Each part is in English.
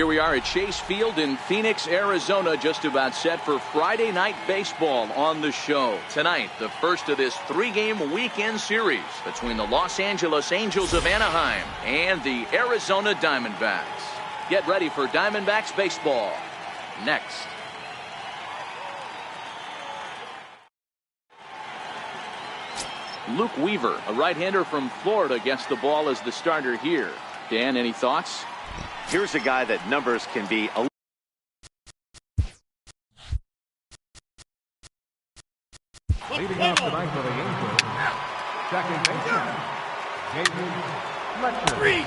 Here we are at Chase Field in Phoenix, Arizona, just about set for Friday night baseball on the show. Tonight, the first of this 3-game weekend series between the Los Angeles Angels of Anaheim and the Arizona Diamondbacks. Get ready for Diamondbacks baseball next. Luke Weaver, a right-hander from Florida, gets the ball as the starter here. Dan, any thoughts? Here's a guy that numbers can be a leading off tonight for the Angels, second baseman, Jason Fletcher.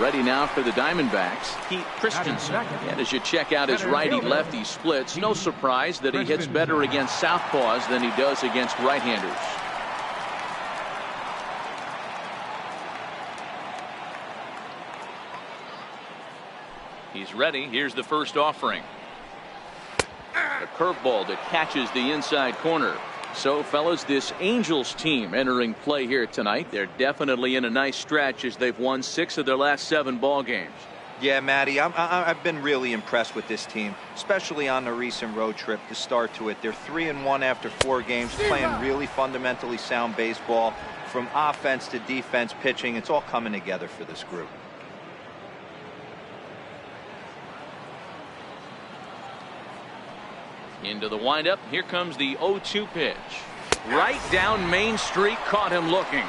Ready now for the Diamondbacks, Pete Christensen. And as you check out his righty-lefty splits, no surprise that he hits better against southpaws than he does against right-handers. He's ready. Here's the first offering. A curveball that catches the inside corner. So, fellas, this Angels team entering play here tonight. They're definitely in a nice stretch as they've won 6 of their last 7 ball games. Yeah, Matty, I've been really impressed with this team, especially on the recent road trip to start to it. They're 3-1 after 4 games, playing really fundamentally sound baseball from offense to defense, pitching. It's all coming together for this group. Into the windup. Here comes the 0-2 pitch. Right down Main Street, caught him looking.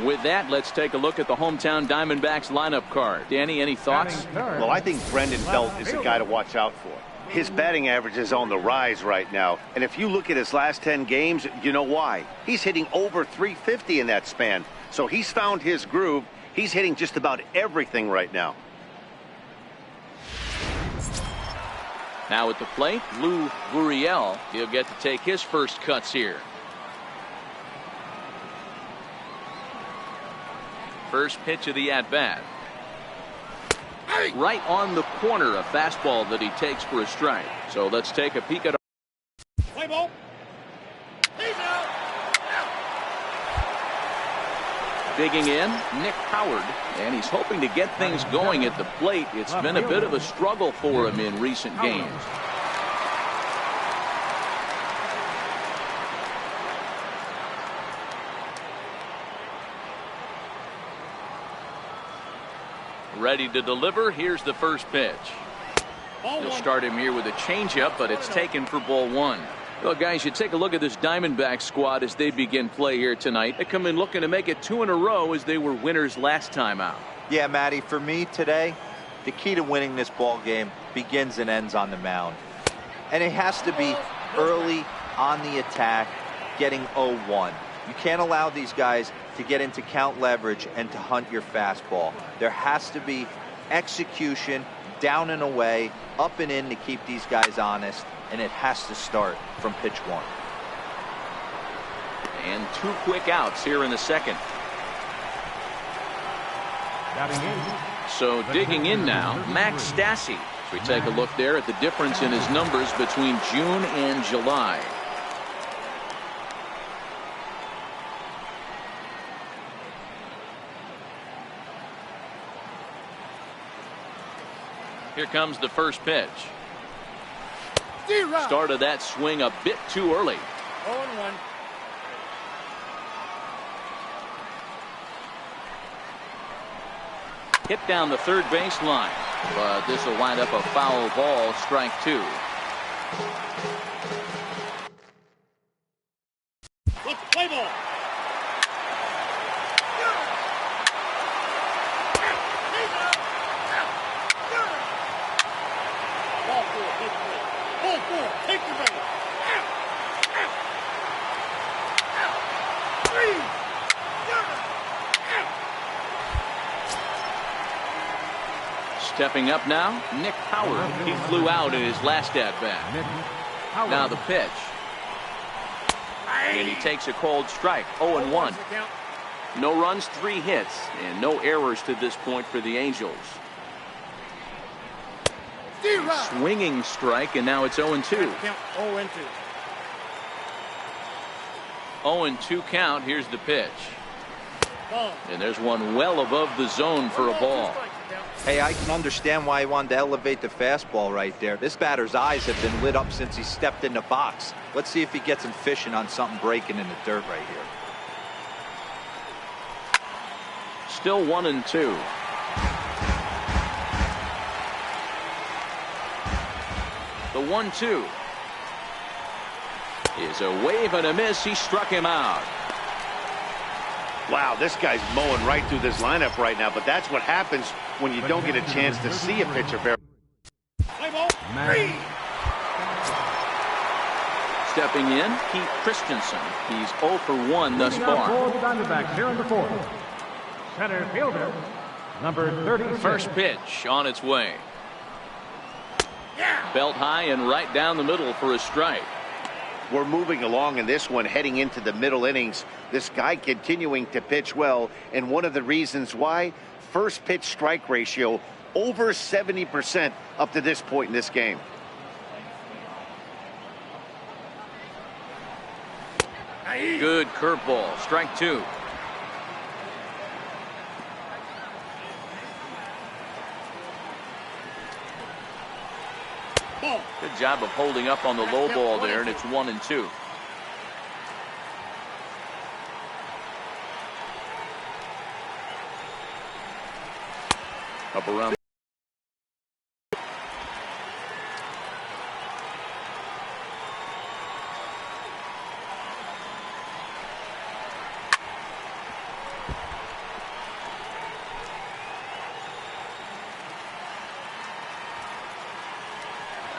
With that, let's take a look at the hometown Diamondbacks lineup card. Danny, any thoughts? Well, I think Brendan Belt is a guy to watch out for. His batting average is on the rise right now. And if you look at his last 10 games, you know why. He's hitting over .350 in that span. So he's found his groove. He's hitting just about everything right now. Now at the plate, Lou Gurriel. He'll get to take his first cuts here. First pitch of the at-bat. Right on the corner, a fastball that he takes for a strike. So let's take a peek at play ball. He's out. Digging in, Nick Howard, and he's hoping to get things going at the plate. It's been a bit of a struggle for him in recent games. Ready to deliver. Here's the first pitch. He'll start him here with a changeup, but it's taken for ball 1. Well, guys, you take a look at this Diamondback squad as they begin play here tonight. They come in looking to make it 2 in a row as they were winners last time out. Yeah, Matty, for me today, the key to winning this ball game begins and ends on the mound. And it has to be early on the attack, getting 0-1. You can't allow these guys to get into count leverage and to hunt your fastball. There has to be execution, down and away, up and in to keep these guys honest. And it has to start from pitch 1. And 2 quick outs here in the second. So digging in now, Max Stassi. We take a look there at the difference in his numbers between June and July. Here comes the first pitch. Started that swing a bit too early. 0-1. Hit down the third base line, but this will wind up a foul ball, strike 2. Let's play ball. Take the base. Stepping up now, Nick Howard. He flew out in his last at-bat. Now the pitch. And he takes a cold strike, 0-1. No runs, 3 hits, and no errors to this point for the Angels. Swinging strike, and now it's 0-2. 0-2. 0-2 count. Here's the pitch. Ball. And there's one well above the zone for a ball. Hey, I can understand why he wanted to elevate the fastball right there. This batter's eyes have been lit up since he stepped in the box. Let's see if he gets him fishing on something breaking in the dirt right here. Still 1-2. The 1-2 is a wave and a miss. He struck him out. Wow, this guy's mowing right through this lineup right now, but that's what happens when you don't get a chance to see a pitcher very. Play ball. 3. Stepping in, Keith Christensen. He's 0 for 1 thus Leading off far. for the Diamondbacks here in the fourth. Center fielder, number 36. First pitch on its way. Belt high and right down the middle for a strike. We're moving along in this one, heading into the middle innings. This guy continuing to pitch well, and one of the reasons why, first pitch strike ratio over 70% up to this point in this game. Good curveball. Strike 2. Ball. Good job of holding up on the low ball there, and it's 1-2. Up around.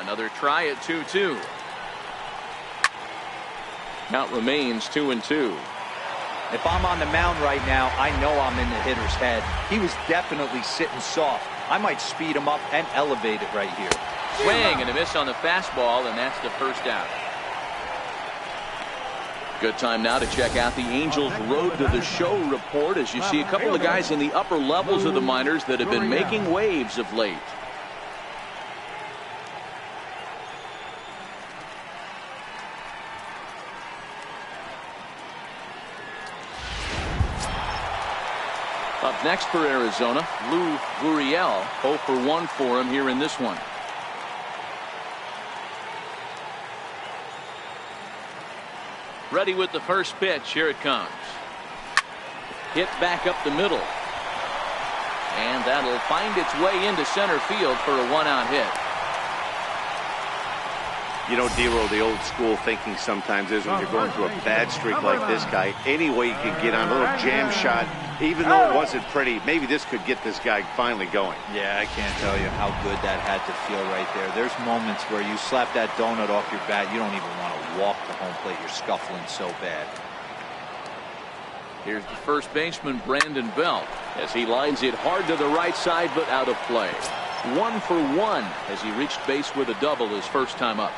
Another try at 2-2. Count remains 2-2. If I'm on the mound right now, I know I'm in the hitter's head. He was definitely sitting soft. I might speed him up and elevate it right here. Swing and a miss on the fastball, and that's the first out. Good time now to check out the Angels' Road to the Show report, as you see a couple of guys in the upper levels of the minors that have been making waves of late. Up next for Arizona, Lou Gurriel, 0 for 1 for him here in this one. Ready with the first pitch. Here it comes. Hit back up the middle. And that'll find its way into center field for a 1-out hit. You know, Dero, the old school thinking sometimes is when you're going through a bad streak like this guy, any way you can get on a little jam shot, even though it wasn't pretty, maybe this could get this guy finally going. Yeah, I can't tell you how good that had to feel right there. There's moments where you slap that donut off your bat, you don't even want to walk to home plate. You're scuffling so bad. Here's the first baseman, Brandon Belt, as he lines it hard to the right side, but out of play. 1 for 1 as he reached base with a double his first time up.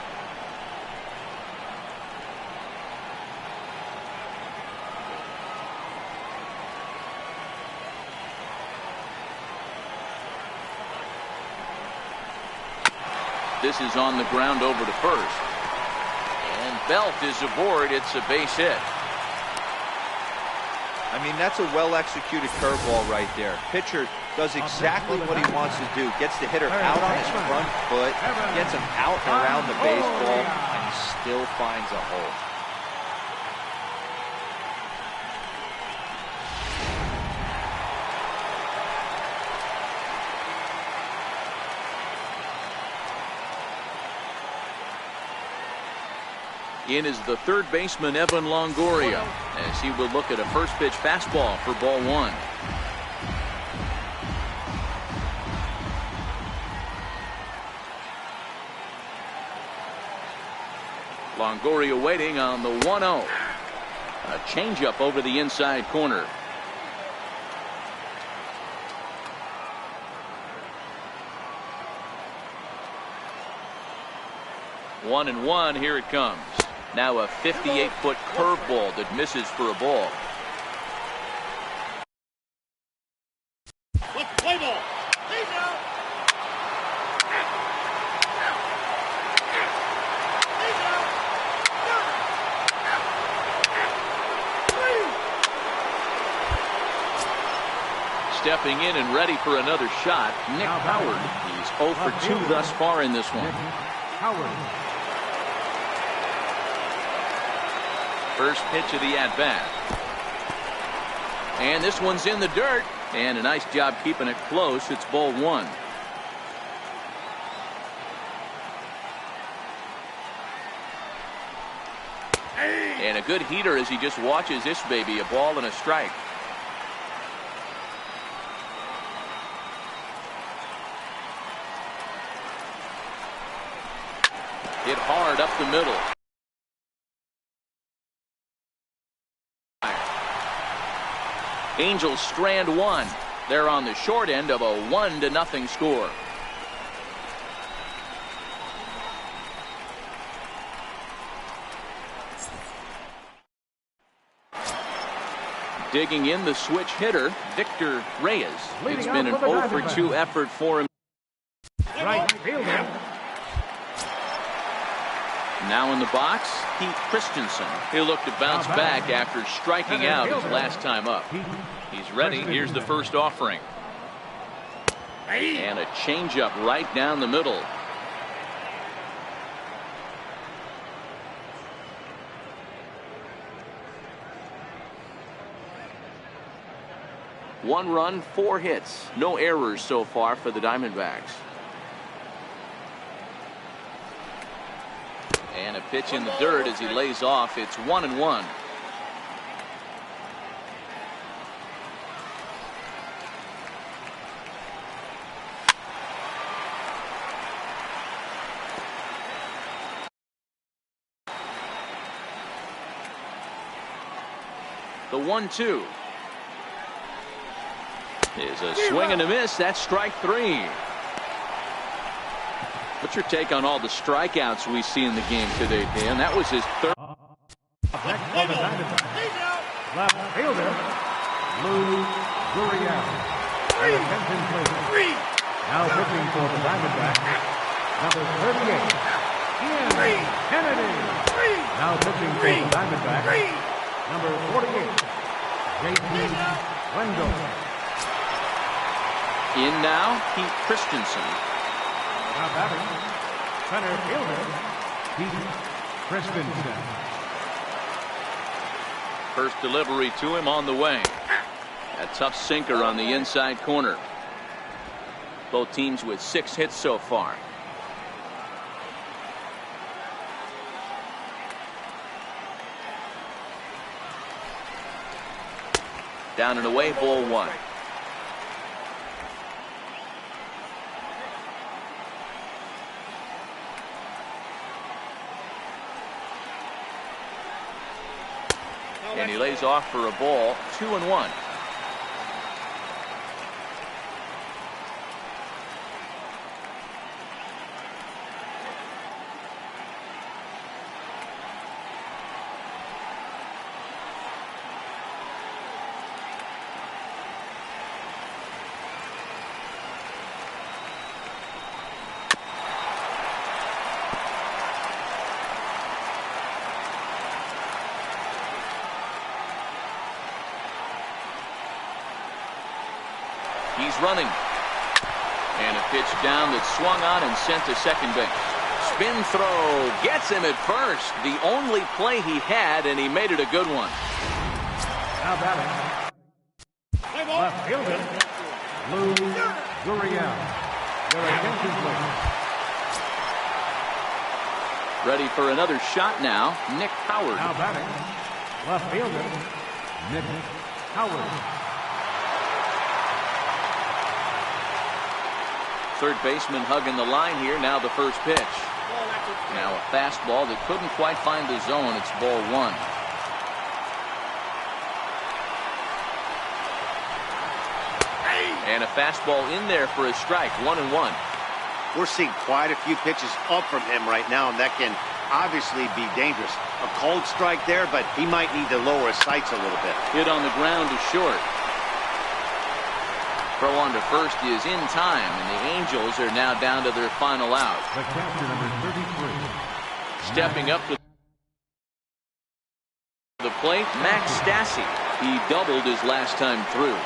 This is on the ground over to first. And Belt is aboard. It's a base hit. I mean, that's a well-executed curveball right there. Pitcher does exactly what he wants to do. Gets the hitter out on his front foot, gets him out and around the baseball, and he still finds a hole. In is the third baseman, Evan Longoria, as he will look at a first pitch fastball for ball 1. Longoria waiting on the 1-0. A changeup over the inside corner. One and one. Here it comes. Now a 58-foot curveball that misses for a ball. Let's play ball. He's out. He's out. 3. Stepping in and ready for another shot, Nick Howard. He's 0 for 2 thus far in this one. Howard. First pitch of the at-bat. And this one's in the dirt. And a nice job keeping it close. It's ball 1. And a good heater as he just watches this baby. A ball and a strike. Hit hard up the middle. Angels strand 1. They're on the short end of a 1-0 score. Digging in the switch hitter, Victor Reyes. It's been an 0 for 2 effort for him. Right fielder. Now in the box, Pete Christensen. He'll look to bounce back after striking out his last time up. He's ready. Here's the first offering. And a changeup right down the middle. One run, 4 hits. No errors so far for the Diamondbacks. And a pitch in the dirt as he lays off. It's 1-1. The 1-2 is a swing and a miss. That's strike 3. What's your take on all the strikeouts we see in the game today, Dan? That was his third. Left fielder, Lou Gurriel. Now pitching for the Diamondbacks, number 38, Ian Kennedy. Now pitching for the Diamondbacks, number 48, J.P. Wendell. In now, Pete Christensen. Now batting, center fielder, Pete Christensen. First delivery to him on the way. A tough sinker on the inside corner. Both teams with 6 hits so far. Down and away, ball 1. And he lays off for a ball. 2-1. He's running. And a pitch down that swung on and sent to second base. Spin throw gets him at first. The only play he had, and he made it a good one. Now batting, left fielder, Lou Gurriel. Your attention, please. Ready for another shot now, Nick Howard. Now batting, left fielder, Nick Howard. Third baseman hugging the line here. Now the first pitch. Now a fastball that couldn't quite find the zone. It's ball 1. And a fastball in there for a strike. 1-1. We're seeing quite a few pitches up from him right now, and that can obviously be dangerous. A cold strike there, but he might need to lower his sights a little bit. Hit on the ground to short. Throw on to first is in time, and the Angels are now down to their final out. The catcher, number 33. Stepping up to the plate, Max Stassi. He doubled his last time through.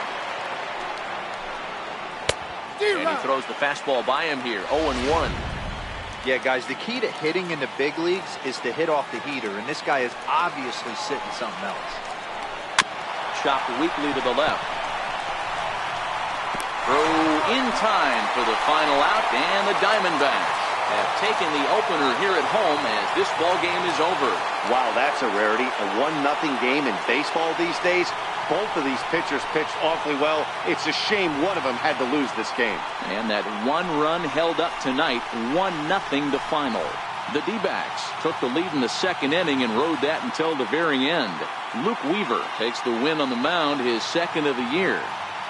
And he throws the fastball by him here, 0-1. Yeah, guys, the key to hitting in the big leagues is to hit off the heater, and this guy is obviously sitting something else. Chopped weakly to the left. Throw in time for the final out, and the Diamondbacks have taken the opener here at home as this ball game is over. Wow, that's a rarity. A 1-0 game in baseball these days. Both of these pitchers pitched awfully well. It's a shame one of them had to lose this game. And that one run held up tonight, 1-0 the final. The D-backs took the lead in the second inning and rode that until the very end. Luke Weaver takes the win on the mound, his second of the year.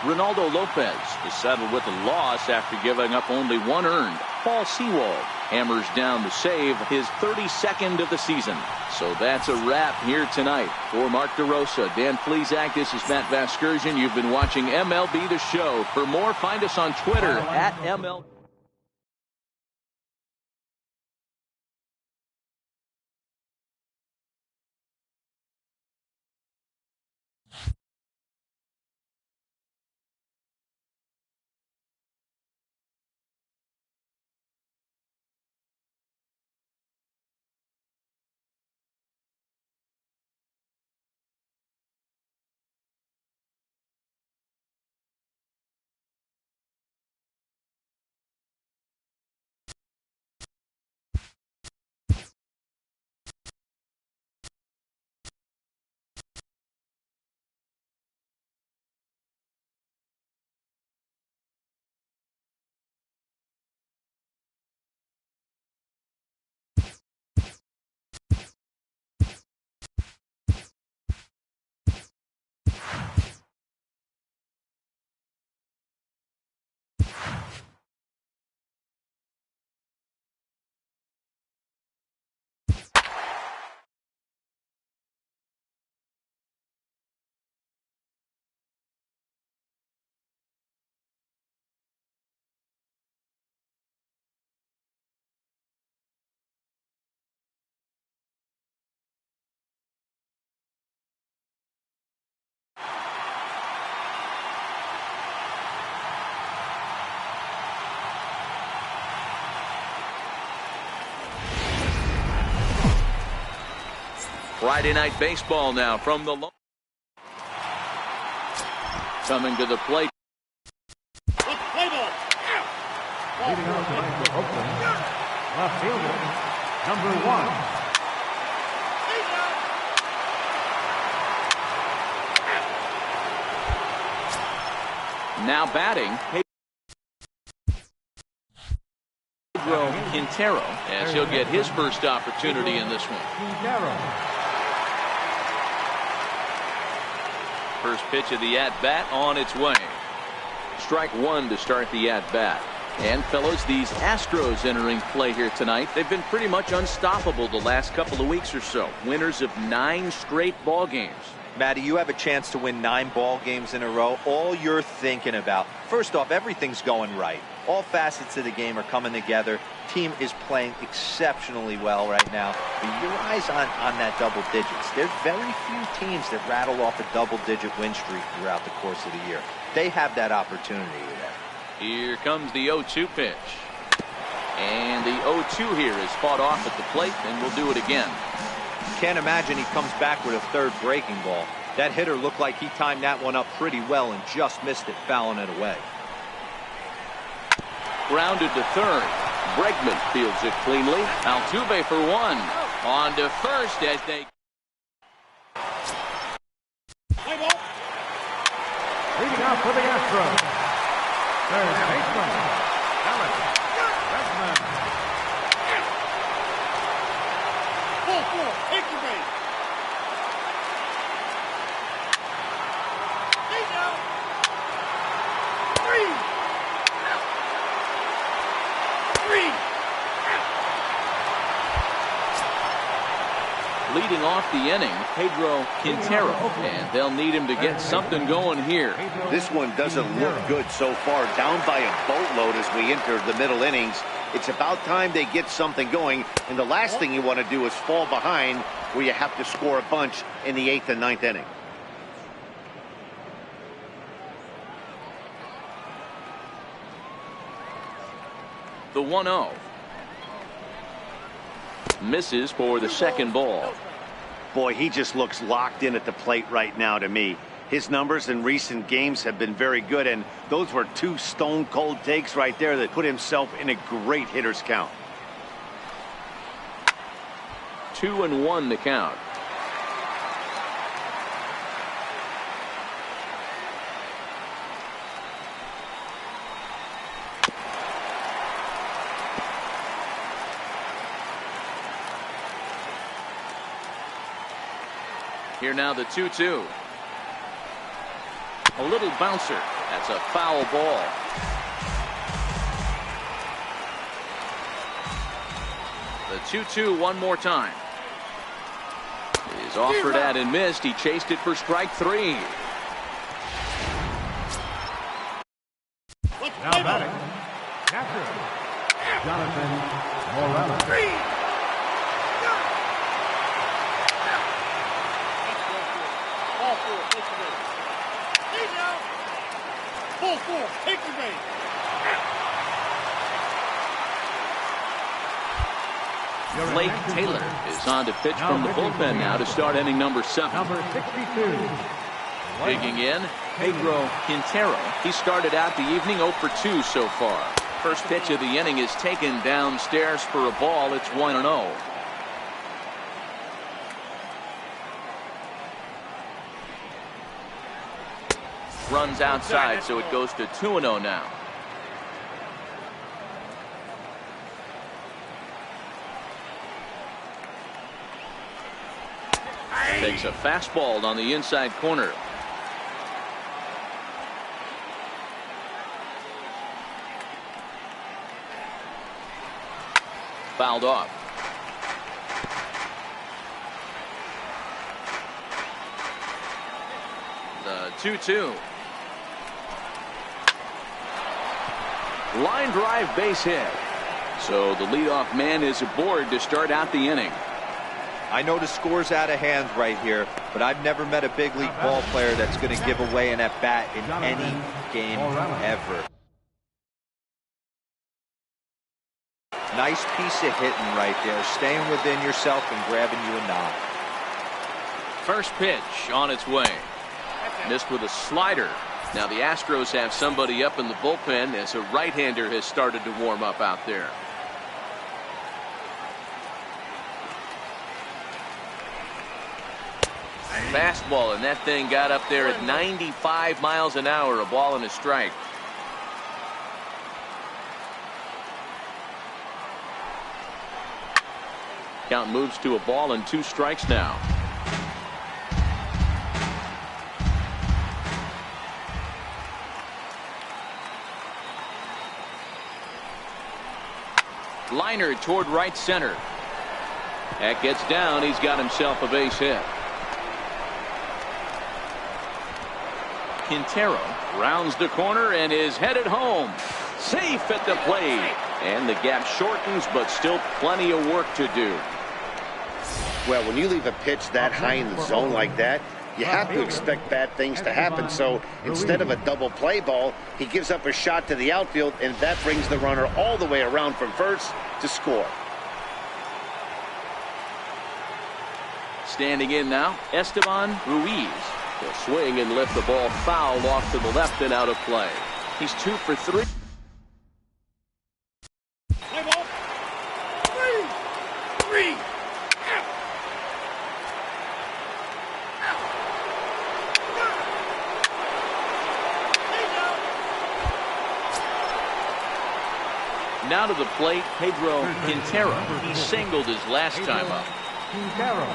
Ronaldo Lopez is settled with a loss after giving up only one earned. Paul Sewald hammers down the save, his 32nd of the season. So that's a wrap here tonight. For Mark DeRosa, Dan Plesac, this is Matt Vasgersian. You've been watching MLB The Show. For more, find us on Twitter at MLB. Friday Night Baseball now from the coming to the plate. Play ball. Leading off tonight for Oakland, left fielder, number 1. Now batting, Pedro Quintero, as he'll get his first opportunity in this one. First pitch of the at-bat on its way. Strike one to start the at-bat. And fellows, these Astros entering play here tonight. They've been pretty much unstoppable the last couple of weeks or so. Winners of 9 straight ball games. Matty, you have a chance to win 9 ball games in a row. All you're thinking about, first off, everything's going right. All facets of the game are coming together. Team is playing exceptionally well right now. But your eyes on that double digits. There's very few teams that rattle off a double-digit win streak throughout the course of the year. They have that opportunity today. Here comes the 0-2 pitch. And the 0-2 here is fought off at the plate, and we'll do it again. Can't imagine he comes back with a third breaking ball. That hitter looked like he timed that one up pretty well and just missed it, fouling it away. Grounded to third. Bregman fields it cleanly. Altuve for 1. On to first as they... Play ball. Leading off for the Astros, third baseman, Alex Bregman. Full. Take the base. He's out. 3. Leading off the inning, Pedro Quintero, and they'll need him to get something going here. This one doesn't look good so far. Down by a boatload as we enter the middle innings. It's about time they get something going, and the last thing you want to do is fall behind where you have to score a bunch in the 8th and 9th inning. The 1-0. Misses for the second ball. Boy, he just looks locked in at the plate right now to me. His numbers in recent games have been very good, and those were two stone-cold takes right there that put himself in a great hitter's count. 2-1 the count. Here now the 2-2. A little bouncer. That's a foul ball. The 2-2 one more time. Is offered at and missed. He chased it for strike 3. Now batting, catcher, Jonathan Morales. Ball 4, take the base. Blake Taylor is on to pitch from the bullpen now to start inning number 7. Number 62. Digging in, Pedro Quintero. He started out the evening 0 for 2 so far. First pitch of the inning is taken downstairs for a ball. It's 1-0. Runs outside, so it goes to 2-0 now. Takes a fastball on the inside corner. Fouled off. The 2-2. Line drive base hit. So the leadoff man is aboard to start out the inning. I know the score's out of hand right here, but I've never met a big league ball player that's going to give away an at-bat in any game ever. Nice piece of hitting right there, staying within yourself and grabbing you a knock. First pitch on its way. Missed with a slider. Now the Astros have somebody up in the bullpen as a right-hander has started to warm up out there. Fastball, and that thing got up there at 95 miles an hour, a ball and a strike. Count moves to a ball and 2 strikes now. Liner toward right center. That gets down. He's got himself a base hit. Quintero rounds the corner and is headed home. Safe at the plate. And the gap shortens, but still plenty of work to do. Well, when you leave a pitch that high in the zone like that, you have to expect bad things to happen. So instead of a double play ball, he gives up a shot to the outfield, and that brings the runner all the way around from first to score. Standing in now, Esteban Ruiz. He'll swing and lift the ball foul off to the left and out of play. He's 2 for 3. Play ball. 3. Now to the plate, Pedro Quintero. He singled his last time up. Quintero.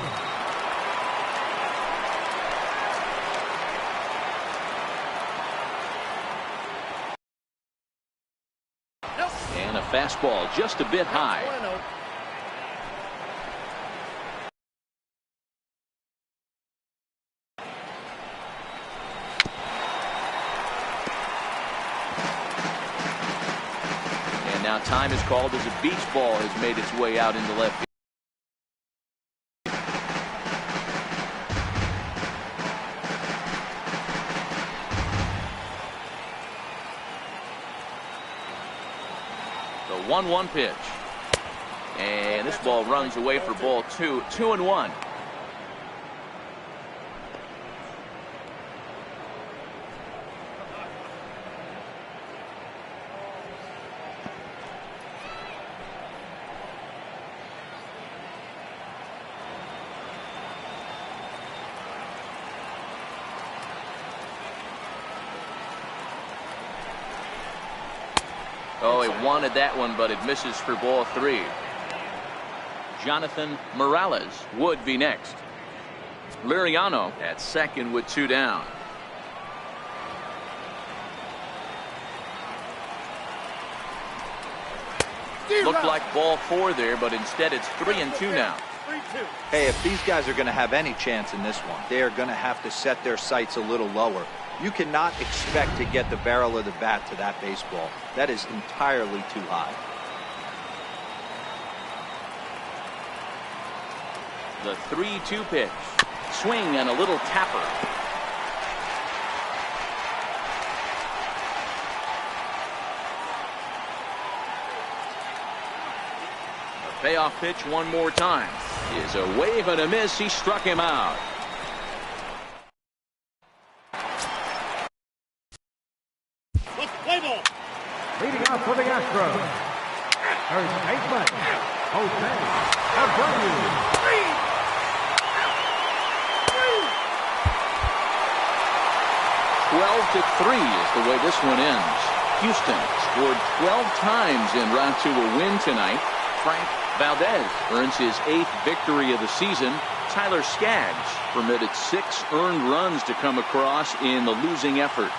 And a fastball just a bit high. And now time is called as a beach ball has made its way out into left field. The 1-1 pitch. And this ball runs away for ball 2. 2-1. Oh, he wanted that one, but it misses for ball 3. Jonathan Morales would be next. Liriano at second with 2 down. Looked like ball 4 there, but instead it's 3-2 now. Hey, if these guys are going to have any chance in this one, they are going to have to set their sights a little lower. You cannot expect to get the barrel of the bat to that baseball. That is entirely too high. The 3-2 pitch. Swing and a little tapper. The payoff pitch one more time. Is a wave and a miss. He struck him out. Leading off for the Astros, first baseman, Jose Abreu. 12-3 is the way this one ends. Houston scored 12 times en route to a win tonight. Frank Valdez earns his 8th victory of the season. Tyler Skaggs permitted 6 earned runs to come across in the losing effort.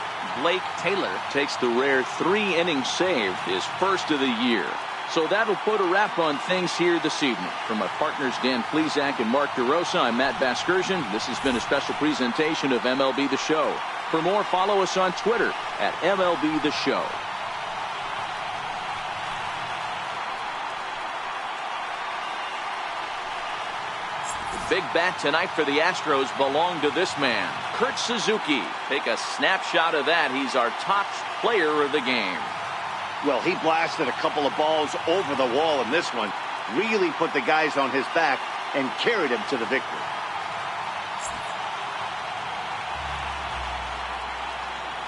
Blake Taylor takes the rare 3-inning save, his first of the year. So that'll put a wrap on things here this evening. From my partners Dan Plesac and Mark DeRosa, I'm Matt Vasgersian. This has been a special presentation of MLB The Show. For more, follow us on Twitter at MLB The Show. Big bat tonight for the Astros belonged to this man, Kurt Suzuki. Take a snapshot of that. He's our top player of the game. Well, he blasted a couple of balls over the wall in this one. Really put the guys on his back and carried him to the victory.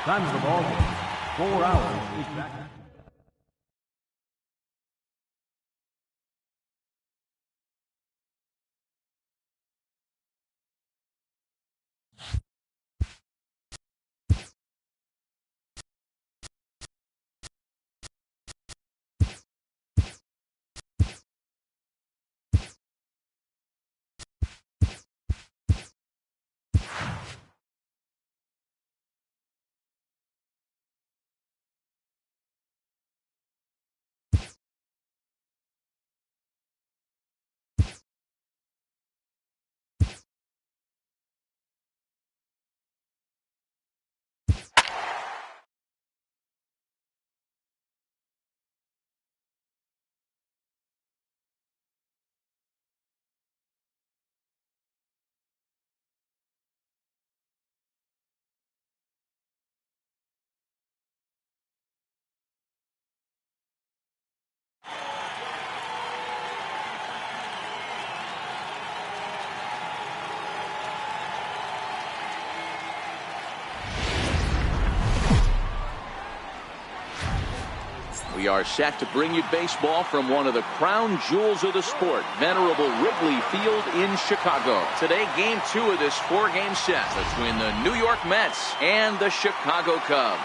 Time of the ball game, 4 hours, 8 seconds. We are set to bring you baseball from one of the crown jewels of the sport, venerable Wrigley Field in Chicago. Today, Game 2 of this 4-game set between the New York Mets and the Chicago Cubs.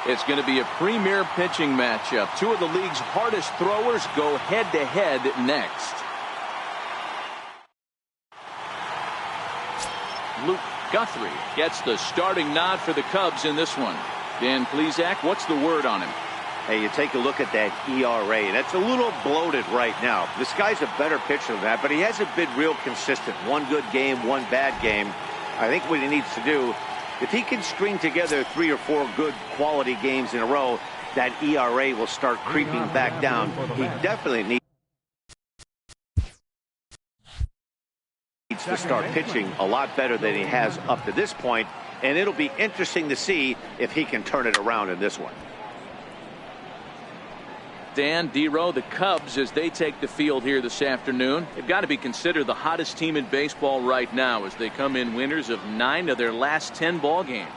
It's going to be a premier pitching matchup. Two of the league's hardest throwers go head-to-head next. Luke Guthrie gets the starting nod for the Cubs in this one. Dan Plesac, what's the word on him? Hey, you take a look at that ERA. That's a little bloated right now. This guy's a better pitcher than that, but he hasn't been real consistent. One good game, one bad game. I think what he needs to do, if he can string together 3 or 4 good quality games in a row, that ERA will start creeping back down. He definitely needs to start pitching a lot better than he has up to this point, and it'll be interesting to see if he can turn it around in this one. Dan, D-Row, the Cubs, as they take the field here this afternoon, they've got to be considered the hottest team in baseball right now as they come in winners of 9 of their last 10 ball games.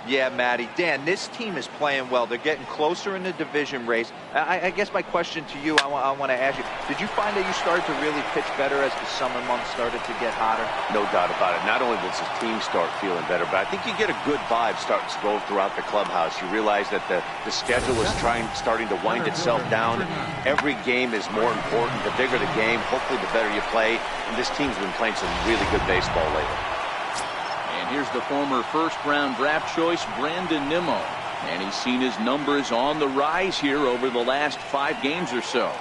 Yeah, Matty. Dan, this team is playing well. They're getting closer in the division race. I guess my question to you, I want to ask you, did you find that you started to really pitch better as the summer months started to get hotter? No doubt about it. Not only does the team start feeling better, but I think you get a good vibe starting to go throughout the clubhouse. You realize that the schedule is starting to wind itself down. Every game is more important. The bigger the game, hopefully the better you play. And this team's been playing some really good baseball lately. And here's the former first-round draft choice, Brandon Nimmo. And he's seen his numbers on the rise here over the last 5 games or so.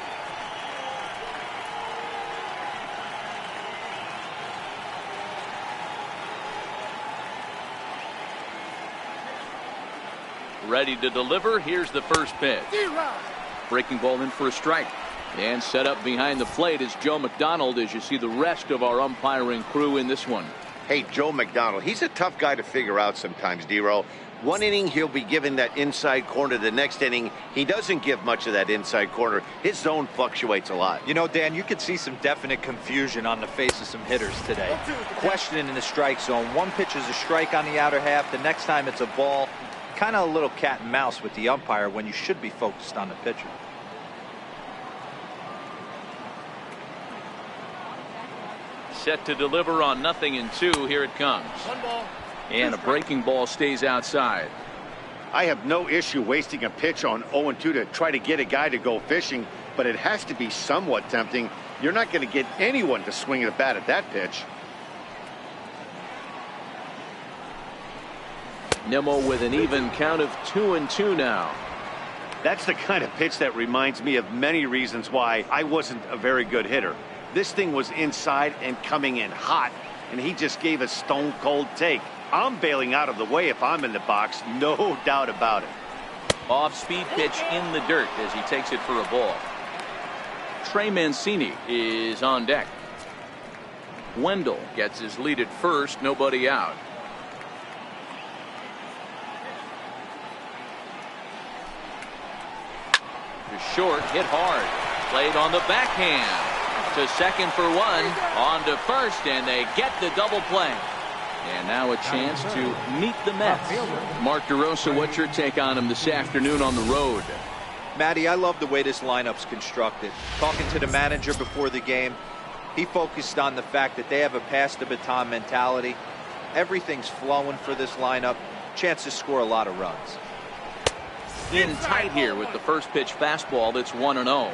Ready to deliver. Here's the first pitch. Breaking ball in for a strike. And set up behind the plate is Joe McDonald as you see the rest of our umpiring crew in this one. Hey, Joe McDonald, he's a tough guy to figure out sometimes, D-Row. One inning, he'll be given that inside corner. The next inning, he doesn't give much of that inside corner. His zone fluctuates a lot. You know, Dan, you could see some definite confusion on the face of some hitters today. Questioning in the strike zone. One pitch is a strike on the outer half. The next time it's a ball. Kind of a little cat and mouse with the umpire when you should be focused on the pitcher. Set to deliver on 0-2. Here it comes. And a breaking ball stays outside. I have no issue wasting a pitch on 0-2 to try to get a guy to go fishing, but it has to be somewhat tempting. You're not going to get anyone to swing at a bat at that pitch. Nimmo with an even count of 2-2 now. That's the kind of pitch that reminds me of many reasons why I wasn't a very good hitter. This thing was inside and coming in hot, and he just gave a stone-cold take. I'm bailing out of the way if I'm in the box, no doubt about it. Off-speed pitch in the dirt as he takes it for a ball. Trey Mancini is on deck. Wendell gets his lead at first, nobody out. To short, hit hard. Played on the backhand. To second for one, on to first, and they get the double play. And now a chance to meet the Mets. Mark DeRosa, what's your take on him this afternoon on the road? Matty, I love the way this lineup's constructed. Talking to the manager before the game, he focused on the fact that they have a pass the baton mentality. Everything's flowing for this lineup. Chance to score a lot of runs. In tight here with the first pitch fastball that's 1-0.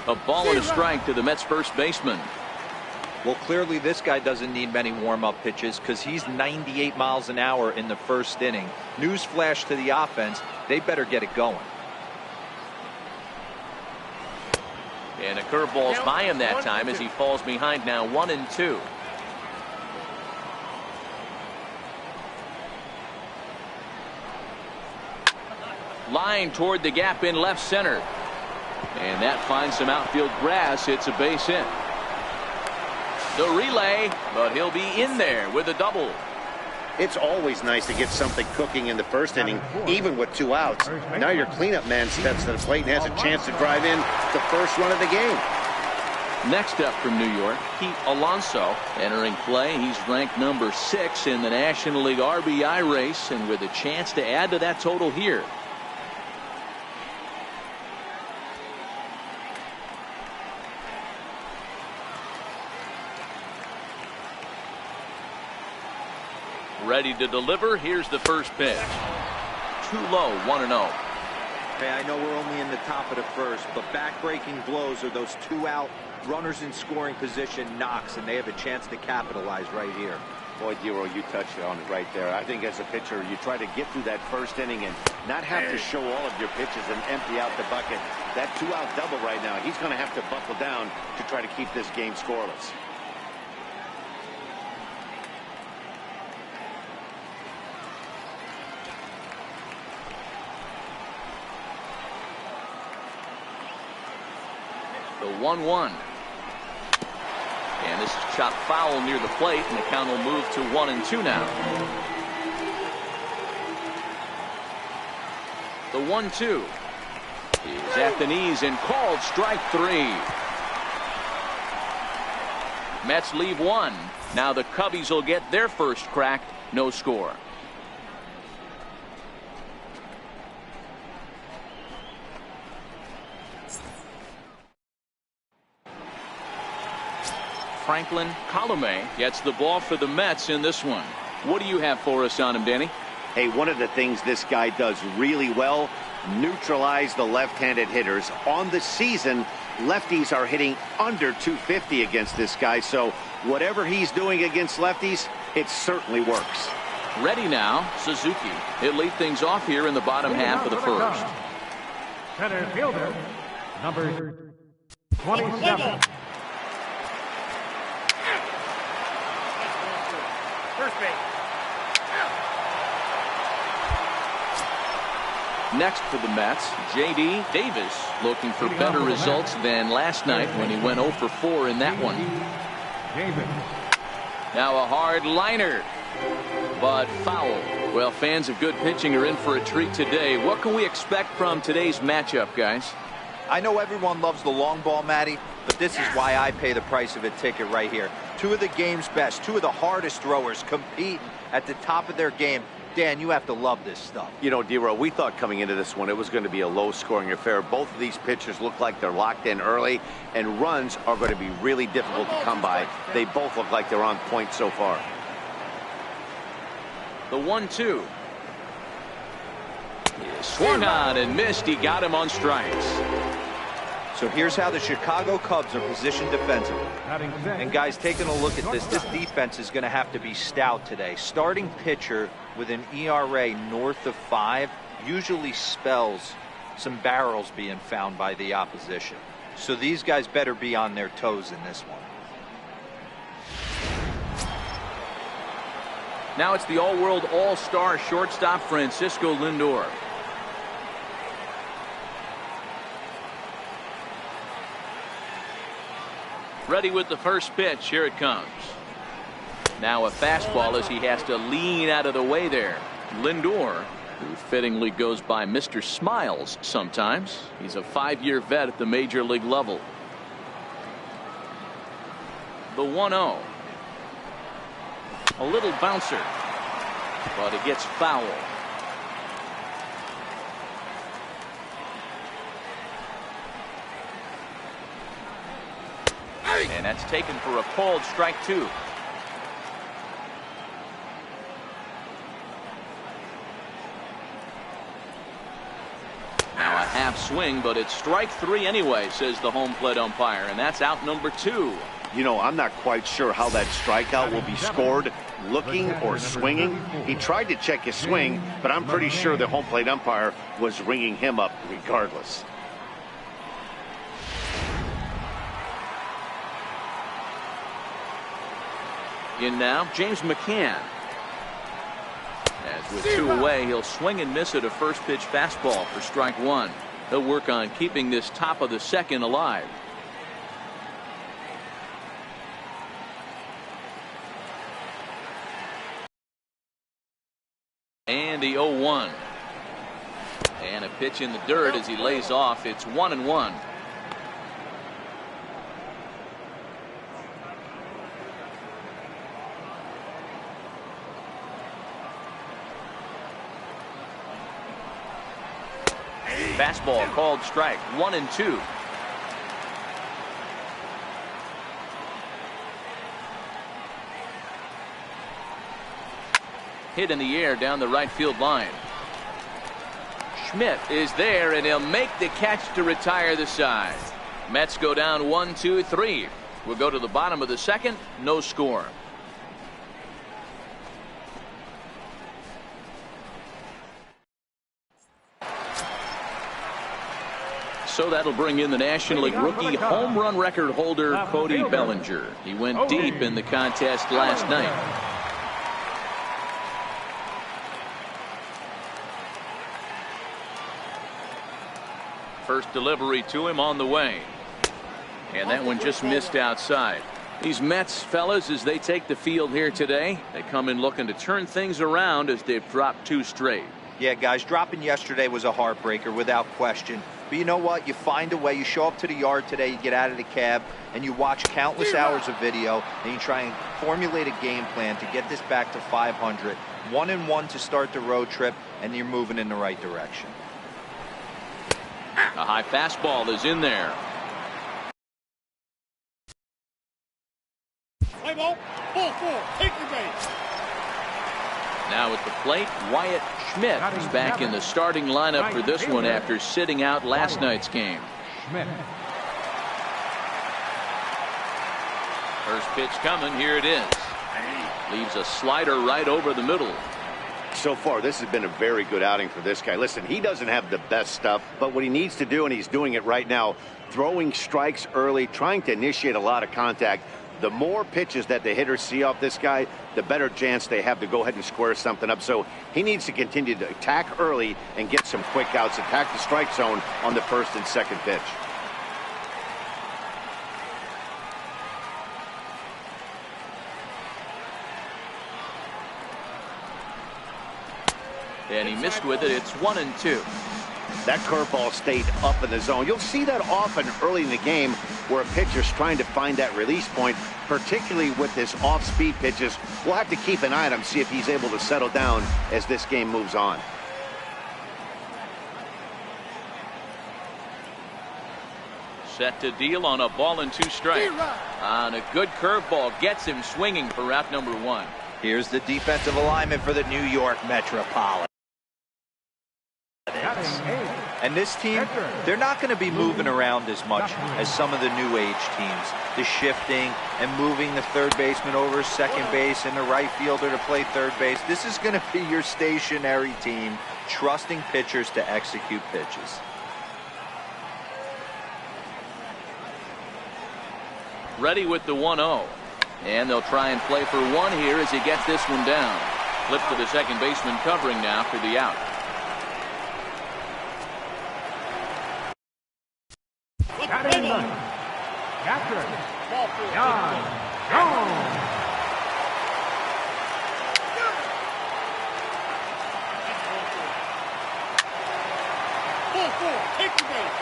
A ball and a strike to the Mets first baseman. Well, clearly this guy doesn't need many warm-up pitches because he's 98 miles an hour in the first inning. Newsflash to the offense, they better get it going. And a curveball's by him that time as he falls behind now 1-2. Line toward the gap in left center. And that finds some outfield grass. It's a base hit. The relay, but he'll be in there with a double. It's always nice to get something cooking in the first inning, even with 2 outs. Now your cleanup man steps to the plate and has a chance to drive in the first run of the game. Next up from New York, Pete Alonso entering play. He's ranked number 6 in the National League RBI race, and with a chance to add to that total here. Ready to deliver. Here's the first pitch. Too low, 1-0. Hey, I know we're only in the top of the first, but back-breaking blows are those 2 out runners in scoring position knocks, and they have a chance to capitalize right here. Boy, D-Row, you touched on it right there. I think as a pitcher, you try to get through that first inning and not have to show all of your pitches and empty out the bucket. That 2-out double right now, he's going to have to buckle down to try to keep this game scoreless. The 1-1. And this is chopped foul near the plate, and the count will move to 1-2 now. The 1-2 is at the knees and called strike 3. Mets leave one. Now the Cubbies will get their first crack. No score. Franklin Colomé gets the ball for the Mets in this one. What do you have for us on him, Danny? Hey, one of the things this guy does really well, neutralize the left-handed hitters. On the season, lefties are hitting under 250 against this guy, so whatever he's doing against lefties, it certainly works. Ready now, Suzuki. He'll lead things off here in the bottom half of the first. Center fielder, number 27. First base. Next for the Mets, J.D. Davis, looking for better results than last night when he went 0 for 4 in that one. Now a hard liner, but foul. Well, fans of good pitching are in for a treat today. What can we expect from today's matchup, guys? I know everyone loves the long ball, Matty, but this is why I pay the price of a ticket right here. Two of the game's best, two of the hardest throwers competing at the top of their game. Dan, you have to love this stuff. You know, D-Row, we thought coming into this one it was going to be a low-scoring affair. Both of these pitchers look like they're locked in early, and runs are going to be really difficult to come by. They both look like they're on point so far. The 1-2 is swung on and missed. He got him on strikes. So here's how the Chicago Cubs are positioned defensively. And guys, taking a look at this defense is going to have to be stout today. Starting pitcher with an ERA north of 5 usually spells some barrels being found by the opposition. So these guys better be on their toes in this one. Now it's the all-world all-star shortstop Francisco Lindor. Ready with the first pitch. Here it comes. Now a fastball as he has to lean out of the way there. Lindor, who fittingly goes by Mr. Smiles sometimes. He's a 5-year vet at the major league level. The 1-0. A little bouncer, but it gets foul. And that's taken for a called strike 2. Now a half swing, but it's strike 3 anyway, says the home plate umpire, and that's out number 2. You know, I'm not quite sure how that strikeout will be scored, looking or swinging. He tried to check his swing, but I'm pretty sure the home plate umpire was ringing him up regardless. In now, James McCann. As with 2 away, he'll swing and miss at a first pitch fastball for strike 1. He'll work on keeping this top of the second alive. And the 0-1. And a pitch in the dirt as he lays off. It's 1-1. Fastball called strike 1-2. Hit in the air down the right field line. Schmidt is there and he'll make the catch to retire the side. Mets go down 1-2-3. We'll go to the bottom of the second. No score. So that'll bring in the National League rookie home run record holder Cody Bellinger. He went deep in the contest last night. First delivery to him on the way. And that one just missed outside. These Mets fellas, as they take the field here today, they come in looking to turn things around as they've dropped 2 straight. Yeah, guys, dropping yesterday was a heartbreaker without question. But you know what? You find a way. You show up to the yard today, you get out of the cab, and you watch countless hours of video, and you try and formulate a game plan to get this back to 500. 1-1 to start the road trip, and you're moving in the right direction. A high fastball is in there. Play ball. Ball 4. Take your base. Now at the plate, Wyatt Schmidt is back in the starting lineup for this one after sitting out last night's game. Schmidt. First pitch coming. Here it is. Leaves a slider right over the middle. So far, this has been a very good outing for this guy. Listen, he doesn't have the best stuff, but what he needs to do, and he's doing it right now, throwing strikes early, trying to initiate a lot of contact. The more pitches that the hitters see off this guy, the better chance they have to go ahead and square something up. So he needs to continue to attack early and get some quick outs, attack the strike zone on the first and second pitch. And he missed with it. It's 1-2. That curveball stayed up in the zone. You'll see that often early in the game where a pitcher's trying to find that release point, particularly with his off-speed pitches. We'll have to keep an eye on him, see if he's able to settle down as this game moves on. Set to deal on a ball and 2 strikes. On a good curveball gets him swinging for route number 1. Here's the defensive alignment for the New York Metropolitans. And this team, they're not going to be moving around as much as some of the new age teams. The shifting and moving the third baseman over second base and the right fielder to play third base. This is going to be your stationary team, trusting pitchers to execute pitches. Ready with the 1-0. And they'll try and play for 1 here as he gets this one down. Flip to the second baseman covering now for the out. Batting ninth, catcher, John Jones. Ball 4. Take your base.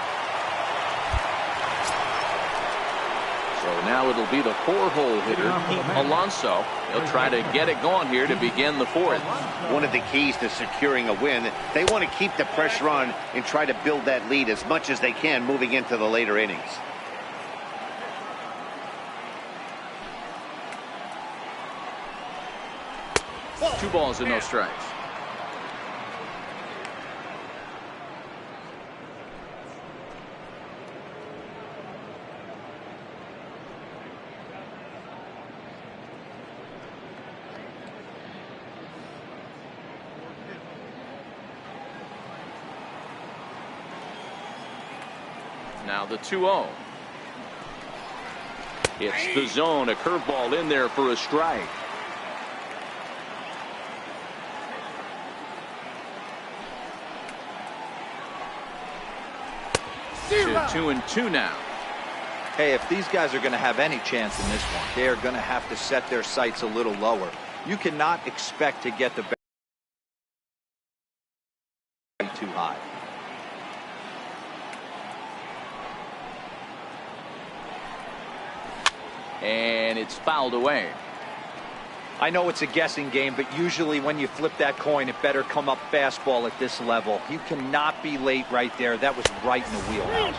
So now it'll be the 4-hole hitter, Pete Alonso. He'll try to get it going here to begin the 4th. One of the keys to securing a win, they want to keep the pressure on and try to build that lead as much as they can moving into the later innings. Two balls and no strikes. Now the 2-0. It's the zone. A curveball in there for a strike. 2-2 now. Hey, if these guys are going to have any chance in this one, they are going to have to set their sights a little lower. You cannot expect to get the bat too high. And it's fouled away. I know it's a guessing game, but usually when you flip that coin, it better come up fastball at this level. You cannot be late right there. That was right in the wheelhouse.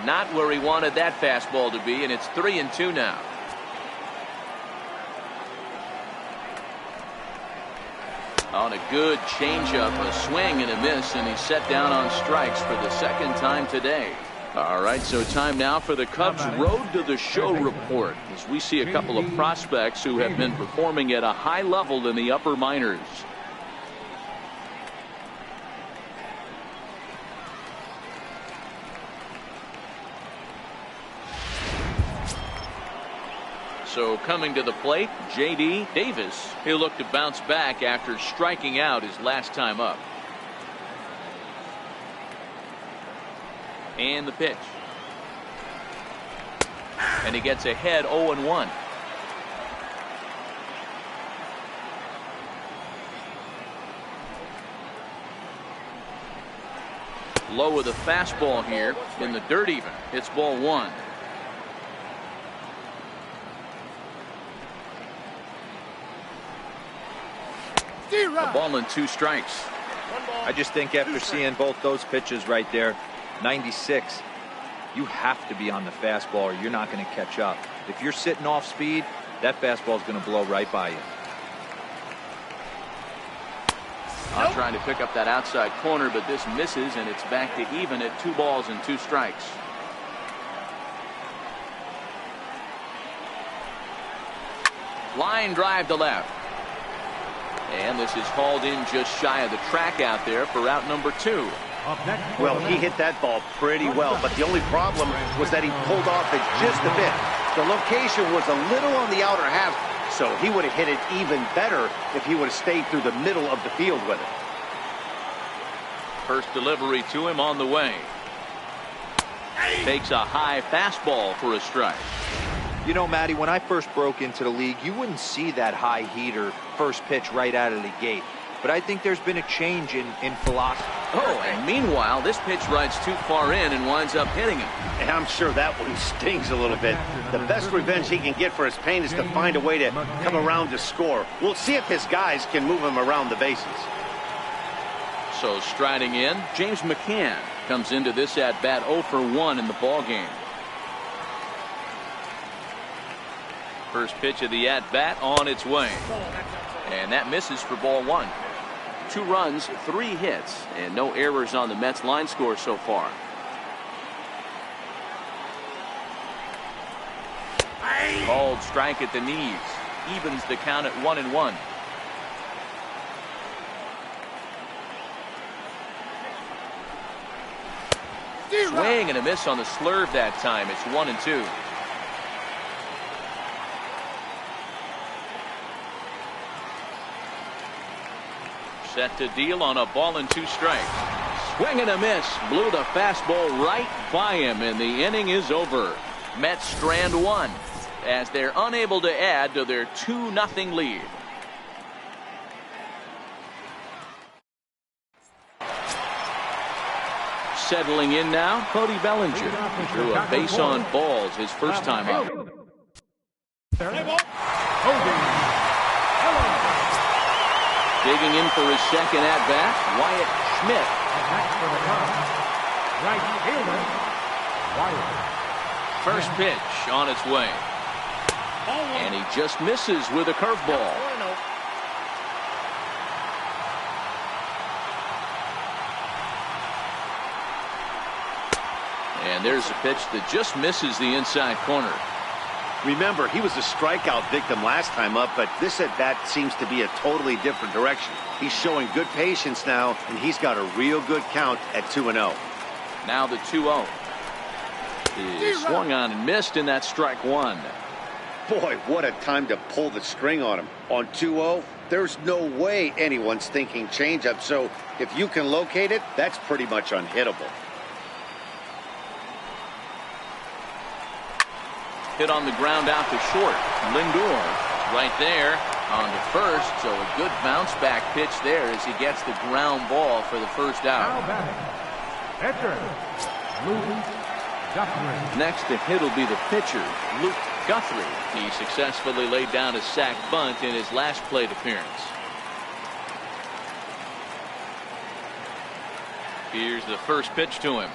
Not where he wanted that fastball to be, and it's 3-2 now. On a good changeup, a swing and a miss, and he's set down on strikes for the second time today. All right, so time now for the Cubs Road to the Show report, as we see a couple of prospects who have been performing at a high level in the upper minors. So coming to the plate, J.D. Davis. He'll look to bounce back after striking out his last time up. And the pitch. And he gets ahead 0-1. Low with a fastball here in the dirt even. It's ball one. A ball and 2 strikes. I just think after seeing both those pitches right there, 96, you have to be on the fastball or you're not going to catch up. If you're sitting off speed, that fastball is going to blow right by you. Trying to pick up that outside corner, but this misses, and it's back to even at 2 balls and 2 strikes. Line drive to left. And this is hauled in just shy of the track out there for out number 2. Well, he hit that ball pretty well, but the only problem was that he pulled off it just a bit. The location was a little on the outer half, so he would have hit it even better if he would have stayed through the middle of the field with it. First delivery to him on the way. Takes a high fastball for a strike. You know, Matty, when I first broke into the league, you wouldn't see that high heater first pitch right out of the gate. But I think there's been a change in philosophy. Oh, and meanwhile, this pitch rides too far in and winds up hitting him. And I'm sure that one stings a little bit. The best revenge he can get for his pain is to find a way to come around to score. We'll see if his guys can move him around the bases. So striding in, James McCann comes into this at-bat 0 for 1 in the ballgame. First pitch of the at-bat on its way. And that misses for ball 1. 2 runs, 3 hits, and no errors on the Mets line score so far. Called strike at the knees. Evens the count at 1-1. Swing and a miss on the slurve that time. It's 1-2. Set to deal on a ball and 2 strikes. Swing and a miss. Blew the fastball right by him, and the inning is over. Mets strand 1 as they're unable to add to their 2-0 lead. Settling in now, Cody Bellinger. He threw a base on balls his first time up. Digging in for his second at-bat, Wyatt Schmidt. Right fielder, Wyatt. First pitch on its way. And he just misses with a curveball. And there's a pitch that just misses the inside corner. Remember, he was a strikeout victim last time up, but this at-bat seems to be a totally different direction. He's showing good patience now, and he's got a real good count at 2-0. Now the 2-0. He swung on and missed, and that's strike 1. Boy, what a time to pull the string on him. On 2-0, there's no way anyone's thinking changeup, so if you can locate it, that's pretty much unhittable. Hit on the ground out to short. Lindor right there on the first, so a good bounce back pitch there as he gets the ground ball for the first out. Now batting, Luke Guthrie. Next to hit will be the pitcher, Luke Guthrie. He successfully laid down a sac bunt in his last plate appearance. Here's the first pitch to him.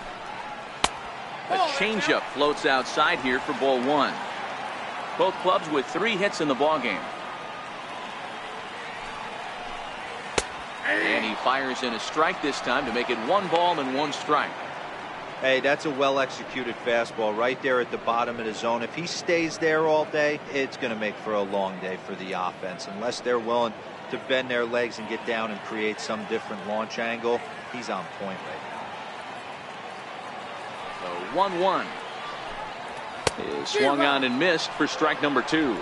A changeup floats outside here for ball 1. Both clubs with 3 hits in the ballgame. And he fires in a strike this time to make it 1 ball and 1 strike. Hey, that's a well-executed fastball right there at the bottom of the zone. If he stays there all day, it's going to make for a long day for the offense. Unless they're willing to bend their legs and get down and create some different launch angle, he's on point right now. So 1-1 is swung on and missed for strike number 2.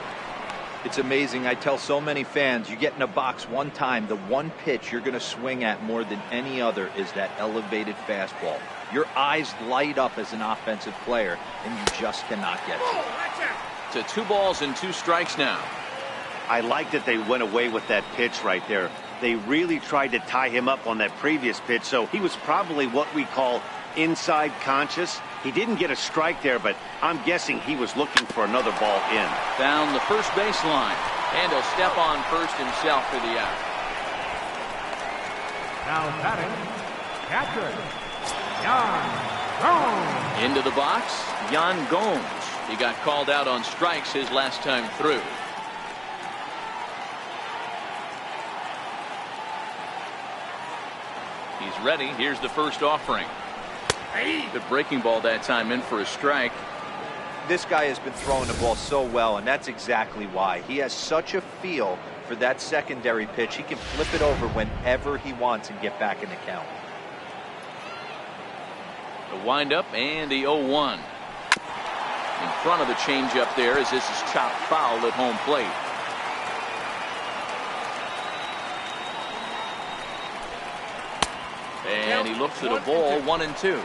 It's amazing. I tell so many fans, you get in a box one time, the one pitch you're going to swing at more than any other is that elevated fastball. Your eyes light up as an offensive player, and you just cannot get to it. To 2 balls and 2 strikes now. I like that they went away with that pitch right there. They really tried to tie him up on that previous pitch, so he was probably what we call inside conscious. He didn't get a strike there, but I'm guessing he was looking for another ball in. Down the first baseline, and he'll step on first himself for the out. Now batting, catcher, Yan Gomes. Into the box, Yan Gomes. He got called out on strikes his last time through. He's ready. Here's the first offering. Good breaking ball that time, in for a strike. This guy has been throwing the ball so well, and that's exactly why. He has such a feel for that secondary pitch. He can flip it over whenever he wants and get back in the count. The windup and the 0-1. In front of the changeup there, as this is chopped foul at home plate. And he looks at a ball, 1-2.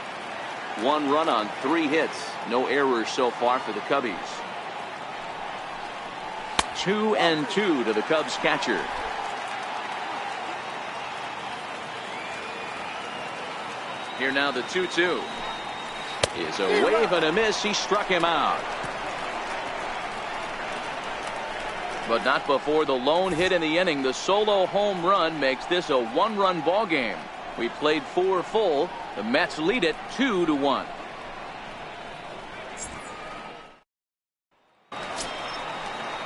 1 run on 3 hits. No errors so far for the Cubbies. 2-2 to the Cubs catcher. Here now the 2-2. Is a wave and a miss. He struck him out. But not before the lone hit in the inning. The solo home run makes this a 1-run ball game. We played 4 full. The Mets lead it 2-1.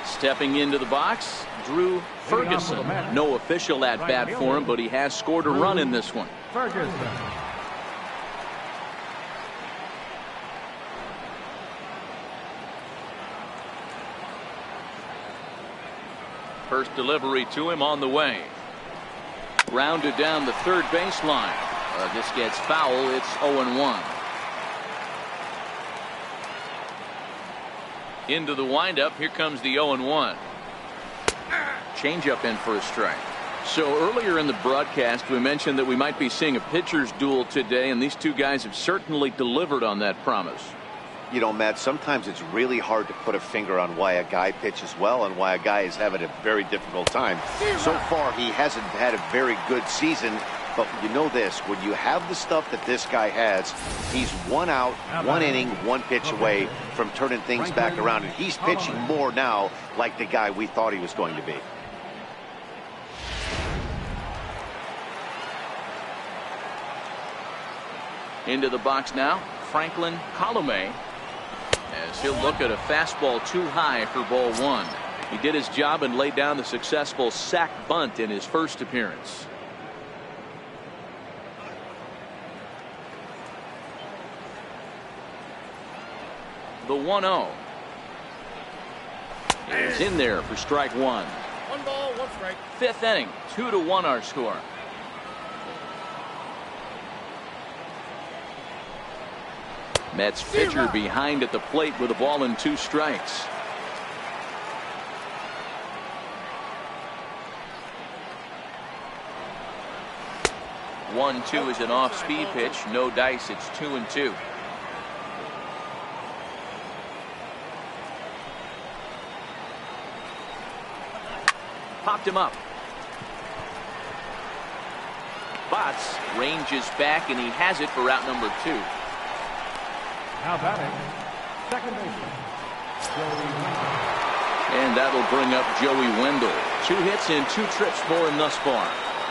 Stepping into the box, Drew Ferguson. No official at bat for him, but he has scored a run in this one. Ferguson. First delivery to him on the way. Grounded down the third baseline. This gets foul. It's 0-1. Into the windup. Here comes the 0-1. Changeup in for a strike. So earlier in the broadcast, we mentioned that we might be seeing a pitcher's duel today, and these two guys have certainly delivered on that promise. You know, Matt, sometimes it's really hard to put a finger on why a guy pitches well and why a guy is having a very difficult time. So far, he hasn't had a very good season, but you know this, when you have the stuff that this guy has, he's 1 out, 1 inning, 1 pitch away from turning things back around, and he's pitching more now like the guy we thought he was going to be. Into the box now, Franklin Colomé, as he'll look at a fastball too high for ball 1. He did his job and laid down the successful sac bunt in his first appearance. The 1-0 is in there for strike 1. 1 ball, 1 strike. 5th inning, 2-1 our score. Mets pitcher behind at the plate with a ball and 2 strikes. One-two is an off-speed pitch. No dice. It's 2-2. Popped him up. Botts ranges back, and he has it for out number 2. Now batting, second baseman, Joey Wendell. And that'll bring up Joey Wendell. 2 hits and 2 trips for him thus far.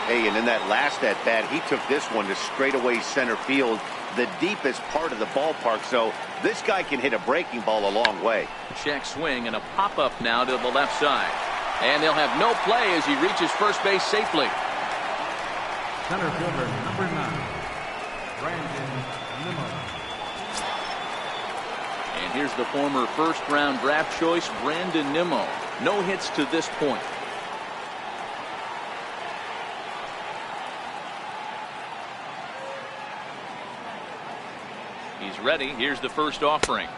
Hey, and in that last at bat, he took this one to straightaway center field, the deepest part of the ballpark. So this guy can hit a breaking ball a long way. Check swing and a pop up now to the left side. And they'll have no play as he reaches first base safely. Center fielder number 9, Brandon Nimmo. And here's the former first-round draft choice, Brandon Nimmo. No hits to this point. He's ready. Here's the first offering.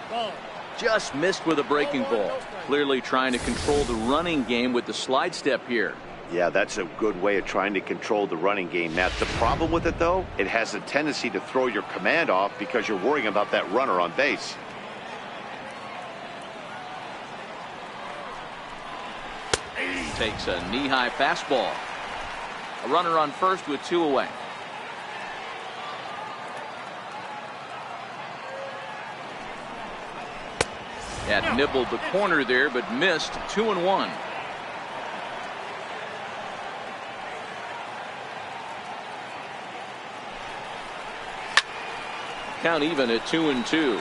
Just missed with a breaking ball. Clearly trying to control the running game with the slide step here. Yeah, that's a good way of trying to control the running game. Now, the problem with it, though, it has a tendency to throw your command off because you're worrying about that runner on base. Takes a knee-high fastball. A runner on first with 2 away. That nibbled the corner there, but missed. 2-1. Count even at 2-2.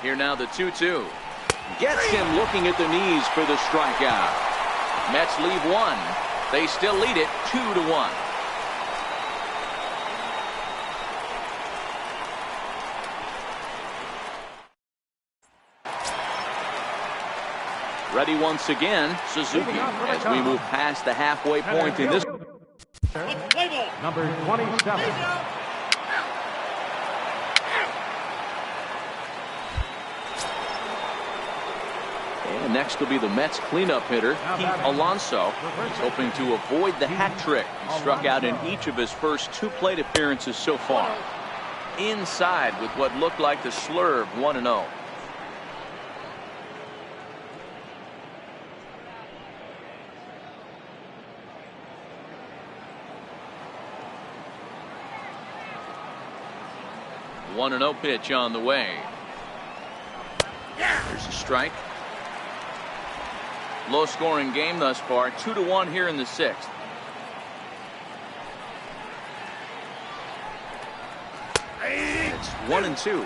Here now the 2-2. Gets him looking at the knees for the strikeout. Mets leave 1. They still lead it 2-1. Ready once again, Suzuki, as we move past the halfway point in this. Number 27. And next will be the Mets cleanup hitter, Pete Alonso. He's hoping to avoid the hat trick. He struck out in each of his first 2 plate appearances so far. Inside with what looked like the slurve, 1-0. The 1-0 pitch on the way. There's a strike. Low scoring game thus far, 2-1 here in the 6th. It's 1-2.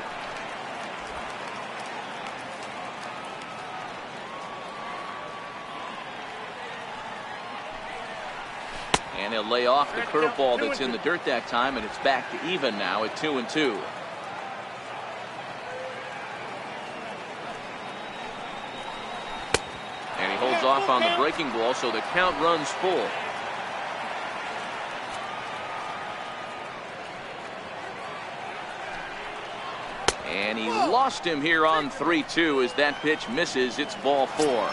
And he'll lay off the curveball that's in the dirt that time, and it's back to even now at 2-2. And he holds off on the breaking ball, so the count runs full. And he lost him here on 3-2 as that pitch misses. It's ball 4.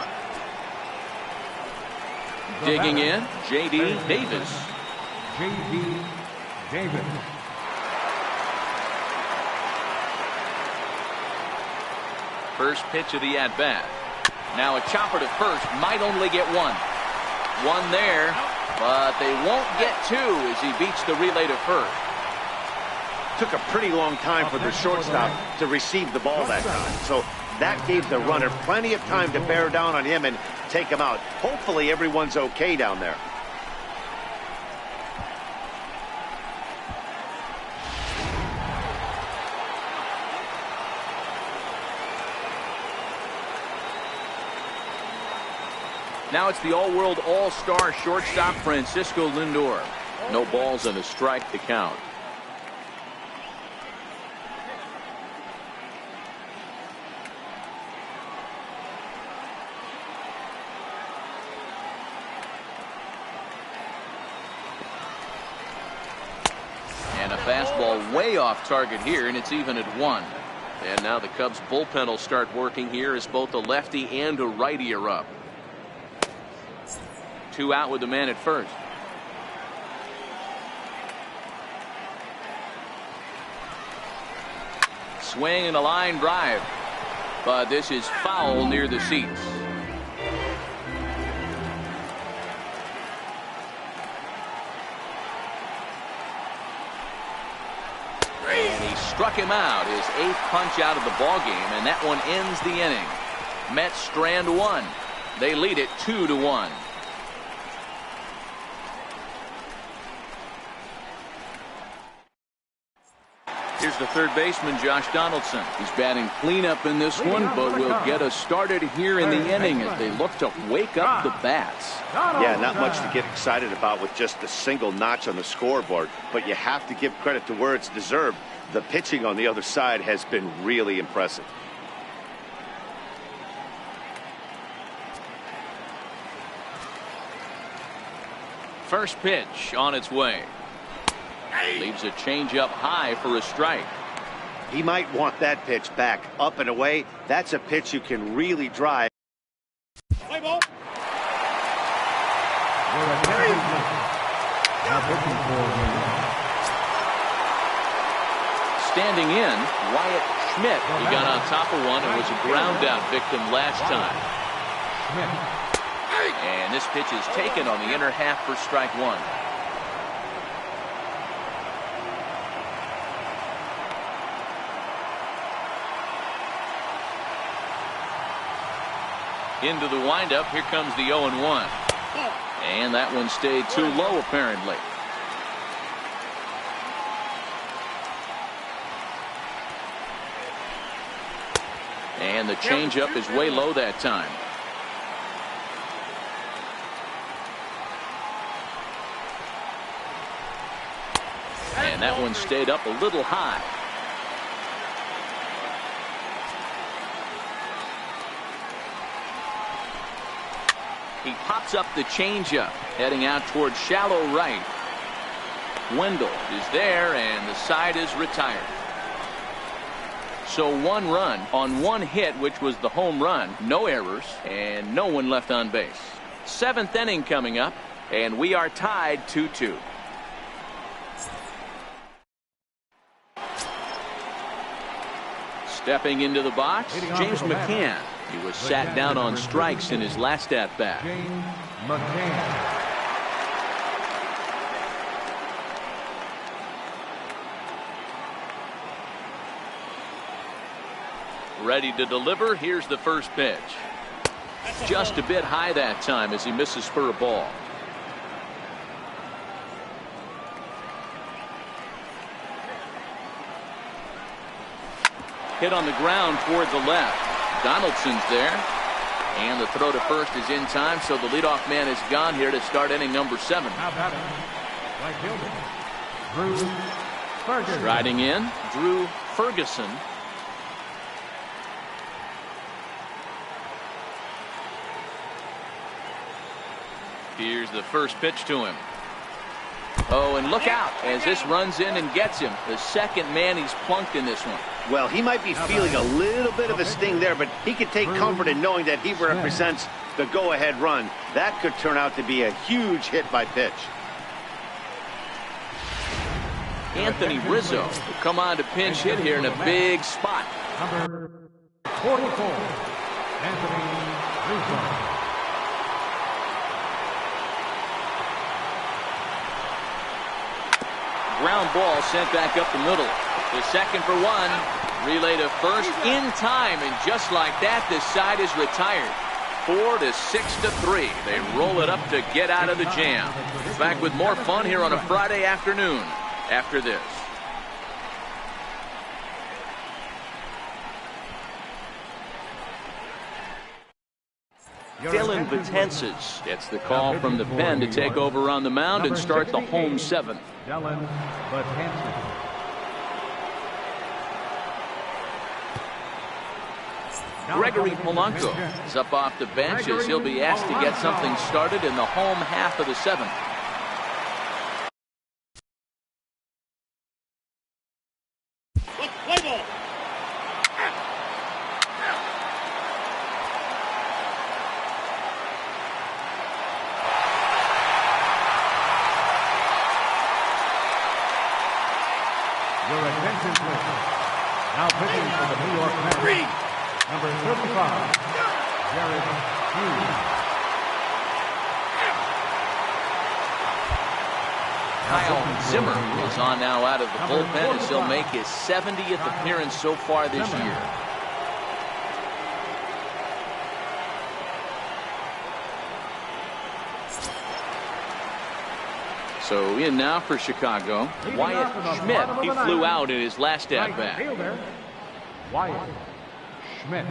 Digging in, J.D. Davis. J.D. Davis. First pitch of the at-bat. Now a chopper to first, might only get 1. 1 there, but they won't get 2 as he beats the relay to first. Took a pretty long time for the shortstop to receive the ball that time. So that gave the runner plenty of time to bear down on him and take him out. Hopefully everyone's okay down there. Now it's the all-world all-star shortstop Francisco Lindor. No balls and a strike to count. And a fastball way off target here, and it's even at 1. And now the Cubs bullpen will start working here as both a lefty and a righty are up. 2 out with the man at first. Swing and a line drive, but this is foul near the seats. And he struck him out, his 8th punch out of the ball game, and that one ends the inning. Mets strand 1. They lead it 2-1. Here's the third baseman, Josh Donaldson. He's batting cleanup in this one, but will get us started here in the inning as they look to wake up the bats. Yeah, not much to get excited about with just a single notch on the scoreboard, but you have to give credit to where it's deserved. The pitching on the other side has been really impressive. First pitch on its way. Leaves a changeup high for a strike. He might want that pitch back up and away. That's a pitch you can really drive. Play ball. Standing in, Wyatt Schmidt. He got on top of one and was a ground out victim last time. And this pitch is taken on the inner half for strike one. Into the windup. Here comes the 0-1. And that one stayed too low, apparently. And the changeup is way low that time. And that one stayed up a little high. He pops up the changeup, heading out towards shallow right. Wendell is there, and the side is retired. So 1 run on 1 hit, which was the home run. No errors, and no one left on base. 7th inning coming up, and we are tied 2-2. Stepping into the box, James McCann. He was sat down on strikes in his last at-bat. James McCann. Ready to deliver. Here's the first pitch. Just a bit high that time as he misses for a ball. Hit on the ground toward the left. Donaldson's there. And the throw to first is in time, so the leadoff man is gone here to start inning number 7. Now batting, right fielder, Drew Ferguson. Riding in, Drew Ferguson. Here's the first pitch to him. Oh, and look out as this runs in and gets him. The second man he's plunked in this one. Well, he might be feeling a little bit of a sting there, but he can take comfort in knowing that he represents the go-ahead run. That could turn out to be a huge hit by pitch. Anthony Rizzo will come on to pinch hit here in a big spot. Number 44, Anthony Rizzo. Ground ball sent back up the middle. The second for 1. Relay to first in time, and just like that, this side is retired. 4-6-3. They roll it up to get out of the jam. Back with more fun here on a Friday afternoon after this. Dylan Betances gets the call from the pen to take over on the mound and start the home 7th. Dylan Betances. Gregory Polanco is up off the bench as he'll be asked to get something started in the home half of the 7th. Play ball. Your attention, please. Now pitching for the New York Mets. Number 35, Jared Hughes. Kyle Zimmer is on now out of the bullpen as he'll make his 70th appearance so far this year. So in now for Chicago, Wyatt Schmidt. He flew out in his last at-bat. Wyatt Schmidt.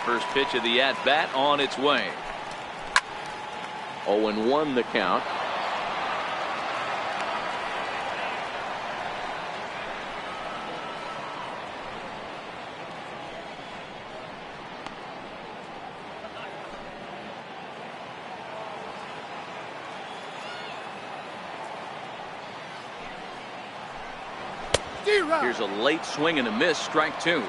First pitch of the at-bat on its way. 0-1 the count. Here's a late swing and a miss, strike 2.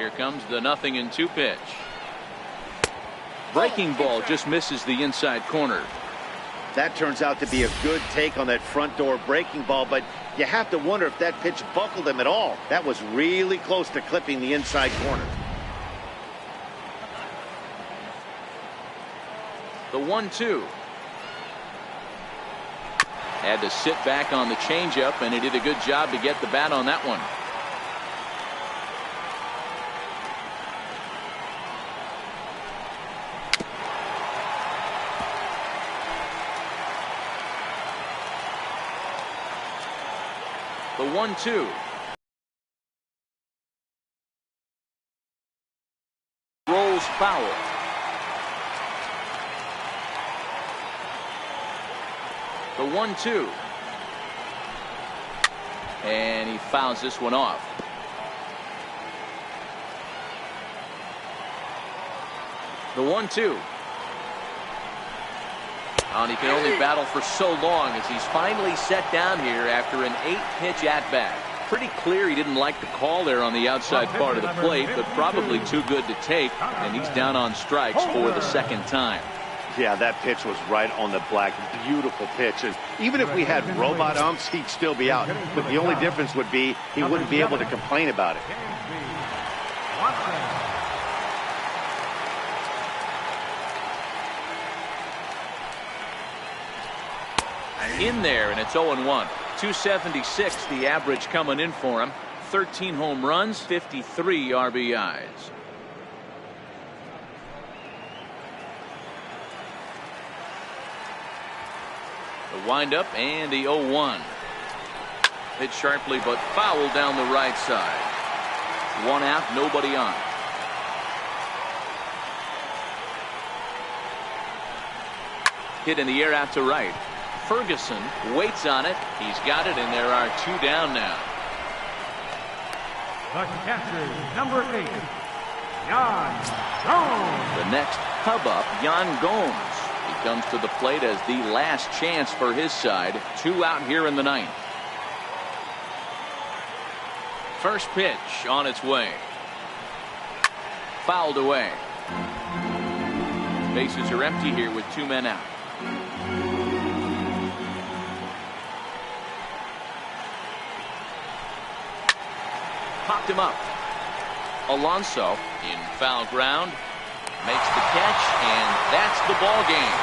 Here comes the 0-2 pitch. Breaking ball just misses the inside corner. That turns out to be a good take on that front door breaking ball, but you have to wonder if that pitch buckled him at all. That was really close to clipping the inside corner. The 1-2. Had to sit back on the changeup, and he did a good job to get the bat on that one. The 1-2. Rolls foul. The 1-2. And he fouls this one off. The 1-2. And he can only battle for so long as he's finally set down here after an 8-pitch at-bat. Pretty clear he didn't like the call there on the outside part of the plate, but probably too good to take, and he's down on strikes for the second time. Yeah, that pitch was right on the black. Beautiful pitch. And even if we had robot umps, he'd still be out. But the only difference would be he wouldn't be able to complain about it. In there, and it's 0-1. 276 the average coming in for him. 13 home runs, 53 RBIs. The windup and the 0-1. Hit sharply but foul down the right side. One out, nobody on. Hit in the air out to right. Ferguson waits on it. He's got it, and there are 2 down now. The catcher, number 8, Yan Gomes. The next hub-up, Yan Gomes. He comes to the plate as the last chance for his side. 2 out here in the 9th. First pitch on its way. Fouled away. Bases are empty here with 2 men out. Popped him up. Alonso in foul ground makes the catch, and that's the ball game.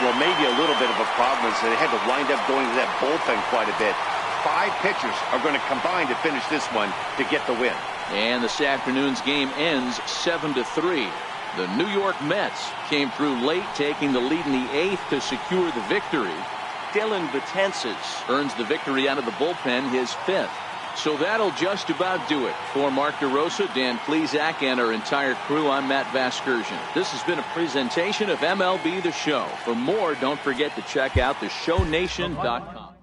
Well, maybe a little bit of a problem is that they had to wind up going to that bullpen quite a bit. 5 pitchers are going to combine to finish this one to get the win. And this afternoon's game ends 7-3. The New York Mets came through late, taking the lead in the 8th to secure the victory. Dylan Betances earns the victory out of the bullpen, his 5th. So that'll just about do it. For Mark DeRosa, Dan Plesac, and our entire crew, I'm Matt Vasgersian. This has been a presentation of MLB The Show. For more, don't forget to check out theshownation.com.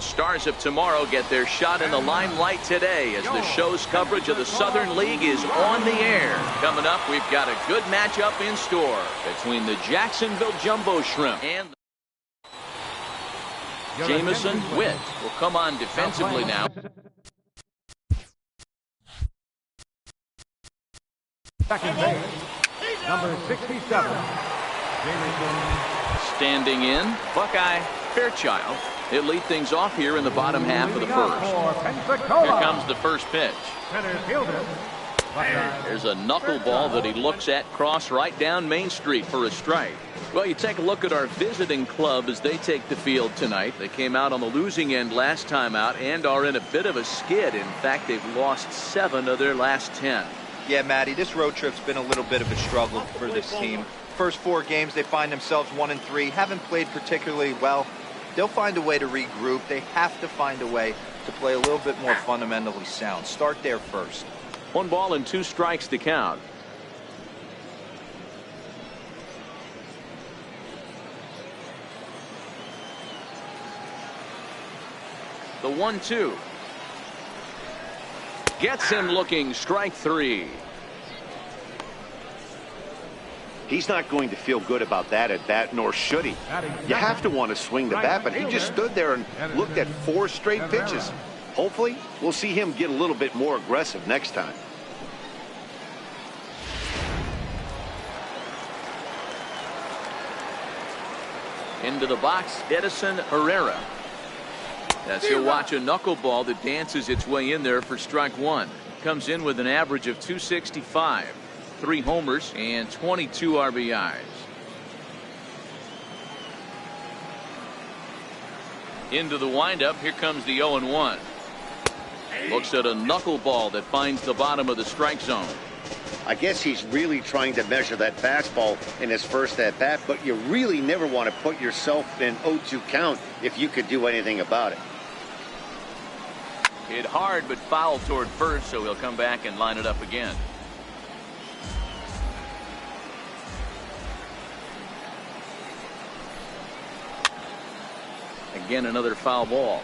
stars of tomorrow get their shot in the limelight today as the show's coverage of the Southern League is on the air. Coming up, we've got a good matchup in store between the Jacksonville Jumbo Shrimp and Jamison Witt will come on defensively now. Second base, number 67, Jamison. Standing in, Buckeye Fairchild. He'll lead things off here in the bottom half of the first. Here comes the first pitch. There's a knuckleball that he looks at cross right down Main Street for a strike. Well, you take a look at our visiting club as they take the field tonight. They came out on the losing end last time out and are in a bit of a skid. In fact, they've lost 7 of their last 10. Yeah, Matty, this road trip's been a little bit of a struggle for this team. First 4 games, they find themselves 1-3, haven't played particularly well. They'll find a way to regroup. They have to find a way to play a little bit more fundamentally sound. Start there first. 1 ball and 2 strikes to count. The 1-2. Gets him looking, strike 3. He's not going to feel good about that at bat, nor should he. You have to want to swing the bat, but he just stood there and looked at 4 straight pitches. Hopefully, we'll see him get a little bit more aggressive next time. Into the box, Edison Herrera. As he'll watch a knuckleball that dances its way in there for strike 1. Comes in with an average of 265. 3 homers and 22 RBIs. Into the windup. Here comes the 0-1. Looks at a knuckleball that finds the bottom of the strike zone. I guess he's really trying to measure that fastball in his first at bat, but you really never want to put yourself in 0-2 count if you could do anything about it. Hit hard but foul toward first, so he'll come back and line it up again. Again, another foul ball.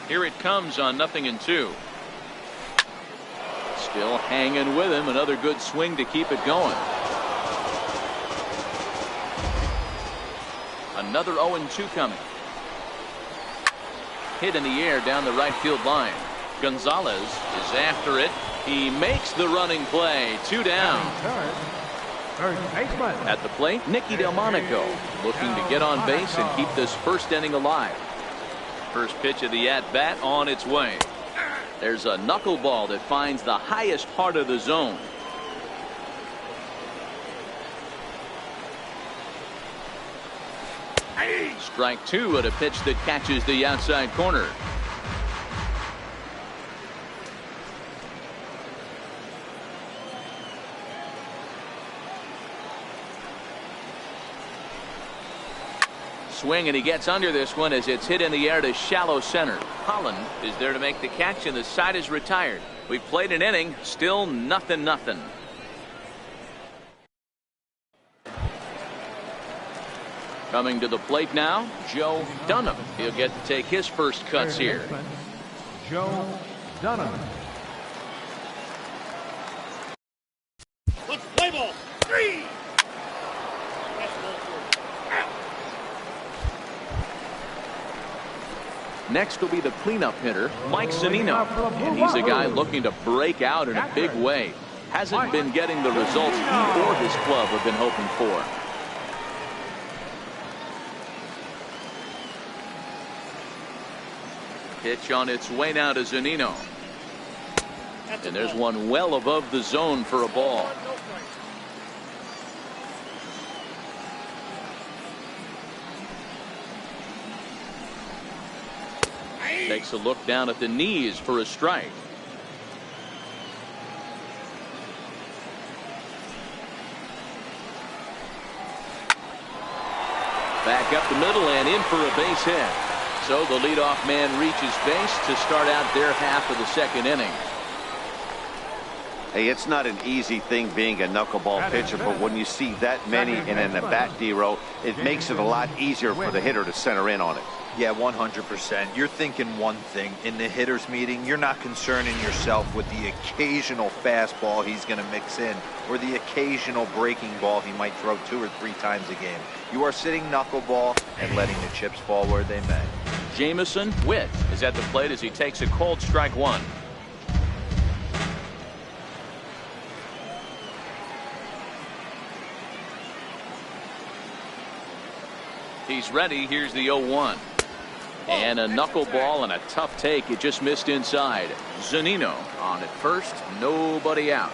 Here it comes on 0-2. Still hanging with him. Another good swing to keep it going. Another 0-2 coming. Hit in the air down the right field line. Gonzalez is after it. He makes the running play. 2 down. At the plate, Nicky Delmonico looking to get on base and keep this first inning alive. First pitch of the at-bat on its way. There's a knuckleball that finds the highest part of the zone. Strike 2 at a pitch that catches the outside corner. Swing, and he gets under this one as it's hit in the air to shallow center. Holland is there to make the catch, and the side is retired. We've played an inning, still 0-0. Coming to the plate now, Joe Dunham. He'll get to take his first cuts here. Joe Dunham. Let's play ball. 3. Next will be the cleanup hitter, Mike Zunino. And he's a guy looking to break out in a big way. Hasn't been getting the results he or his club have been hoping for. Pitch on its way now to Zunino. And there's one well above the zone for a ball. Takes a look down at the knees for a strike. Back up the middle and in for a base hit. So the leadoff man reaches base to start out their half of the second inning. Hey, it's not an easy thing being a knuckleball pitcher, but when you see that many in an at-bat, D-Row, it makes it a lot easier for the hitter to center in on it. Yeah, 100%. You're thinking one thing. In the hitter's meeting, you're not concerning yourself with the occasional fastball he's going to mix in or the occasional breaking ball he might throw 2 or 3 times a game. You are sitting knuckleball and letting the chips fall where they may. Jamison Witt is at the plate as he takes a cold strike 1. He's ready. Here's the 0-1. And a knuckleball and a tough take. It just missed inside. Zunino on at first. Nobody out.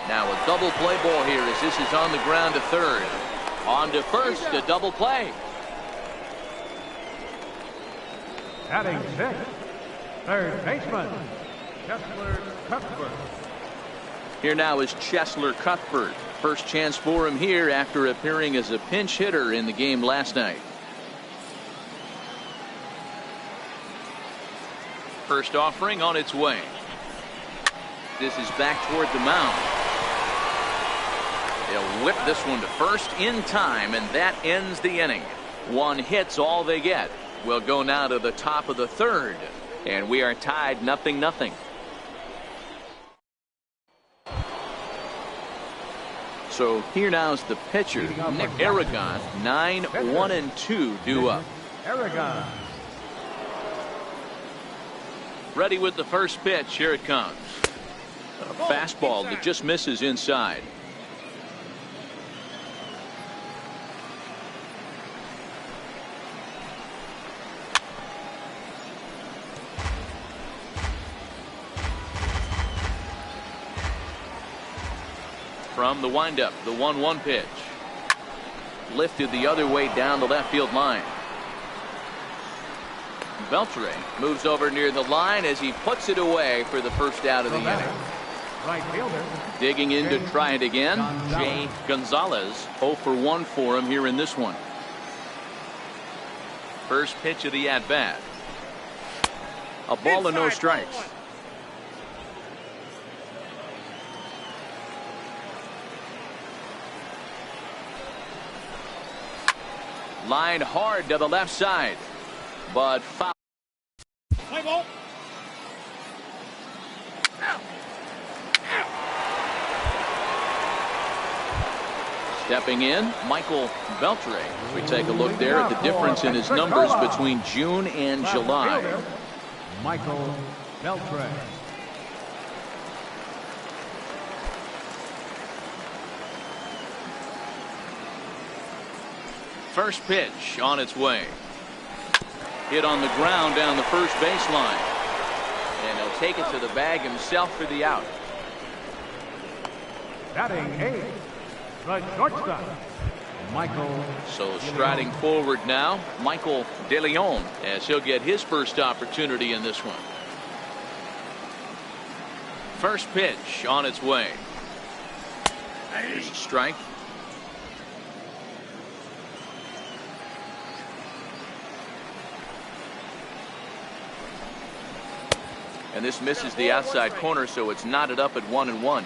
Now a double play ball here as this is on the ground to third. On to first, a double play. Batting 6, third baseman, Chesler Cuthbert. Here now is Chesler Cuthbert. First chance for him here after appearing as a pinch hitter in the game last night. First offering on its way. This is back toward the mound. They'll whip this one to first in time, and that ends the inning. 1 hit's all they get. We'll go now to the top of the third, and we are tied 0-0. So here now is the pitcher, Nick Aragon. 9-1-2 due up. Aragon. Ready with the first pitch. Here it comes. A fastball that just misses inside. From the windup, the 1-1 pitch. Lifted the other way down the left field line. Beltre moves over near the line as he puts it away for the first out of the inning. Right fielder. Digging in to try it again. Jay Gonzalez. 0 for 1 for him here in this one. First pitch of the at-bat. A ball and no strikes. Line hard to the left side, but foul. Play ball. Stepping in, Michael Beltre. We take a look there at the difference in his numbers between June and July. Michael Beltre. First pitch on its way. Hit on the ground down the first baseline. And he'll take it to the bag himself for the out. Batting 8, the shortstop, Michael. So striding forward now, Michael De Leon, as he'll get his first opportunity in this one. First pitch on its way. There's a strike. And this misses the outside corner, so it's knotted up at 1-1.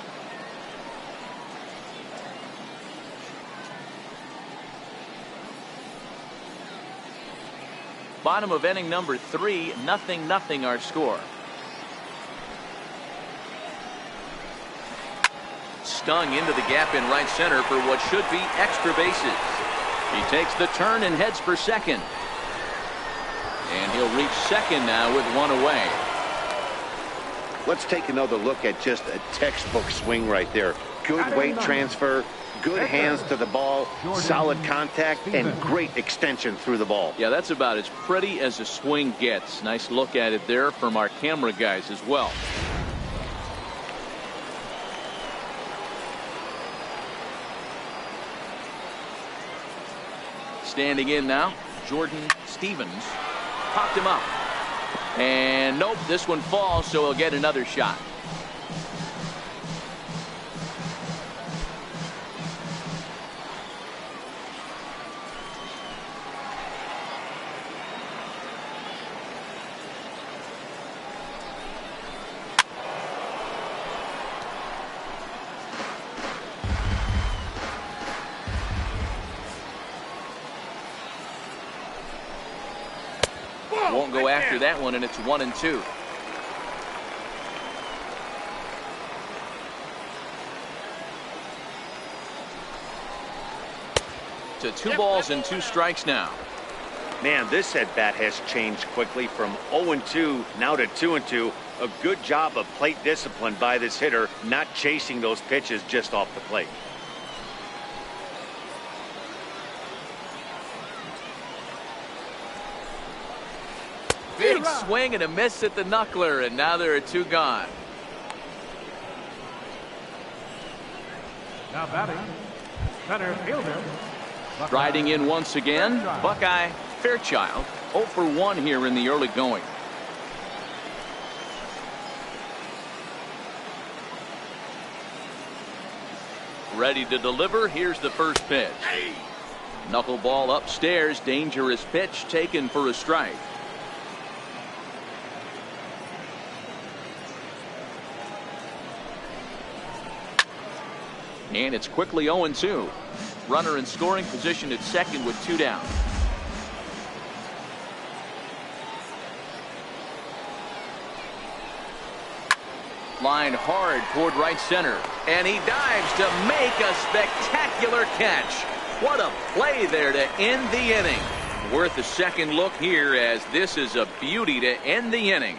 Bottom of inning number 3, 0-0 our score. Stung into the gap in right center for what should be extra bases. He takes the turn and heads for second. And he'll reach second now with 1 away. Let's take another look at just a textbook swing right there. Good weight transfer, good hands to the ball, solid contact, and great extension through the ball. Yeah, that's about as pretty as a swing gets. Nice look at it there from our camera guys as well. Standing in now, Jordan Stevens. Popped him up. And nope, this one falls, so he'll get another shot. won't go after that one, and it's 1-2. To 2 balls and 2 strikes now. Man, this at-bat has changed quickly from 0-2 now to 2-2. A good job of plate discipline by this hitter, not chasing those pitches just off the plate. Big swing and a miss at the knuckler, and now there are 2 gone. Now batting, center fielder. Riding in once again, Buckeye Fairchild. 0 for 1 here in the early going. Ready to deliver. Here's the first pitch. Knuckleball upstairs. Dangerous pitch taken for a strike. And it's quickly 0-2. Runner in scoring position at second with 2 down. Line hard toward right center. And he dives to make a spectacular catch. What a play there to end the inning. Worth a second look here, as this is a beauty to end the inning.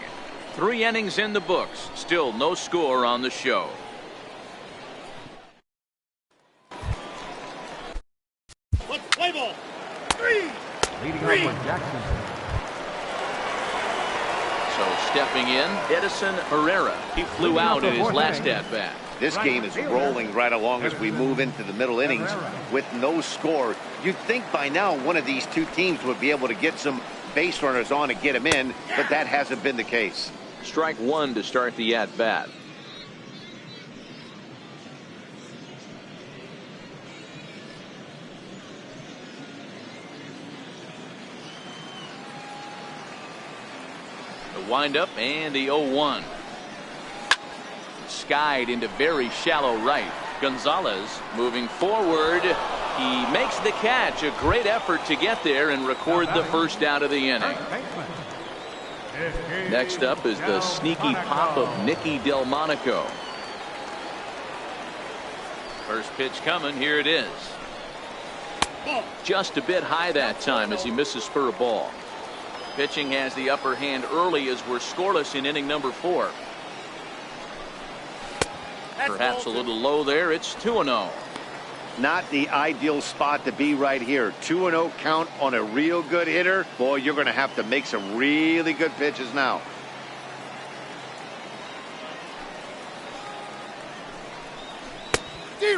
3 innings in the books. Still no score on the show. Let's play ball. 3. Leading off for Jackson. So stepping in, Edison Herrera. He flew out in his last at-bat. This game is rolling right along as we move into the middle innings with no score. You'd think by now one of these 2 teams would be able to get some base runners on and get them in, but that hasn't been the case. Strike 1 to start the at-bat. The windup and the 0-1. Skied into very shallow right. Gonzalez moving forward. He makes the catch. A great effort to get there and record the first out of the inning. Next up is the sneaky pop of Nicky Delmonico. First pitch coming. Here it is. Just a bit high that time as he misses for a ball. Pitching has the upper hand early as we're scoreless in inning number 4. Perhaps a little low there. It's 2-0. Not the ideal spot to be right here. 2-0 count on a real good hitter. Boy, you're going to have to make some really good pitches now.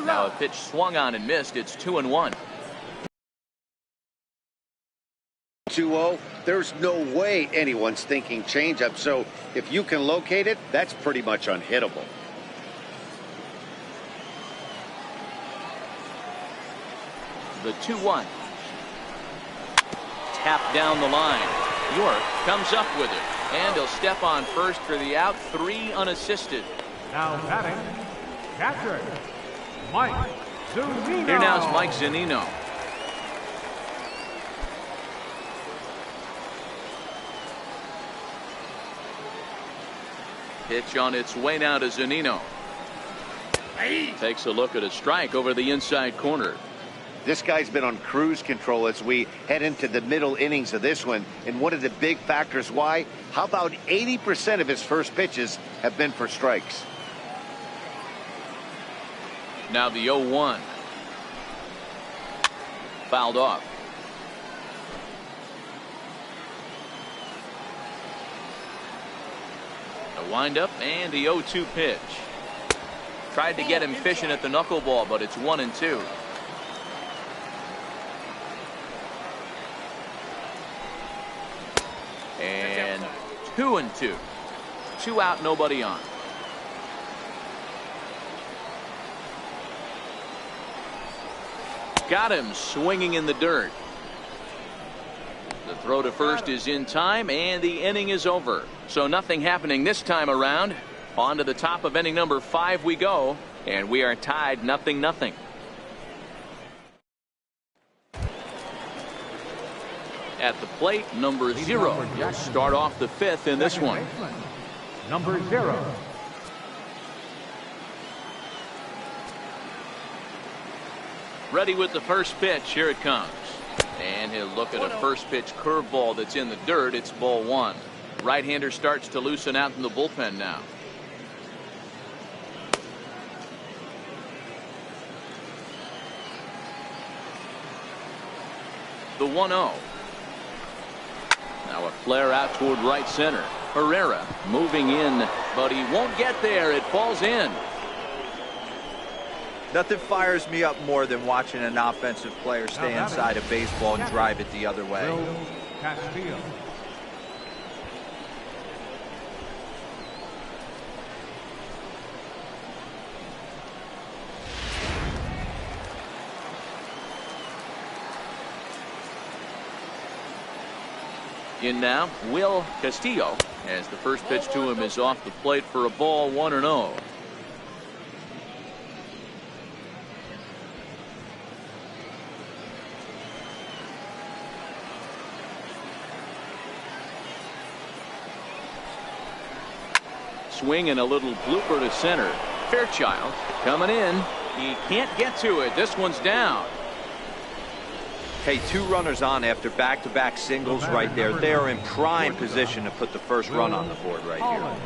Now a pitch swung on and missed. It's 2-1. 2-0. There's no way anyone's thinking changeup. So if you can locate it, that's pretty much unhittable. The 2-1. Tap down the line. York comes up with it, and he'll step on first for the out. 3 unassisted. Now batting, catcher, Mike Zunino. Here now is Mike Zunino. Pitch on its way now to Zunino. Takes a look at a strike over the inside corner. This guy's been on cruise control as we head into the middle innings of this one. And one of the big factors why, how about 80% of his first pitches have been for strikes? Now the 0-1. Fouled off. The windup and the 0-2 pitch. Tried to get him fishing at the knuckleball, but it's 1-2. And 2-2. 2 out, nobody on. Got him swinging in the dirt. The throw to first is in time, and the inning is over. So nothing happening this time around. On to the top of inning number 5 we go, and we are tied 0-0. At the plate, number 0. He'll start off the 5th in this one. Number 0. Ready with the first pitch. Here it comes. And he'll look at a first pitch curveball that's in the dirt. It's ball 1. Right-hander starts to loosen out in the bullpen now. The 1-0. Now a flare out toward right center. Herrera moving in, but he won't get there. It falls in. Nothing fires me up more than watching an offensive player stay inside a baseball and drive it the other way. Castillo. In now, Will Castillo, as the first pitch to him is off the plate for a ball, 1-0. Swing and a little blooper to center. Fairchild coming in. He can't get to it. This one's down. Hey, 2 runners on after back-to-back singles right there. They are in prime position to put the first run on the board right here.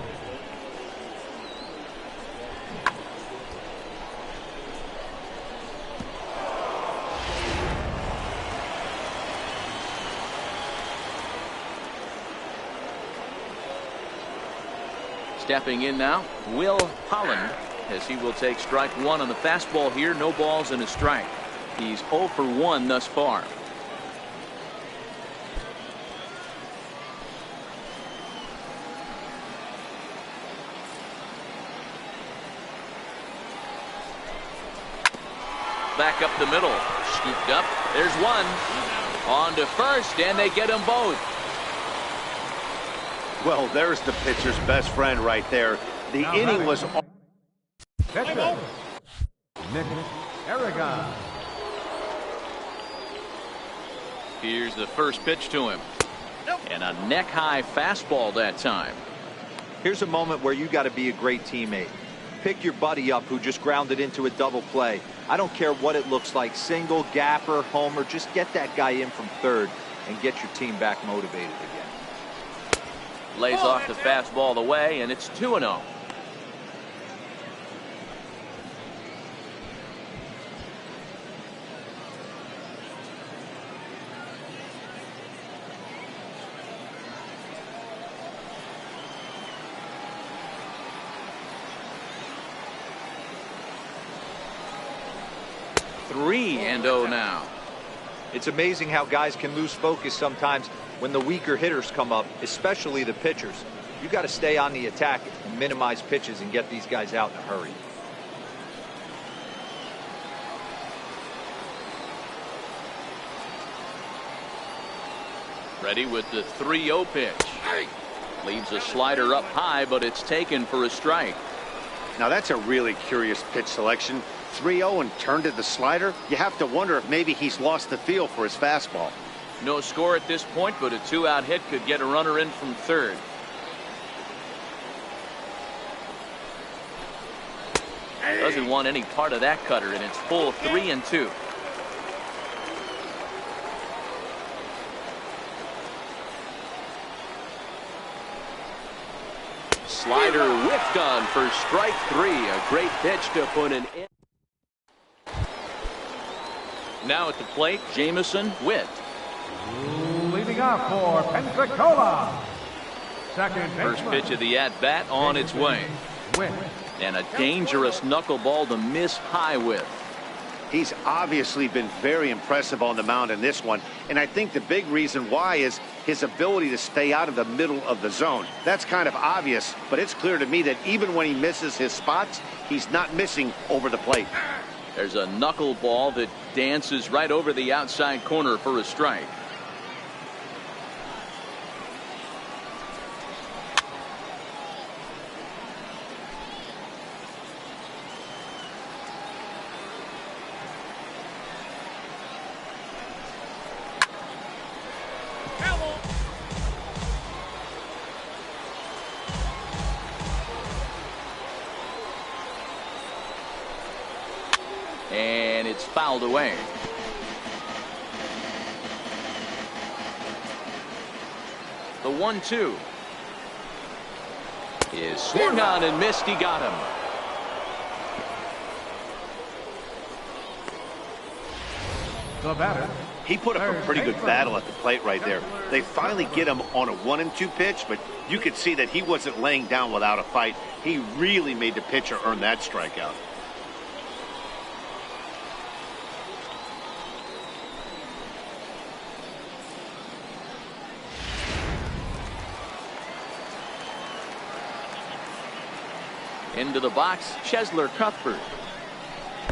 Stepping in now, Will Holland, as he will take strike 1 on the fastball here. No balls and a strike. He's 0 for 1 thus far. Back up the middle. Scooped up. There's one. On to first, and they get them both. Well, there's the pitcher's best friend right there. The inning was... Pitcher. Nick Aragon. Here's the first pitch to him. And a neck-high fastball that time. Here's a moment where you got to be a great teammate. Pick your buddy up who just grounded into a double play. I don't care what it looks like, single, gapper, homer, just get that guy in from third and get your team back motivated again. Lays off the fastball away, and it's 2-0. Three and 0 now. It's amazing how guys can lose focus sometimes when the weaker hitters come up, especially the pitchers. You got to stay on the attack and minimize pitches and get these guys out in a hurry. Ready with the 3-0 pitch. Leaves a slider up high, but it's taken for a strike. Now that's a really curious pitch selection. 3-0 and turned to the slider. You have to wonder if maybe he's lost the feel for his fastball. No score at this point, but a 2-out hit could get a runner in from third. Doesn't want any part of that cutter, and it's full 3-2. Slider whiffed on for strike 3. A great pitch to put an end. Now at the plate, Jamison Witt. Leading off for Pensacola. Second First pitch of the at-bat on its way. Witt. And a dangerous knuckleball to miss high with. He's obviously been very impressive on the mound in this one, and I think the big reason why is his ability to stay out of the middle of the zone. That's kind of obvious, but it's clear to me that even when he misses his spots, he's not missing over the plate. There's a knuckleball that dances right over the outside corner for a strike. And it's fouled away. The 1-2 is swung on and missed. He got him. The batter. He put up a pretty good battle at the plate right there. They finally get him on a 1-2 pitch, but you could see that he wasn't laying down without a fight. He really made the pitcher earn that strikeout. Into the box, Chesler Cuthbert.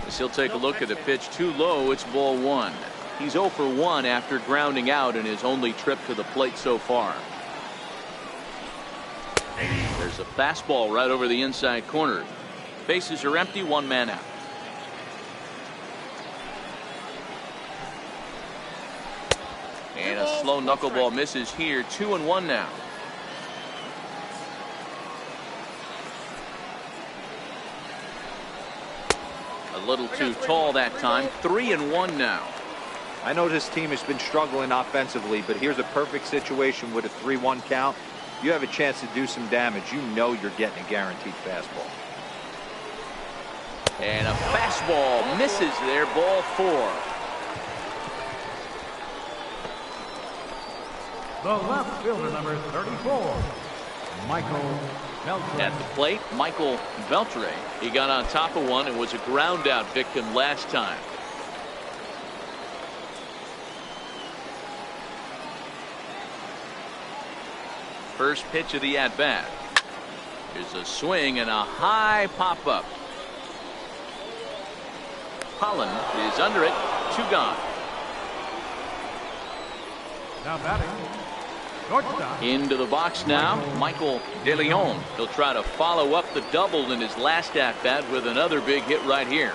As he'll take a look at the pitch too low, it's ball 1. He's 0 for 1 after grounding out in his only trip to the plate so far. There's a fastball right over the inside corner. Bases are empty, 1 man out. And a slow knuckleball misses here, 2-1 now. A little too tall that time, 3-1 now. I know this team has been struggling offensively, but here's a perfect situation with a 3-1 count. You have a chance to do some damage. You know you're getting a guaranteed fastball. And a fastball misses there, ball 4. The left fielder, number 34, Michael Beltran. At the plate, Michael Beltran. He got on top of one and was a ground out victim last time. First pitch of the at-bat. There's a swing and a high pop-up. Holland is under it. 2 gone. Now batting, shortstop. Into the box now, Michael De Leon. He'll try to follow up the double in his last at-bat with another big hit right here.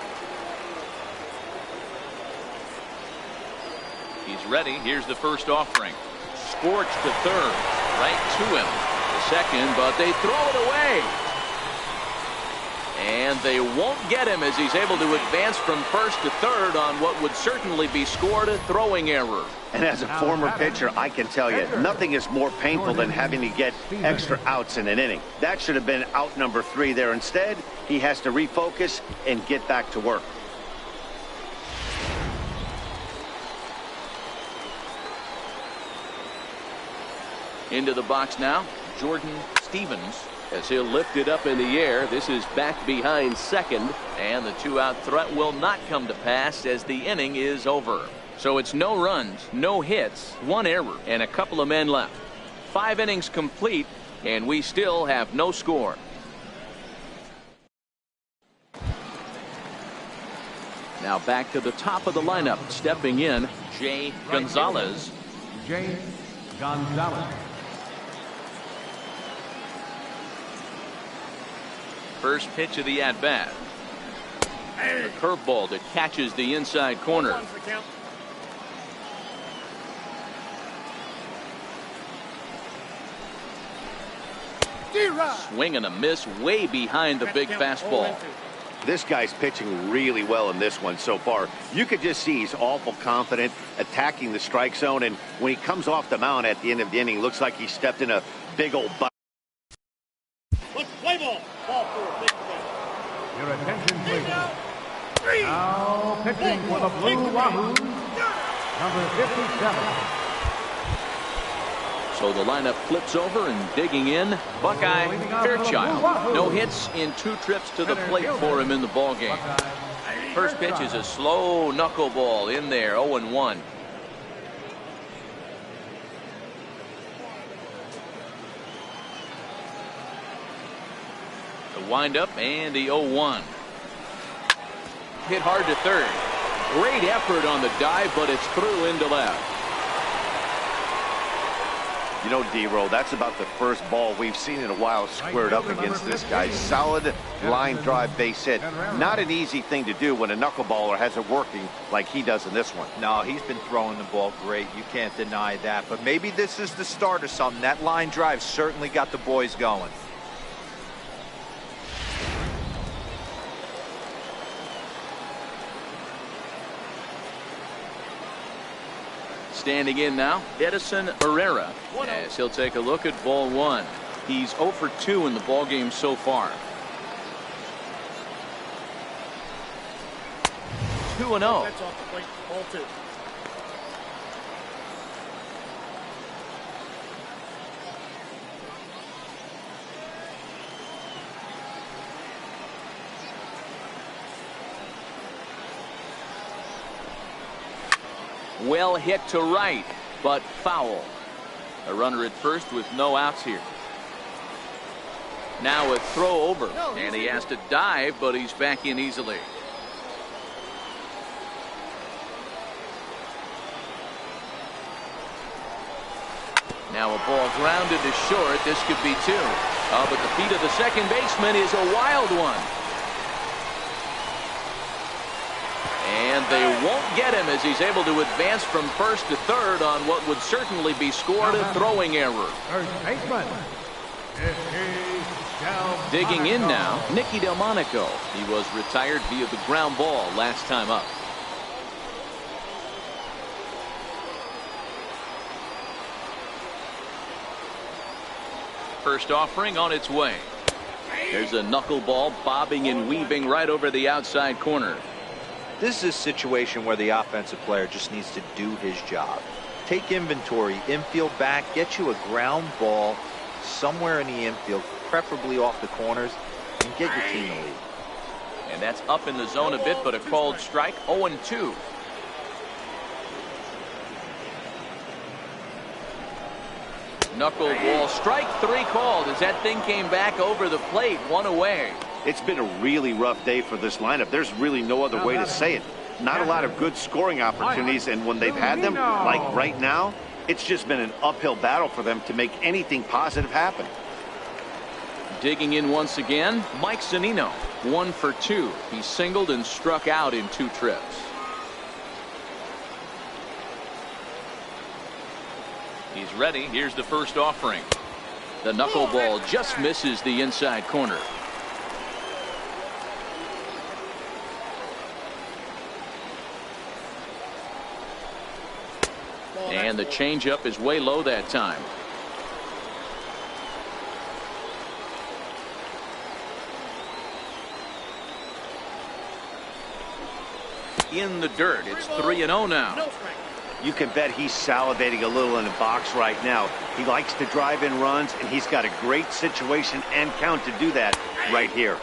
He's ready. Here's the first offering. Scorched to third. Right to him. The second, but they throw it away. And they won't get him as he's able to advance from first to third on what would certainly be scored a throwing error. And as a former pitcher, I can tell you, nothing is more painful than having to get extra outs in an inning. That should have been out number 3 there. Instead, he has to refocus and get back to work. Into the box now, Jordan Stevens, as he'll lift it up in the air. This is back behind second, and the 2-out threat will not come to pass as the inning is over. So it's no runs, no hits, 1 error, and a couple of men left. 5 innings complete, and we still have no score. Now back to the top of the lineup, stepping in, Jay Gonzalez. Jay Gonzalez. First pitch of the at-bat. A curveball that catches the inside corner. Swing and a miss way behind the big fastball. This guy's pitching really well in this one so far. You could just see he's awful confident attacking the strike zone, and when he comes off the mound at the end of the inning, looks like he stepped in a big old butt. Let's play ball. Ball 4. Take the ball. Your attention, please. Now pitching for the Blue Wahoos, number 57. So the lineup flips over and digging in, Buckeye Fairchild. No hits in 2 trips to the plate for him in the ballgame. First pitch is a slow knuckleball in there, 0-1. The windup and the 0-1. Hit hard to third. Great effort on the dive, but it's through into left. You know, D-Roll, that's about the first ball we've seen in a while squared up against this guy. Solid line drive base hit. Not an easy thing to do when a knuckleballer has it working like he does in this one. No, he's been throwing the ball great. You can't deny that. But maybe this is the start of something. That line drive certainly got the boys going. Standing in now, Edison Herrera, as he'll take a look at ball one. He's 0 for 2 in the ball game so far. 2-0. That's off the plate. Ball two. Well hit to right, but foul. A runner at first with no outs here. Now a throw over, and he has to dive, but he's back in easily. Now a ball grounded to short. This could be two. But the feet of the second baseman is a wild one. And they won't get him as he's able to advance from first to third on what would certainly be scored a throwing error. First baseman. Digging in now, Nicky Delmonico. He was retired via the ground ball last time up. First offering on its way. There's a knuckleball bobbing and weaving right over the outside corner. This is a situation where the offensive player just needs to do his job. Take inventory, infield back, get you a ground ball somewhere in the infield, preferably off the corners, and get your team a lead. And that's up in the zone a bit, but a called strike. 0-2. Knuckleball, strike three called as that thing came back over the plate, one away. It's been a really rough day for this lineup. There's really no other way to say it. Not a lot of good scoring opportunities, and when they've had them, like right now, it's just been an uphill battle for them to make anything positive happen. Digging in once again, Mike Zunino, 1 for 2. He singled and struck out in 2 trips. He's ready. Here's the first offering. The knuckleball just misses the inside corner. And the changeup is way low that time. In the dirt. It's 3-0 now. You can bet he's salivating a little in the box right now. He likes to drive in runs, and he's got a great situation and count to do that right here.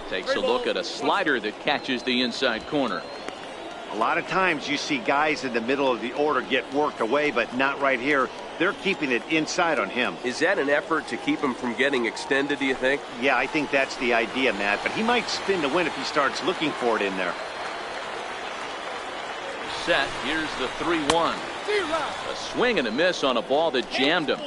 Takes a look at a slider that catches the inside corner. A lot of times you see guys in the middle of the order get worked away, but not right here. They're keeping it inside on him. Is that an effort to keep him from getting extended, do you think? Yeah, I think that's the idea, Matt, but he might spin to win if he starts looking for it in there. Set. Here's the 3-1. A swing and a miss on a ball that jammed him.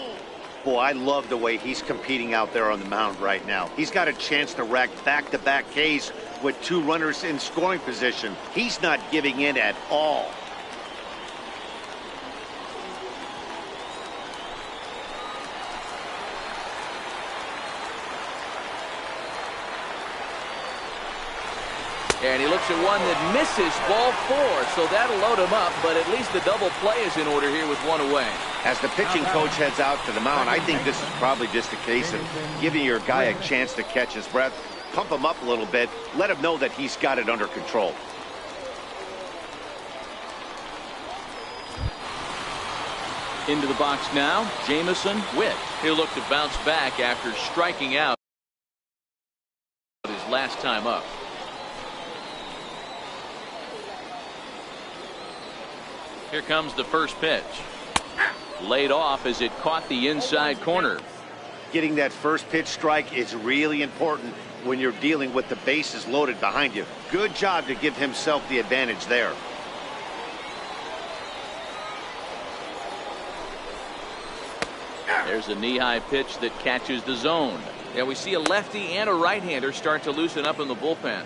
Boy, I love the way he's competing out there on the mound right now. He's got a chance to rack back-to-back Ks with 2 runners in scoring position. He's not giving in at all. And he looks at one that misses, ball 4, so that'll load him up, but at least the double play is in order here with 1 away. As the pitching coach heads out to the mound, I think this is probably just a case of giving your guy a chance to catch his breath, pump him up a little bit, let him know that he's got it under control. Into the box now, Jamison Witt. He'll look to bounce back after striking out his last time up. Here comes the first pitch. Laid off as it caught the inside corner. Getting that first pitch strike is really important when you're dealing with the bases loaded behind you. Good job to give himself the advantage there. There's a knee-high pitch that catches the zone. Yeah, we see a lefty and a right-hander start to loosen up in the bullpen.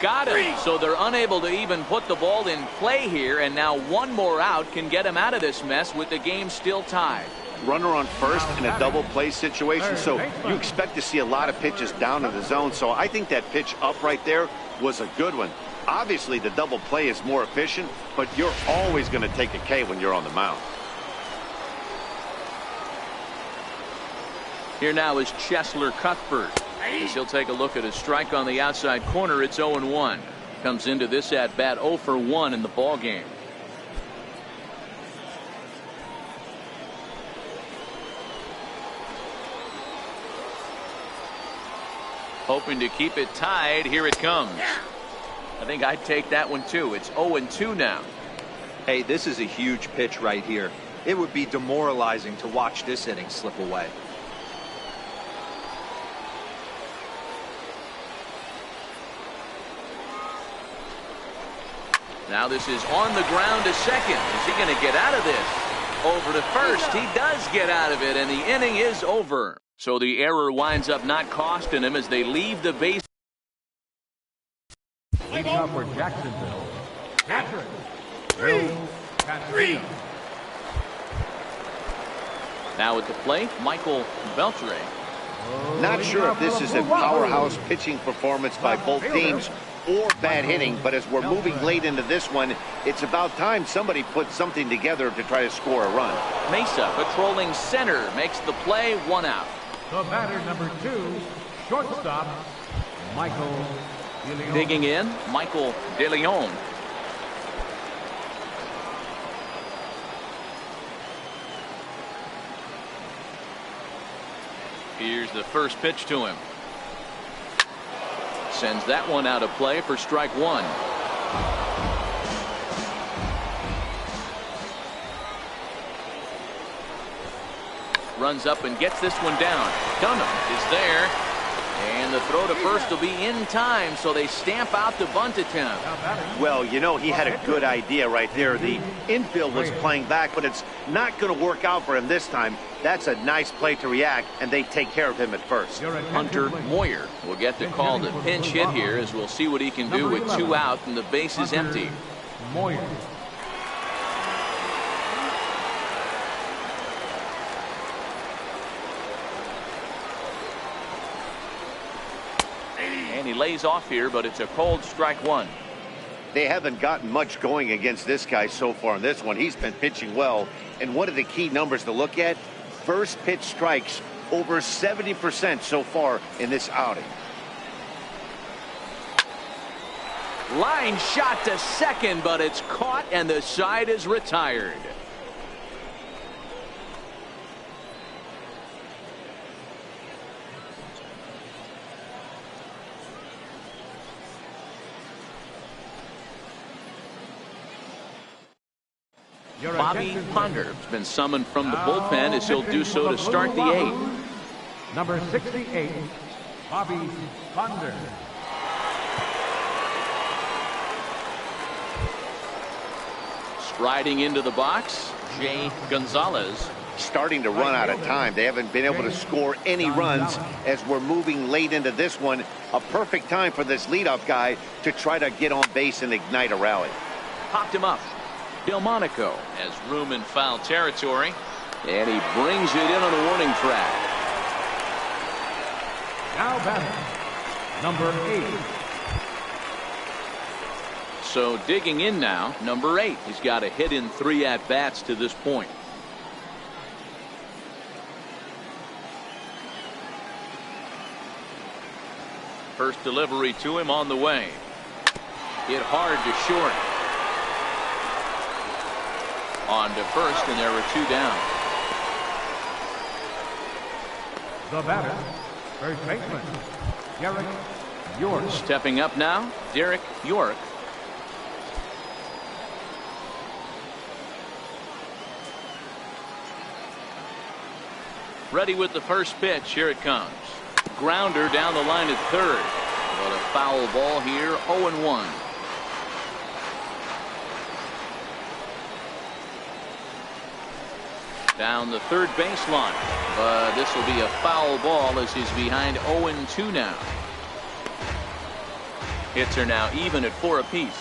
Got him. So they're unable to even put the ball in play here, and now one more out can get him out of this mess with the game still tied. runner on first in a double play situation, so you expect to see a lot of pitches down in the zone. So I think that pitch up right there was a good one. Obviously, the double play is more efficient, but you're always going to take a K when you're on the mound. Here now is Cheslor Cuthbert. As he'll take a look at a strike on the outside corner. It's 0-1. Comes into this at bat 0 for 1 in the ball game. Hoping to keep it tied. Here it comes. I think I'd take that one too. It's 0-2 now. Hey, this is a huge pitch right here. It would be demoralizing to watch this inning slip away. Now this is on the ground to second. Is he going to get out of this? Over to first. He does get out of it, and the inning is over. So the error winds up not costing him as they leave the base. Leading up for Jacksonville, Patrick. 3. Now at the plate, Michael Beltre. Not sure if this is a powerhouse pitching performance by both teams or bad hitting, but as we're moving late into this one, it's about time somebody puts something together to try to score a run. Mesa patrolling center makes the play, 1 out. The batter, number 2, shortstop, Michael De Leon. Digging in, Michael De Leon. Here's the first pitch to him. Sends that one out of play for strike 1. Runs up and gets this one down. Dunham is there. And the throw to first will be in time, so they stamp out the bunt attempt. Well, you know, he had a good idea right there. The infield was playing back, but it's not going to work out for him this time. That's a nice play to react, and they take care of him at first. Hunter Moyer will get the call to pinch hit here, as we'll see what he can do with 2 out and the base is empty. Moyer. And he lays off here, but it's a cold strike 1. They haven't gotten much going against this guy so far in this one. He's been pitching well, and one of the key numbers to look at, first pitch strikes over 70% so far in this outing. Line shot to second, but it's caught and the side is retired. Bobby Ponder has been summoned from the bullpen as he'll do so to start the 8th. Number 68, Bobby Ponder. Striding into the box, Jay Gonzalez. Starting to run out of time. They haven't been able to score any runs as we're moving late into this one. A perfect time for this leadoff guy to try to get on base and ignite a rally. Popped him up. Delmonico has room in foul territory, and he brings it in on the warning track. Now batting, number 8. So digging in now, number 8. He's got a hit in 3 at-bats to this point. First delivery to him on the way. Hit hard to short. On to first, and there were 2 down. The batter, first baseman, Derek York. Stepping up now, Derek York. Ready with the first pitch. Here it comes. Grounder down the line at third. But a foul ball here, 0-1. Down the third baseline, but this will be a foul ball as he's behind 0-2 now. Hits are now even at 4 apiece.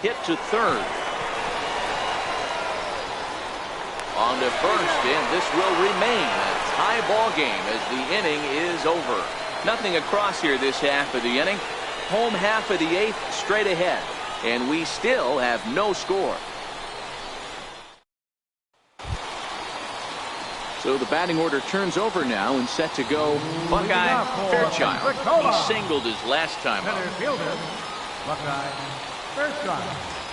Hit to third. On to first, and this will remain a tie ball game as the inning is over. Nothing across here this half of the inning. Home half of the 8th straight ahead, and we still have no score. So the batting order turns over now and set to go Buckeye Fairchild. He singled his last time up. Center fielder, Buckeye Fairchild.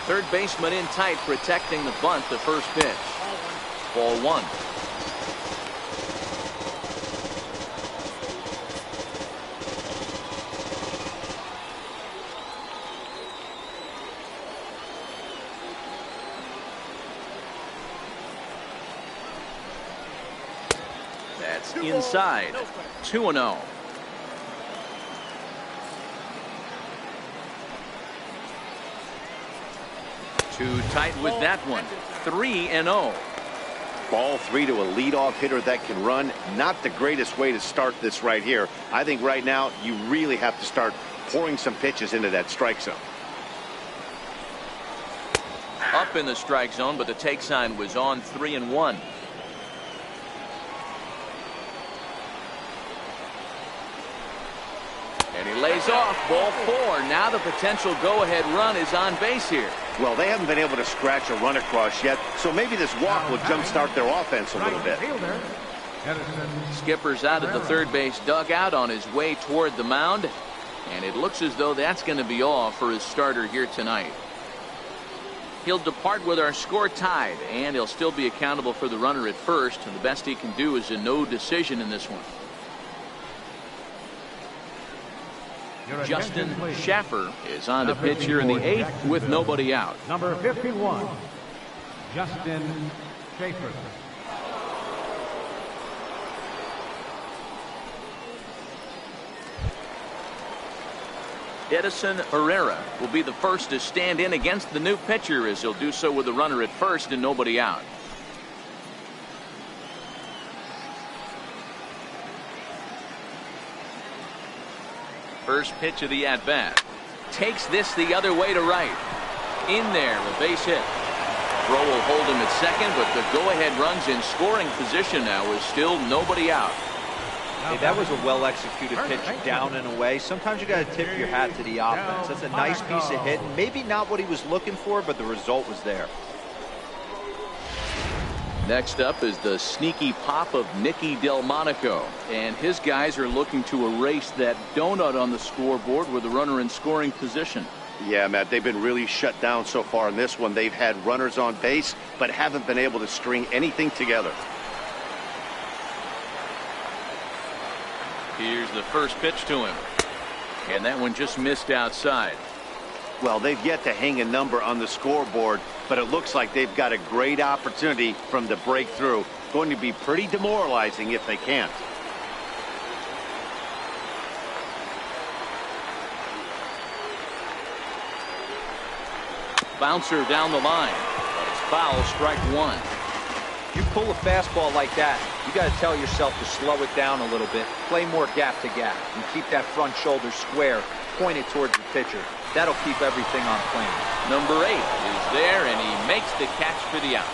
Third baseman in tight, protecting the bunt, the first pitch. Ball 1. That's inside. 2-0. Too tight with that one. 3-0. Ball 3 to a leadoff hitter that can run. Not the greatest way to start this right here. I think right now you really have to start pouring some pitches into that strike zone. Up in the strike zone, but the take sign was on. 3-1. And he lays off. Ball 4. Now the potential go-ahead run is on base here. Well, they haven't been able to scratch a run across yet, so maybe this walk will jumpstart their offense a little bit. Skipper's out of the third base dugout on his way toward the mound, and it looks as though that's going to be all for his starter here tonight. He'll depart with our score tied, and he'll still be accountable for the runner at first, and the best he can do is a no decision in this one. Justin Schaffer is on to pitch here in the 8th with nobody out. Number 51, Justin Schaffer. Edison Herrera will be the first to stand in against the new pitcher, as he'll do so with the runner at first and nobody out. First pitch of the at-bat. Takes this the other way to right. In there, a base hit. Throw will hold him at second, but the go-ahead run's in scoring position now with still nobody out. Hey, that was a well-executed pitch down and away. Sometimes you got to tip your hat to the offense. That's a nice piece of hit. Maybe not what he was looking for, but the result was there. Next up is the sneaky pop of Nicky Delmonico, and his guys are looking to erase that donut on the scoreboard with the runner in scoring position. Yeah, Matt, they've been really shut down so far in this one. They've had runners on base, but haven't been able to string anything together. Here's the first pitch to him, and that one just missed outside. Well, they've yet to hang a number on the scoreboard, but it looks like they've got a great opportunity from the breakthrough. Going to be pretty demoralizing if they can't. Bouncer down the line, but it's foul, strike 1. You pull a fastball like that, you got to tell yourself to slow it down a little bit, play more gap to gap, and keep that front shoulder square, pointed towards the pitcher. That'll keep everything on plane. Number 8 is there, and he makes the catch for the out.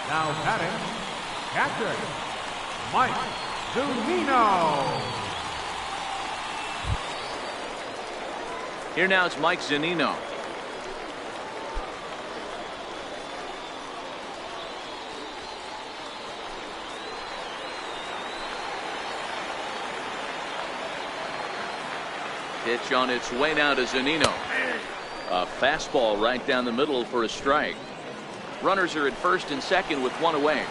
Now batting, catcher, Mike Zunino. Here now it's Mike Zunino. Pitch on its way now to Zunino. A fastball right down the middle for a strike. Runners are at first and second with one away.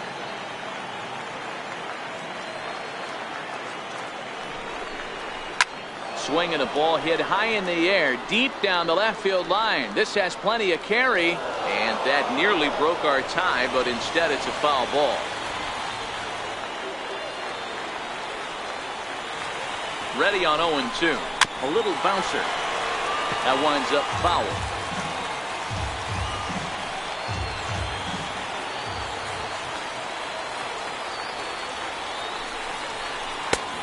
Swinging a ball hit high in the air, deep down the left field line. This has plenty of carry, and that nearly broke our tie, but instead it's a foul ball. Ready on 0-2. A little bouncer. That winds up foul.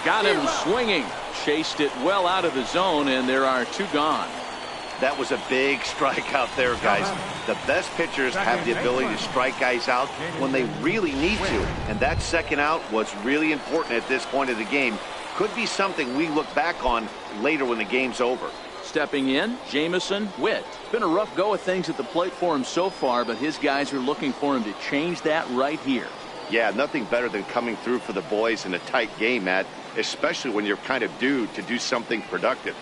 Got him swinging. Chased it well out of the zone, and there are 2 gone. That was a big strikeout there, guys. The best pitchers have the ability to strike guys out when they really need to. And that second out was really important at this point of the game. Could be something we look back on later when the game's over. Stepping in, Jamison Witt. Been a rough go of things at the plate for him so far, but his guys are looking for him to change that right here. Yeah, nothing better than coming through for the boys in a tight game, Matt, especially when you're kind of due to do something productive.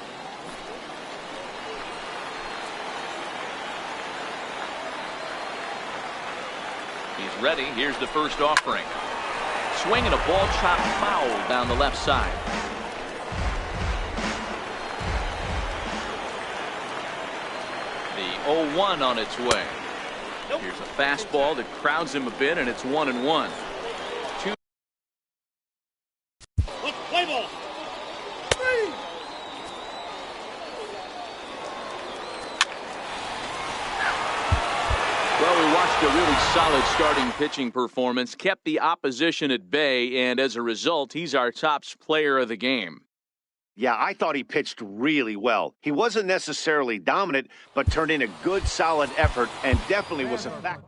He's ready. Here's the first offering. Swing and a ball chopped foul down the left side. The 0-1 on its way. Here's a fastball that crowds him a bit, and it's 1-1. Let's play ball. Well, we watched a really solid starting pitching performance, kept the opposition at bay, and as a result, he's our top player of the game. Yeah, I thought he pitched really well. He wasn't necessarily dominant, but turned in a good, solid effort and definitely was a factor.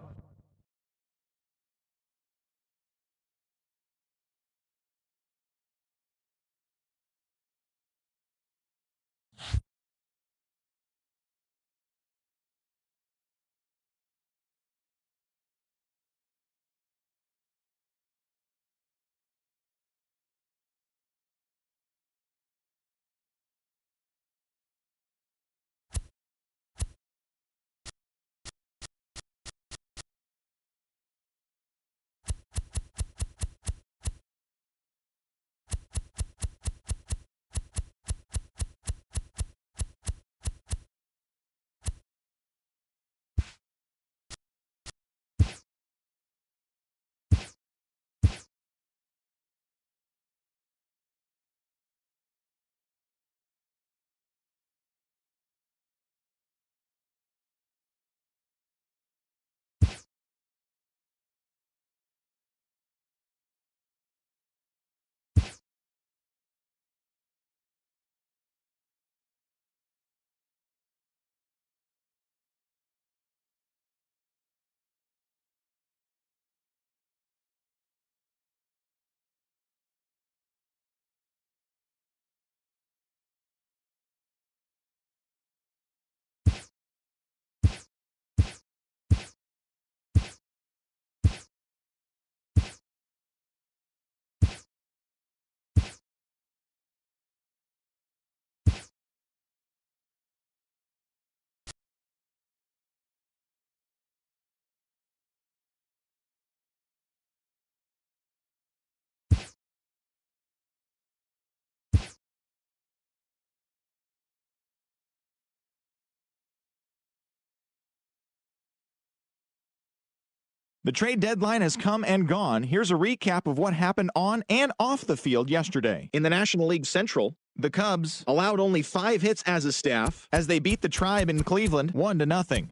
The trade deadline has come and gone. Here's a recap of what happened on and off the field yesterday. In the National League Central, the Cubs allowed only 5 hits as a staff as they beat the Tribe in Cleveland 1-0.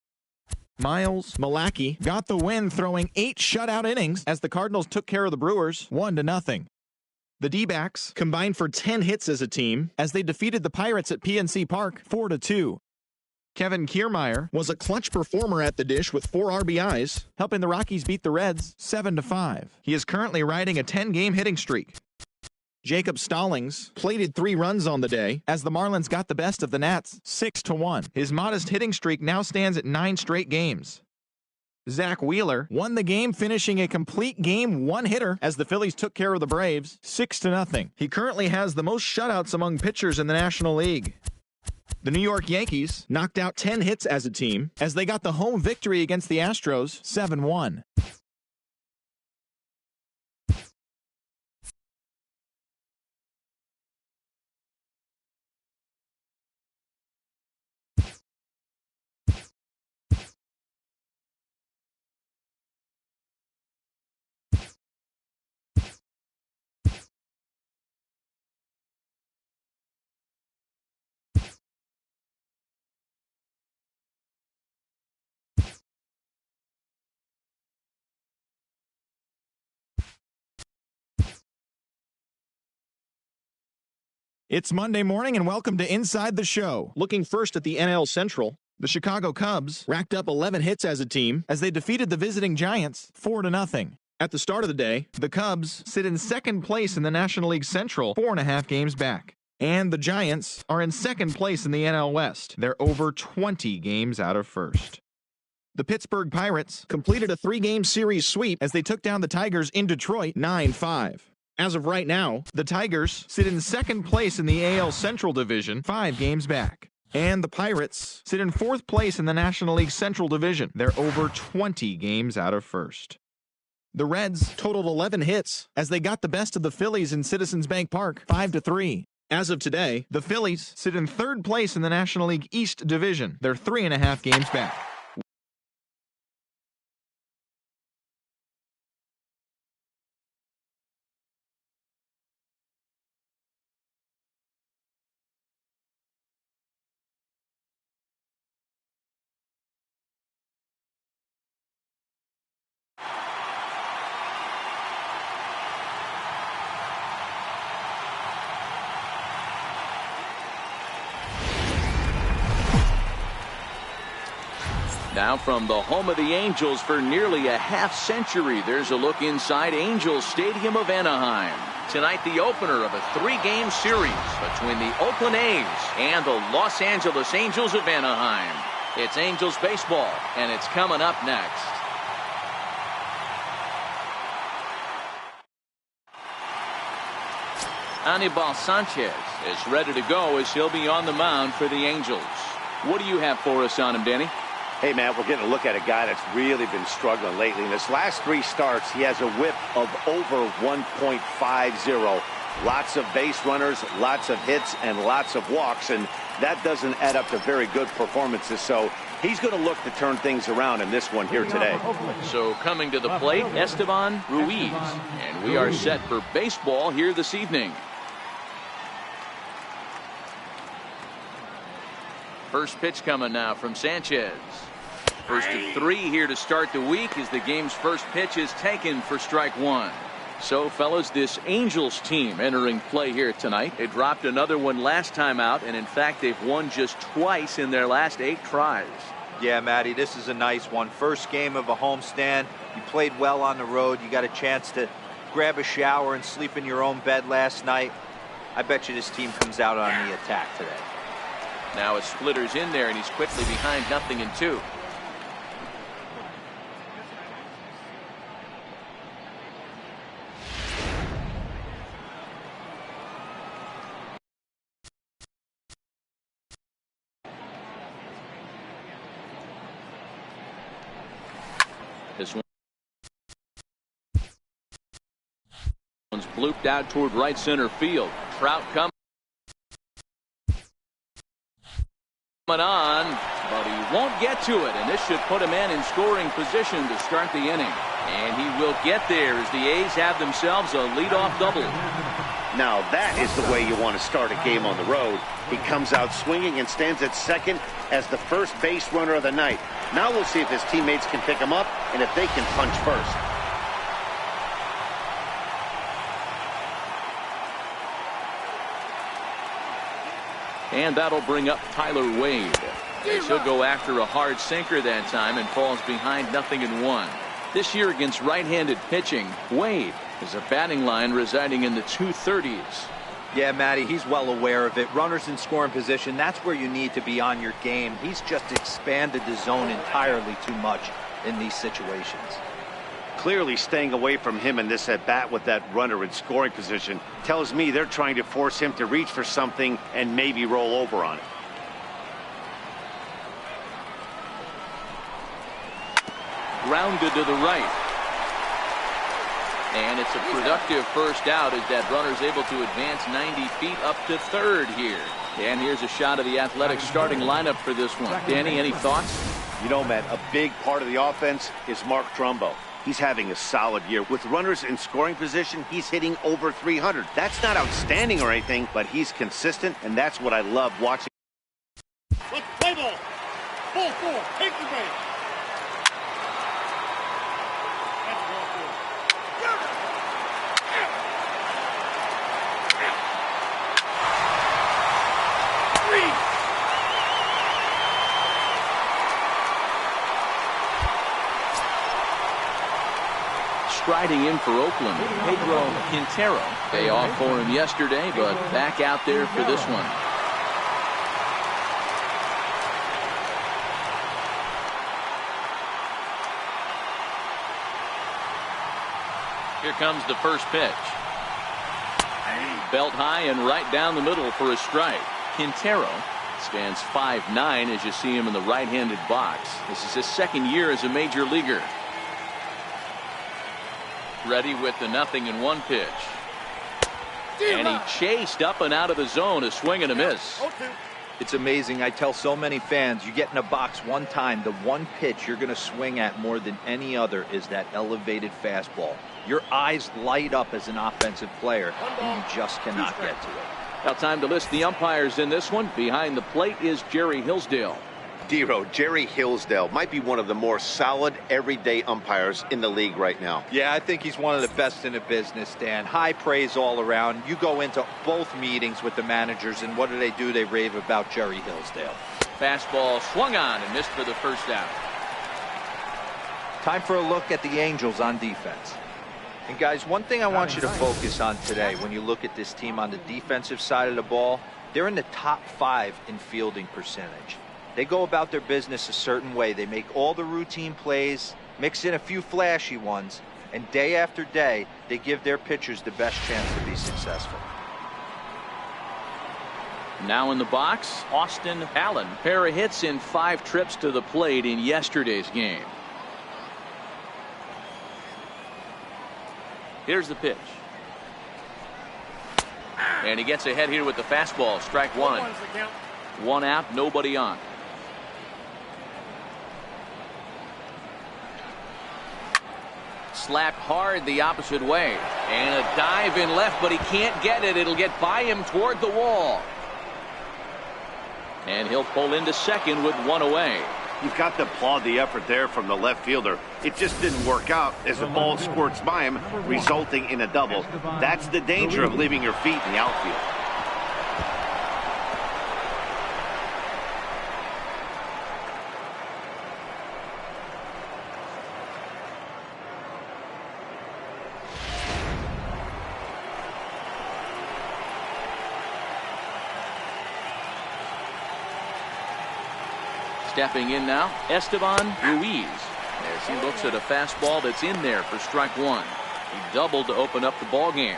Miles Malachy got the win, throwing 8 shutout innings as the Cardinals took care of the Brewers 1-0. The D-backs combined for 10 hits as a team as they defeated the Pirates at PNC Park 4-2. Kevin Kiermaier was a clutch performer at the dish with 4 RBIs, helping the Rockies beat the Reds 7-5. He is currently riding a 10-game hitting streak. Jacob Stallings plated 3 runs on the day as the Marlins got the best of the Nats 6-1. His modest hitting streak now stands at 9 straight games. Zach Wheeler won the game, finishing a complete game one-hitter as the Phillies took care of the Braves 6-0. He currently has the most shutouts among pitchers in the National League. The New York Yankees knocked out 10 hits as a team as they got the home victory against the Astros 7-1. It's Monday morning and welcome to Inside the Show. Looking first at the NL Central, the Chicago Cubs racked up 11 hits as a team as they defeated the visiting Giants 4-0. At the start of the day, the Cubs sit in second place in the National League Central, 4.5 games back. And the Giants are in second place in the NL West. They're over 20 games out of first. The Pittsburgh Pirates completed a 3-game series sweep as they took down the Tigers in Detroit 9-5. As of right now, the Tigers sit in second place in the AL Central Division, 5 games back. And the Pirates sit in fourth place in the National League Central Division. They're over 20 games out of first. The Reds totaled 11 hits as they got the best of the Phillies in Citizens Bank Park, 5-3. As of today, the Phillies sit in third place in the National League East Division. They're 3.5 games back. Now from the home of the Angels for nearly a half-century, there's a look inside Angels Stadium of Anaheim. Tonight, the opener of a 3-game series between the Oakland A's and the Los Angeles Angels of Anaheim. It's Angels baseball, and it's coming up next. Anibal Sanchez is ready to go as he'll be on the mound for the Angels. What do you have for us on him, Danny? Hey, man, we're getting a look at a guy that's really been struggling lately. In his last 3 starts, he has a whip of over 1.50. Lots of base runners, lots of hits, and lots of walks, and that doesn't add up to very good performances. So he's going to look to turn things around in this one here today. So coming to the plate, Esteban Ruiz. And we are set for baseball here this evening. First pitch coming now from Sanchez. First of 3 here to start the week as the game's first pitch is taken for strike 1. So, fellas, this Angels team entering play here tonight. They dropped another one last time out, and in fact, they've won just twice in their last 8 tries. Yeah, Matty, this is a nice one. First game of a homestand. You played well on the road. You got a chance to grab a shower and sleep in your own bed last night. I bet you this team comes out on the attack today. Now a splitter's in there, and he's quickly behind 0-2. This one's blooped out toward right center field. Trout coming on, but he won't get to it, and this should put him in scoring position to start the inning. And he will get there as the A's have themselves a leadoff double. Now that is the way you want to start a game on the road. He comes out swinging and stands at second as the first base runner of the night. Now we'll see if his teammates can pick him up and if they can punch first. And that'll bring up Tyler Wade. He'll go after a hard sinker that time and falls behind 0-1. This year against right-handed pitching, Wade is a batting line residing in the 230s. Yeah, Matty, he's well aware of it. Runners in scoring position, that's where you need to be on your game. He's just expanded the zone entirely too much in these situations. Clearly staying away from him in this at-bat with that runner in scoring position tells me they're trying to force him to reach for something and maybe roll over on it. Grounded to the right. And it's a productive first out as that runner's able to advance 90 feet up to third here. And here's a shot of the Athletics starting lineup for this one. Danny, any thoughts? You know, Matt, a big part of the offense is Mark Trumbo. He's having a solid year. With runners in scoring position, he's hitting over 300. That's not outstanding or anything, but he's consistent, and that's what I love watching. Let's play ball. Ball 4. Take the base. That's ball 4. striding in for Oakland, Pedro Quintero. Day off for him yesterday, but back out there for this one. Here comes the first pitch. Belt high and right down the middle for a strike. Quintero stands 5'9" as you see him in the right-handed box. This is his second year as a major leaguer. Ready with the 0-1 pitch. And he chased up and out of the zone, a swing and a miss. It's amazing. I tell so many fans, you get in a box one time, the one pitch you're going to swing at more than any other is that elevated fastball. Your eyes light up as an offensive player, and you just cannot get to it. Now time to list the umpires in this one. Behind the plate is Jerry Hillsdale. Dero, Jerry Hillsdale might be one of the more solid everyday umpires in the league right now. Yeah, I think he's one of the best in the business, Dan. High praise all around. You go into both meetings with the managers, and what do? They rave about Jerry Hillsdale. Fastball swung on and missed for the first out. Time for a look at the Angels on defense. And guys, one thing I want you to focus on today when you look at this team on the defensive side of the ball, they're in the top 5 in fielding percentage. They go about their business a certain way. They make all the routine plays, mix in a few flashy ones, and day after day, they give their pitchers the best chance to be successful. Now in the box, Austin Allen. Pair of hits in 5 trips to the plate in yesterday's game. Here's the pitch. And he gets ahead here with the fastball. Strike one. 1 out, nobody on. Slapped hard the opposite way. And a dive in left, but he can't get it. It'll get by him toward the wall. And he'll pull into second with 1 away. You've got to applaud the effort there from the left fielder. It just didn't work out as the ball squirts by him, resulting in a double. That's the danger of leaving your feet in the outfield. Stepping in now, Esteban Ruiz, as he looks at a fastball that's in there for strike 1. He doubled to open up the ball game.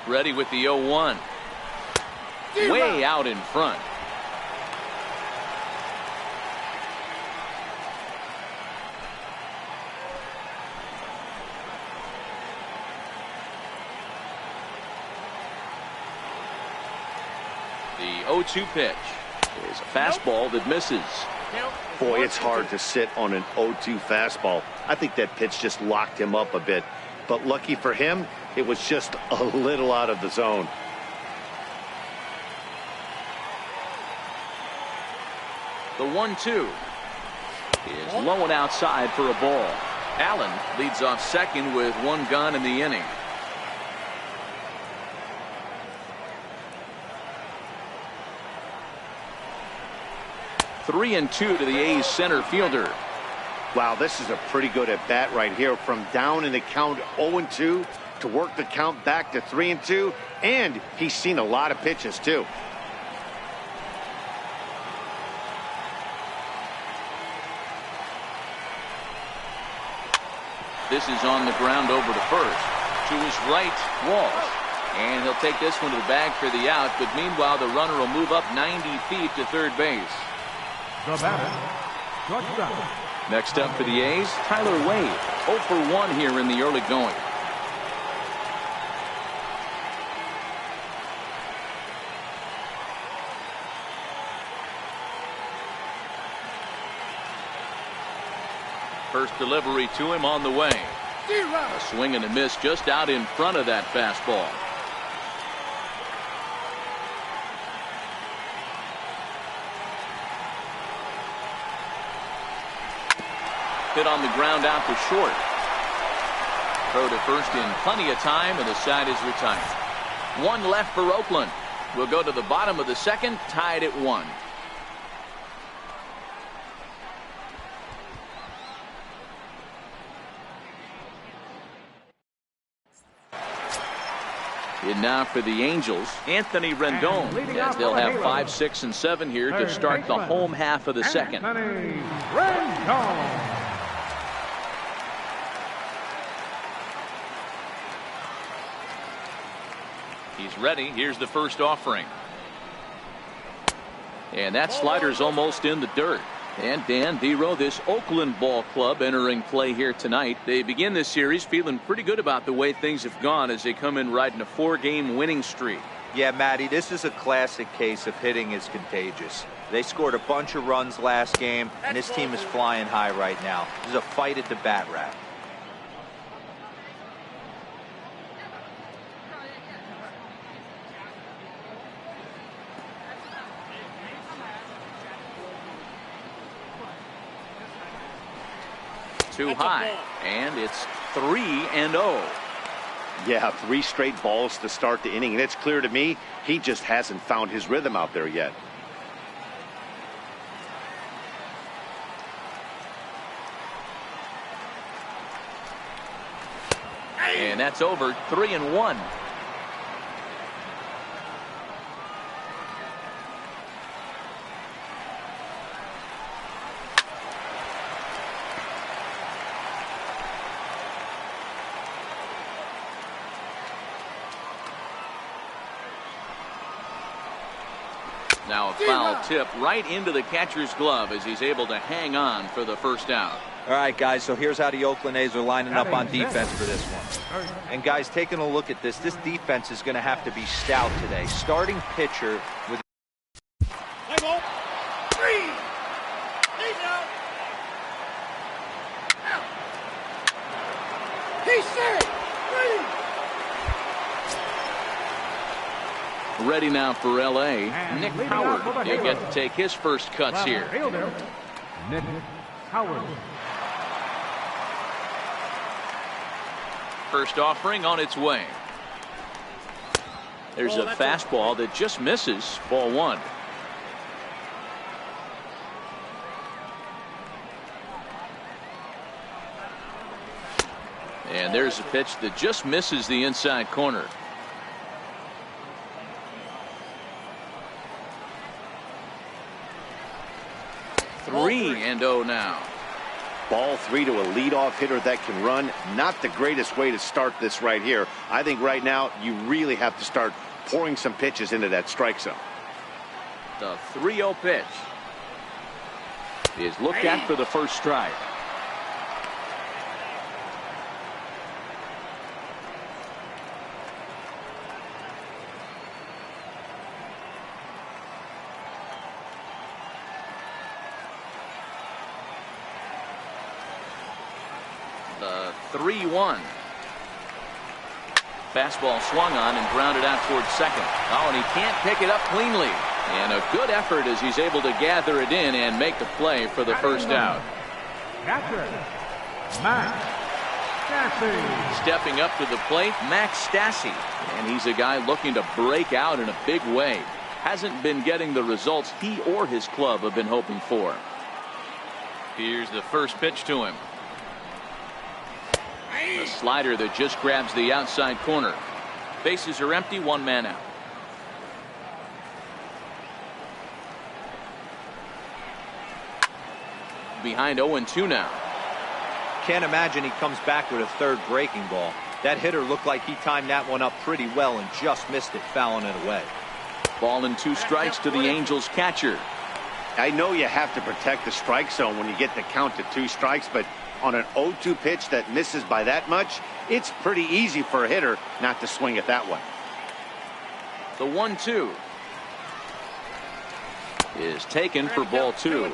Ready with the 0-1. Way out in front. The 0-2 pitch is a fastball that misses. Boy, it's hard to sit on an 0-2 fastball. I think that pitch just locked him up a bit. But lucky for him, it was just a little out of the zone. The 1-2 is low and outside for a ball. Allen leads off second with 1 gone in the inning. Three and 2 to the A's center fielder. Wow, this is a pretty good at bat right here. From down in the count 0-2 to work the count back to 3-2, and he's seen a lot of pitches too. This is on the ground over to first. To his right, Walsh. And he'll take this one to the bag for the out, but meanwhile the runner will move up 90 feet to third base. The batter, shortstop. Next up for the A's, Tyler Wade. 0 for 1 here in the early going. First delivery to him on the way. A swing and a miss just out in front of that fastball. Hit on the ground out to short. Throw to first in plenty of time, and the side is retired. 1 left for Oakland. We'll go to the bottom of the second, tied at 1. And now for the Angels, Anthony Rendon, as they'll have 5, 6, and 7 here to start the home half of the second. Anthony Rendon. He's ready. Here's the first offering. And that slider's almost in the dirt. And Dan Dero, this Oakland ball club entering play here tonight. They begin this series feeling pretty good about the way things have gone as they come in riding a 4-game winning streak. Yeah, Matty, this is a classic case of hitting is contagious. They scored a bunch of runs last game, and this team is flying high right now. This is a fight at the bat rack. Too high, and it's 3-0. Yeah, 3 straight balls to start the inning, and it's clear to me he just hasn't found his rhythm out there yet. And that's over. 3-1. Now a foul tip right into the catcher's glove as he's able to hang on for the first out. All right, guys, so here's how the Oakland A's are lining up on defense for this one. And, guys, taking a look at this defense is going to have to be stout today. Starting pitcher with... Play ball. 3. He's out. He's safe. 3. Ready now for L.A. Nick Howard. He'll get to take his first cuts here. Nick Howard. First offering on its way. There's a fastball that just misses. Ball 1. And there's a pitch that just misses the inside corner. 3-0 now. Ball 3 to a leadoff hitter that can run. Not the greatest way to start this right here. I think right now you really have to start pouring some pitches into that strike zone. The 3-0 pitch is looked at for the first strike. The 3-1. Fastball swung on and grounded out towards second. Oh, and he can't pick it up cleanly. And a good effort as he's able to gather it in and make the play for the first out. Catcher, Max Stassi. Stepping up to the plate, Max Stassi. And he's a guy looking to break out in a big way. Hasn't been getting the results he or his club have been hoping for. Here's the first pitch to him. A slider that just grabs the outside corner. Bases are empty, 1 man out. Behind 0-2 now. Can't imagine he comes back with a third breaking ball. That hitter looked like he timed that one up pretty well and just missed it, fouling it away. Ball and 2 strikes to the Angels catcher. I know you have to protect the strike zone when you get the count to 2 strikes, but on an 0-2 pitch that misses by that much, it's pretty easy for a hitter not to swing at that one. The 1-2 is taken for ball 2.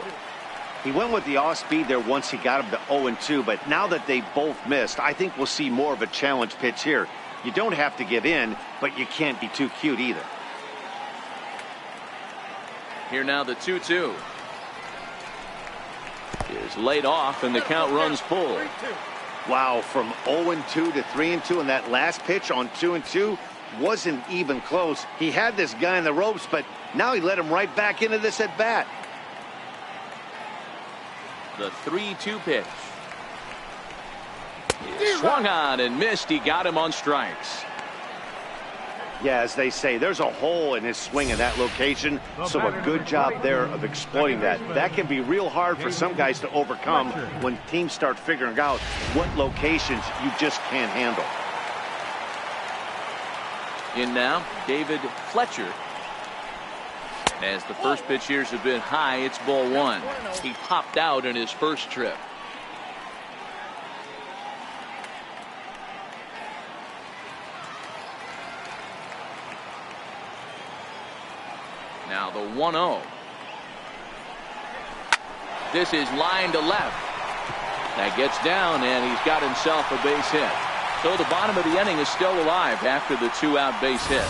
He went with the off speed there once he got him to 0-2, but now that they both missed, I think we'll see more of a challenge pitch here. You don't have to give in, but you can't be too cute either. Here now the 2-2 is laid off and the count runs full. Wow, from 0-2 to 3-2 in that last pitch on 2-2, wasn't even close. He had this guy in the ropes, but now he let him right back into this at bat. The 3-2 pitch. He swung on and missed. He got him on strikes. Yeah, as they say, there's a hole in his swing in that location, so a good job there of exploiting that. That can be real hard for some guys to overcome when teams start figuring out what locations you just can't handle. In now, David Fletcher. As the first pitch here's a bit high, it's ball one. He popped out in his first trip. Now the 1-0. This is line to left. That gets down, and he's got himself a base hit. So the bottom of the inning is still alive after the 2-out base hit.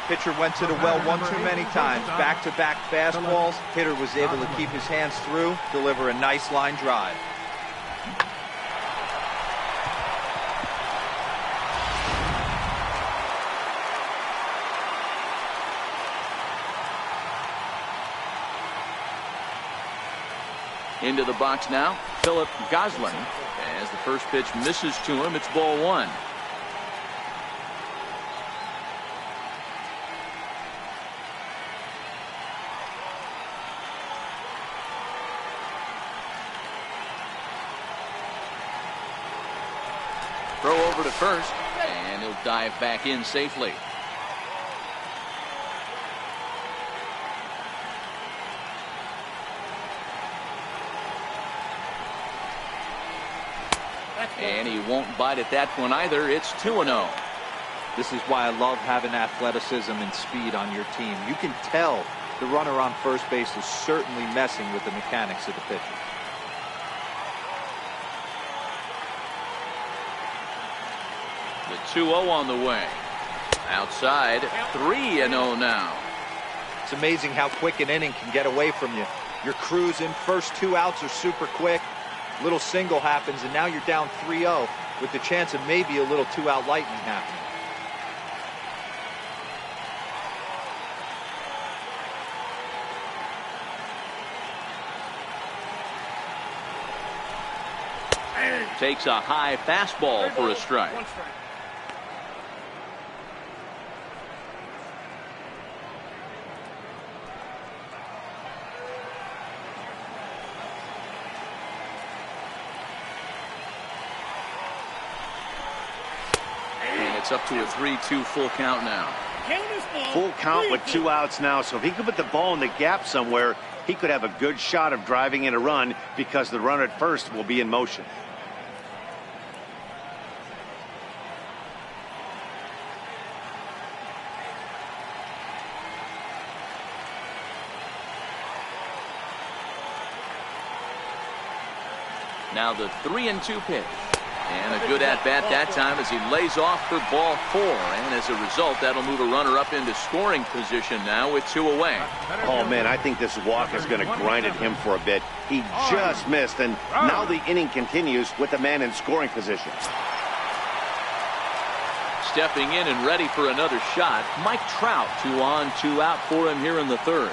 Pitcher went to the well one too many times. Back-to-back fastballs. Hitter was able to keep his hands through, deliver a nice line drive. Into the box now, Philip Goslin. As the first pitch misses to him, it's ball one. Throw over to first, and he'll dive back in safely. And he won't bite at that one either. It's 2-0. This is why I love having athleticism and speed on your team. You can tell the runner on first base is certainly messing with the mechanics of the pitcher. The 2-0 on the way. Outside, 3-0 now. It's amazing how quick an inning can get away from you. You're cruising. First 2 outs are super quick. Little single happens, and now you're down 3-0 with the chance of maybe a little 2-out lightning happening. Takes a high fastball for a strike. It's up to a 3-2 full count now. Full count with 2 outs now, so if he could put the ball in the gap somewhere, he could have a good shot of driving in a run because the runner at first will be in motion. Now the 3-2 pitch. And a good at-bat that time as he lays off for ball 4. And as a result, that'll move a runner up into scoring position now with 2 away. Oh, man, I think this walk is going to grind at him for a bit. He just missed, and now the inning continues with the man in scoring position. Stepping in and ready for another shot, Mike Trout. 2 on, 2 out for him here in the third.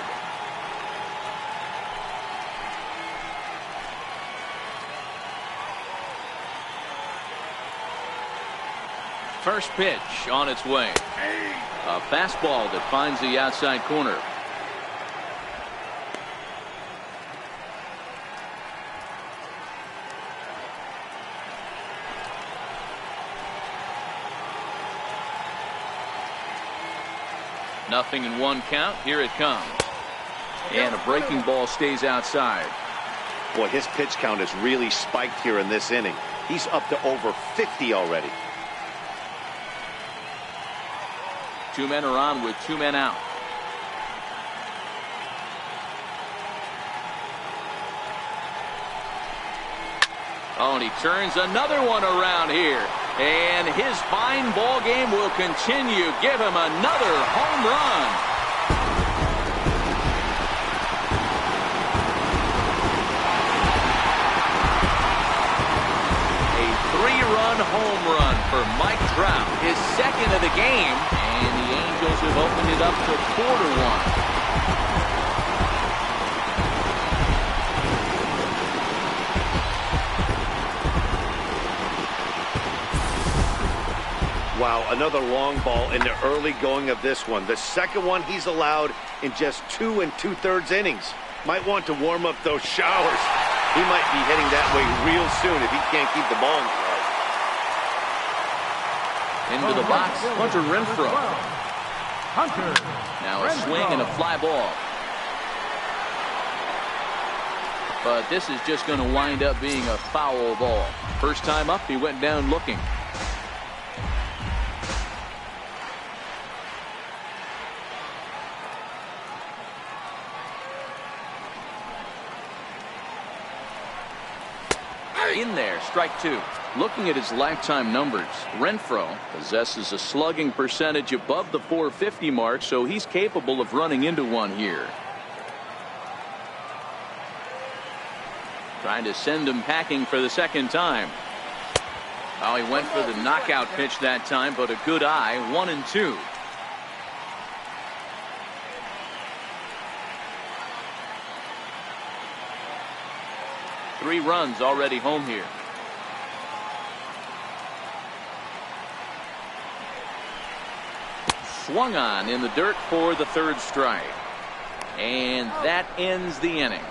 First pitch on its way. A fastball that finds the outside corner. Nothing in 1 count. Here it comes. And a breaking ball stays outside. Boy, his pitch count has really spiked here in this inning. He's up to over 50 already. 2 men are on with 2 men out. Oh, and he turns another one around here. And his fine ball game will continue. Give him another home run. A 3-run home run for Mike Trout, his second of the game, and the Angels have opened it up to 4-1. Wow, another long ball in the early going of this one. The second one he's allowed in just 2 2/3 innings. Might want to warm up those showers. He might be heading that way real soon if he can't keep the ball in play. Into the box, Hunter Renfroe. Now a swing and a fly ball. But this is just going to wind up being a foul ball. First time up, he went down looking. In there, strike 2. Looking at his lifetime numbers, Renfroe possesses a slugging percentage above the .450 mark, so he's capable of running into one here. Trying to send him packing for the second time. Oh, he went for the knockout pitch that time, but a good eye, 1-2. Three runs already home here. Swung on in the dirt for the third strike. And that ends the inning.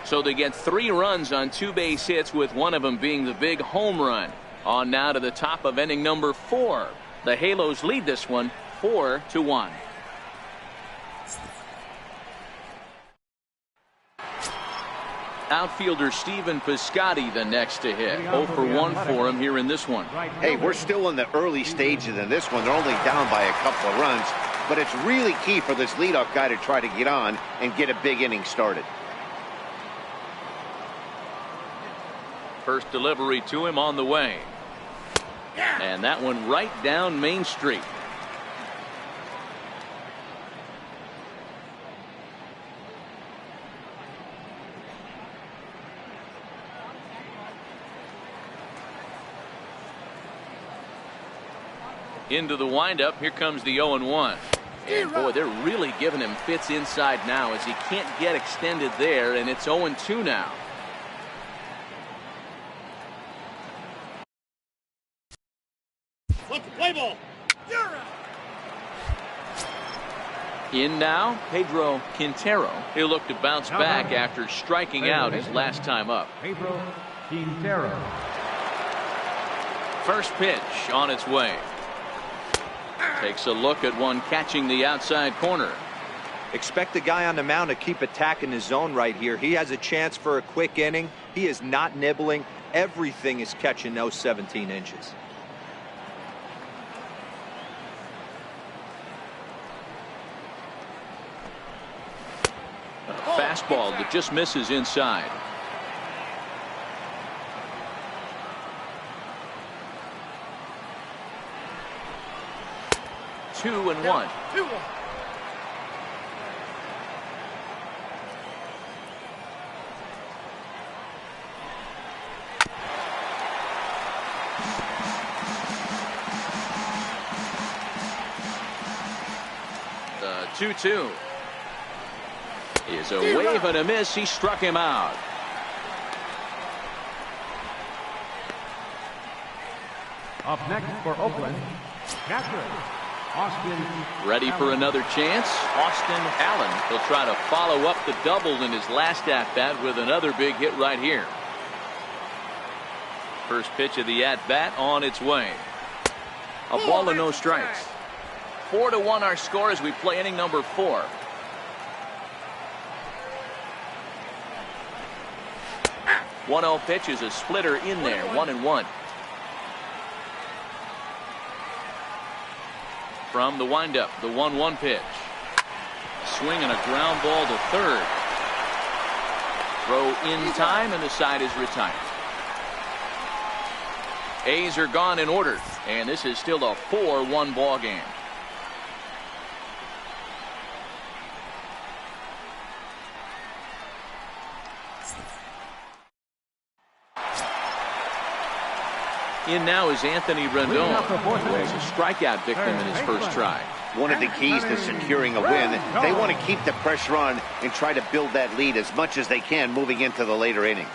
So they get 3 runs on 2 base hits, with one of them being the big home run. On now to the top of inning number 4. The Halos lead this one 4-1. Outfielder Stephen Piscotty the next to hit. 0 for 1 for him here in this one. Hey, we're still in the early stages in this one. They're only down by a couple of runs, but it's really key for this leadoff guy to try to get on and get a big inning started. First delivery to him on the way. And that one right down Main Street. Into the windup. Here comes the 0-1. And boy, they're really giving him fits inside now, as he can't get extended there, and it's 0-2 now. Let's play ball. In now, Pedro Quintero. He'll look to bounce back after striking out his last time up. Pedro Quintero. First pitch on its way. Takes a look at one catching the outside corner. Expect the guy on the mound to keep attacking his zone right here. He has a chance for a quick inning. He is not nibbling. Everything is catching those 17 inches. A fastball that just misses inside. Two and one. The 2-2 is a wave and a miss. He struck him out. Up next for Oakland, catcher Austin. Ready for another chance. Austin Allen. He'll try to follow up the double in his last at-bat with another big hit right here. First pitch of the at-bat on its way. A ball and no strikes. 4-1 our score as we play inning number 4. One 0 pitch is a splitter in there. 1-1. From the windup, the 1-1 pitch. Swing and a ground ball to third. Throw in time, and the side is retired. A's are gone in order, and this is still a 4-1 ball game. In now is Anthony Rendon, who was a strikeout victim in his first try. One of the keys to securing a win, they want to keep the pressure on and try to build that lead as much as they can moving into the later innings.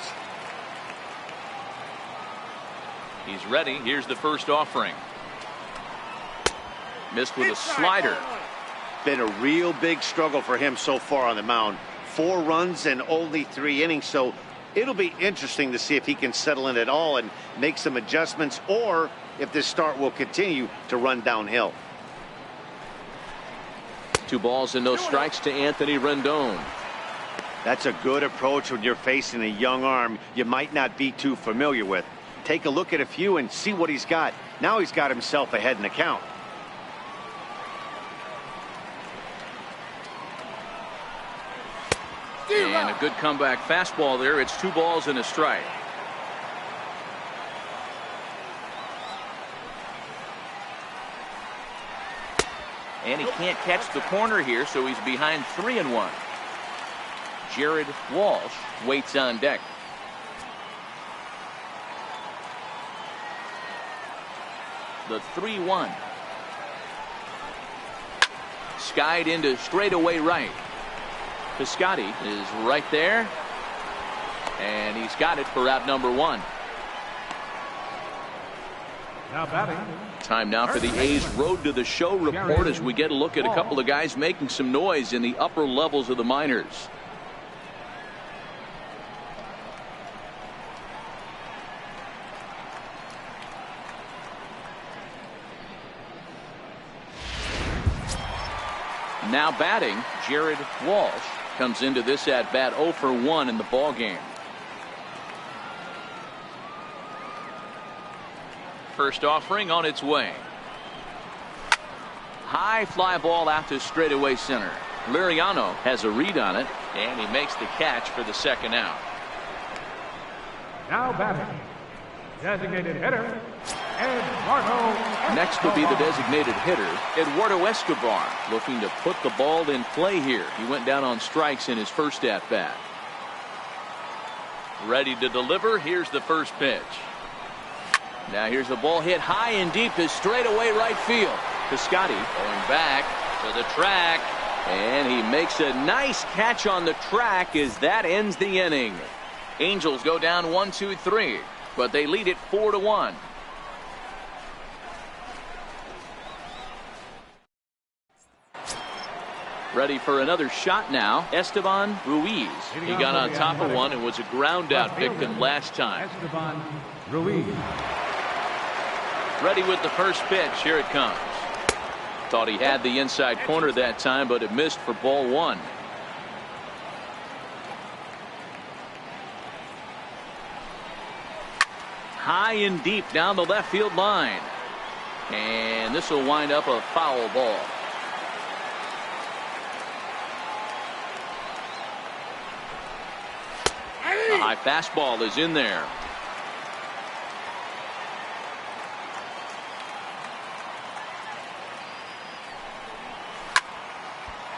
He's ready. Here's the first offering. Missed with a slider. Been a real big struggle for him so far on the mound. 4 runs and only 3 innings, so it'll be interesting to see if he can settle in at all and make some adjustments, or if this start will continue to run downhill. 2 balls and no strikes to Anthony Rendon. That's a good approach when you're facing a young arm you might not be too familiar with. Take a look at a few and see what he's got. Now he's got himself ahead in the count. And a good comeback fastball there. It's 2 balls and a strike. And he can't catch the corner here, so he's behind 3-1. Jared Walsh waits on deck. The 3-1. Skied into straightaway right. Piscotty is right there, and he's got it for out number 1. Now batting. Time now for the A's Road to the Show report as we get a look at a couple of guys making some noise in the upper levels of the minors. Now batting, Jared Walsh comes into this at bat 0 for 1 in the ball game. First offering on its way. High fly ball out to straightaway center. Liriano has a read on it, and he makes the catch for the second out. Now batting. Designated hitter, Eduardo. Next will be the designated hitter, Eduardo Escobar, looking to put the ball in play here. He went down on strikes in his first at bat. Ready to deliver. Here's the first pitch. Now here's the ball hit high and deep to straightaway right field. Piscotty going back to the track, and he makes a nice catch on the track as that ends the inning. Angels go down 1-2-3, but they lead it 4-1. Ready for another shot now. Esteban Ruiz. He got on top of one and was a ground out victim last time. Esteban Ruiz. Ready with the first pitch. Here it comes. Thought he had the inside corner that time, but it missed for ball 1. High and deep down the left field line. And this will wind up a foul ball. A high fastball is in there.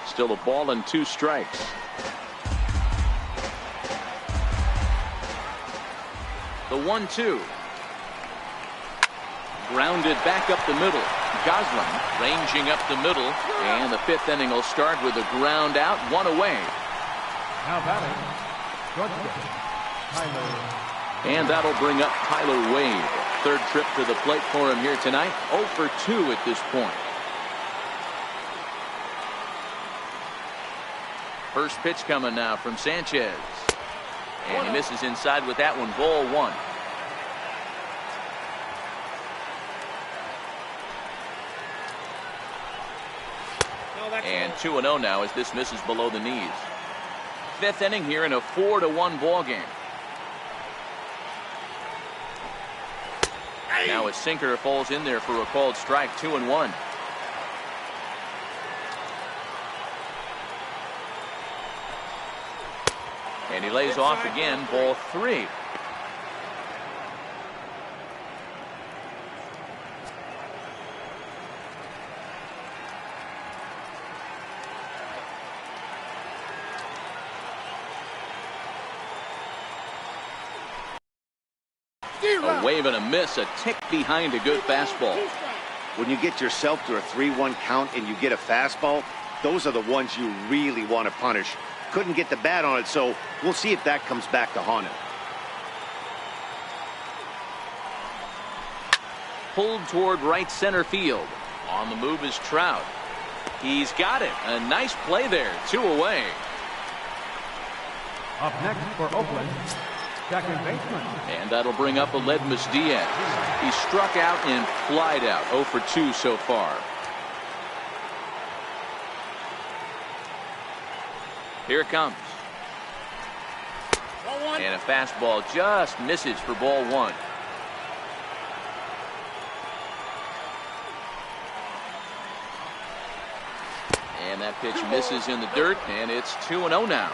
Still a ball and 2 strikes. The 1-2. Grounded back up the middle. Goslin ranging up the middle, and the 5th inning will start with a ground out, 1 away. Now batting. And that'll bring up Tyler Wade. 3rd trip to the plate for him here tonight. 0 for 2 at this point. First pitch coming now from Sanchez. And he misses inside with that one. Ball 1. And 2-0 now as this misses below the knees. 5th inning here in a 4-1 ball game. Now a sinker falls in there for a called strike. 2-1. And he lays off again. Ball 3. A wave and a miss, a tick behind a good fastball. When you get yourself to a 3-1 count and you get a fastball, those are the ones you really want to punish. Couldn't get the bat on it, so we'll see if that comes back to haunt him. Pulled toward right center field. On the move is Trout. He's got it. A nice play there. 2 away. Up next for Oakland, second baseman. And that'll bring up Aledmus Diaz. He struck out and flied out. 0 for 2 so far. Here it comes. And a fastball just misses for ball 1. And that pitch misses in the dirt, and it's 2-0 now.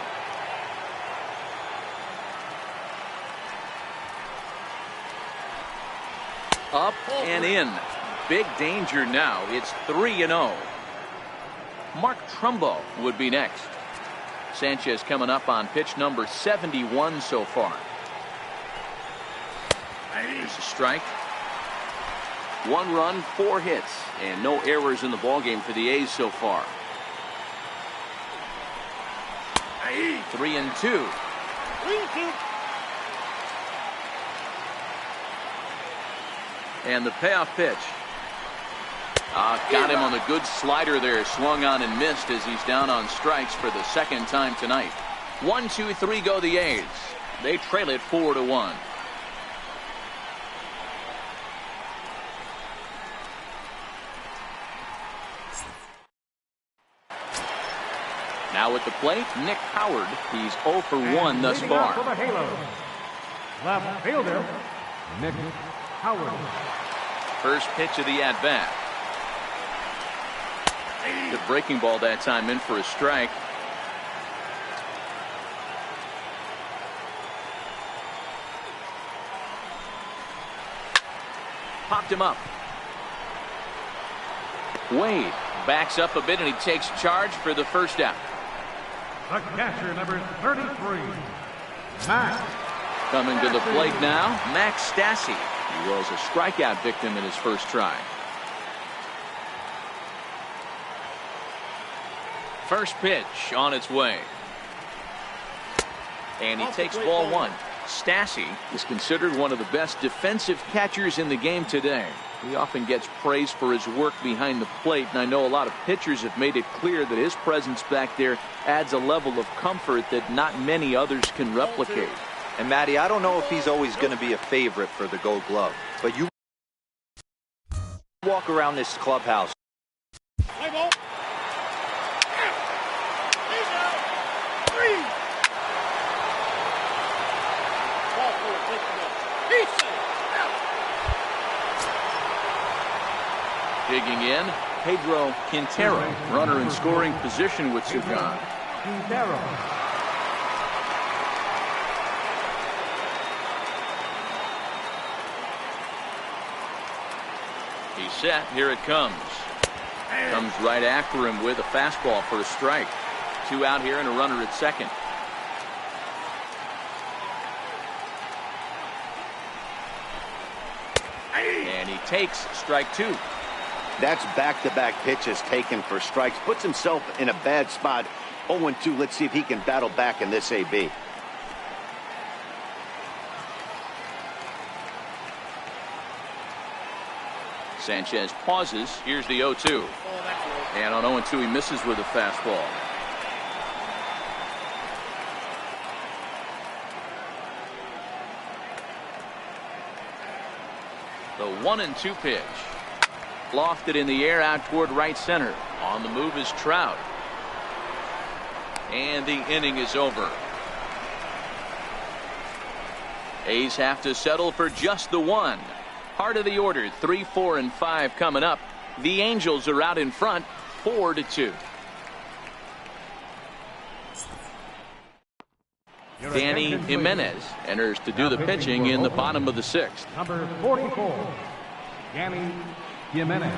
Up and in. Big danger now. It's 3-0. Mark Trumbo would be next. Sanchez coming up on pitch number 71 so far. There's a strike. 1 run, 4 hits, and no errors in the ballgame for the A's so far. 3-2. And the payoff pitch. Got him on the good slider there. Swung on and missed as he's down on strikes for the second time tonight. 1, 2, 3 go the A's. They trail it 4-1. Now at the plate, Nick Howard. He's 0 for 1 thus far. For the Halos, left fielder, Nick Howard. First pitch of the at-bat. Good breaking ball that time, in for a strike. Popped him up. Wade backs up a bit and he takes charge for the first out. The catcher, number 33, Max. Coming to the plate now, Max Stassi. He was a strikeout victim in his first try. First pitch on its way. And he takes ball 1. Stassi is considered one of the best defensive catchers in the game today. He often gets praised for his work behind the plate, and I know a lot of pitchers have made it clear that his presence back there adds a level of comfort that not many others can replicate. And Matty, I don't know if he's always going to be a favorite for the Gold Glove, but you walk around this clubhouse. Play ball. Digging in, Pedro Quintero, runner in scoring position with Sugan. Quintero. He's set. Here it comes. Comes right after him with a fastball for a strike. 2 out here and a runner at second. And he takes strike 2. That's back-to-back pitches taken for strikes. Puts himself in a bad spot. 0-2. Let's see if he can battle back in this AB. Sanchez pauses. Here's the 0-2. And on 0-2 he misses with a fastball. The 1-2 pitch. Lofted in the air out toward right center. On the move is Trout. And the inning is over. A's have to settle for just the 1. Heart of the order, 3, 4, and 5 coming up. The Angels are out in front, 4-2. Danny Jimenez enters to do the pitching in the bottom of the 6th. Number 44, Danny Jimenez.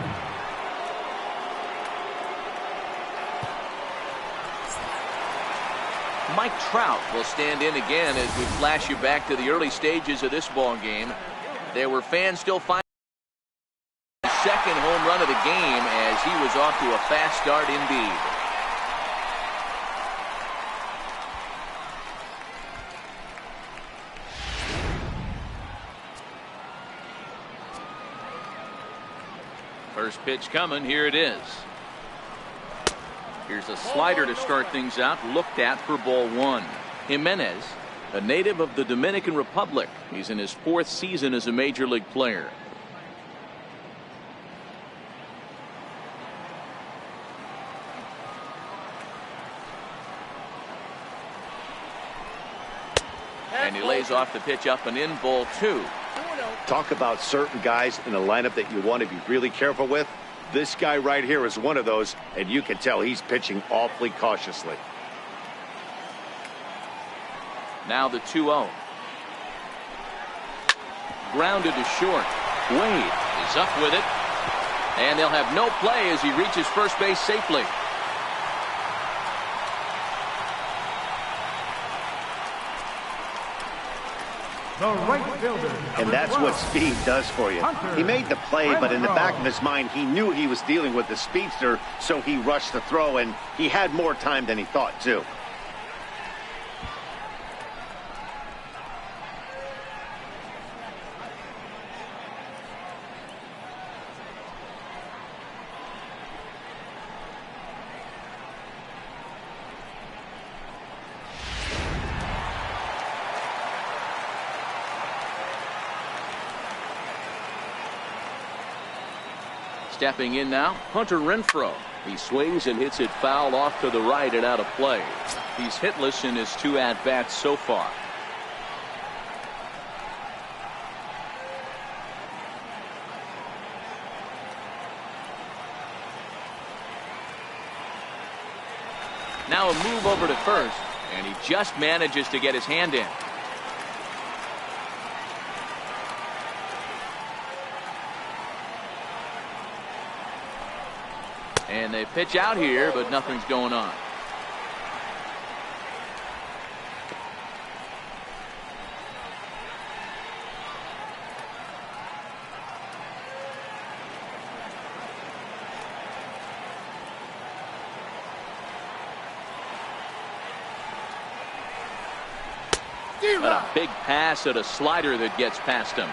Mike Trout will stand in again as we flash you back to the early stages of this ball game. There were fans still finding his second home run of the game as he was off to a fast start indeed. First pitch coming. Here it is. Here's a slider to start things out. Looked at for ball one. Jimenez, a native of the Dominican Republic. He's in his 4th season as a major league player. And he lays off the pitch up and in. Ball 2. Talk about certain guys in the lineup that you want to be really careful with. This guy right here is one of those, and you can tell he's pitching awfully cautiously. Now the 2-0. Grounded to short. Wade is up with it. And they'll have no play as he reaches first base safely. The right fielder. And that's what speed does for you. He made the play, but in the back of his mind, he knew he was dealing with the speedster, so he rushed the throw, and he had more time than he thought, too. Stepping in now, Hunter Renfroe. He swings and hits it foul off to the right and out of play. He's hitless in his 2 at-bats so far. Now a move over to first, and he just manages to get his hand in. And they pitch out here, but nothing's going on. But a big pass at a slider that gets past him.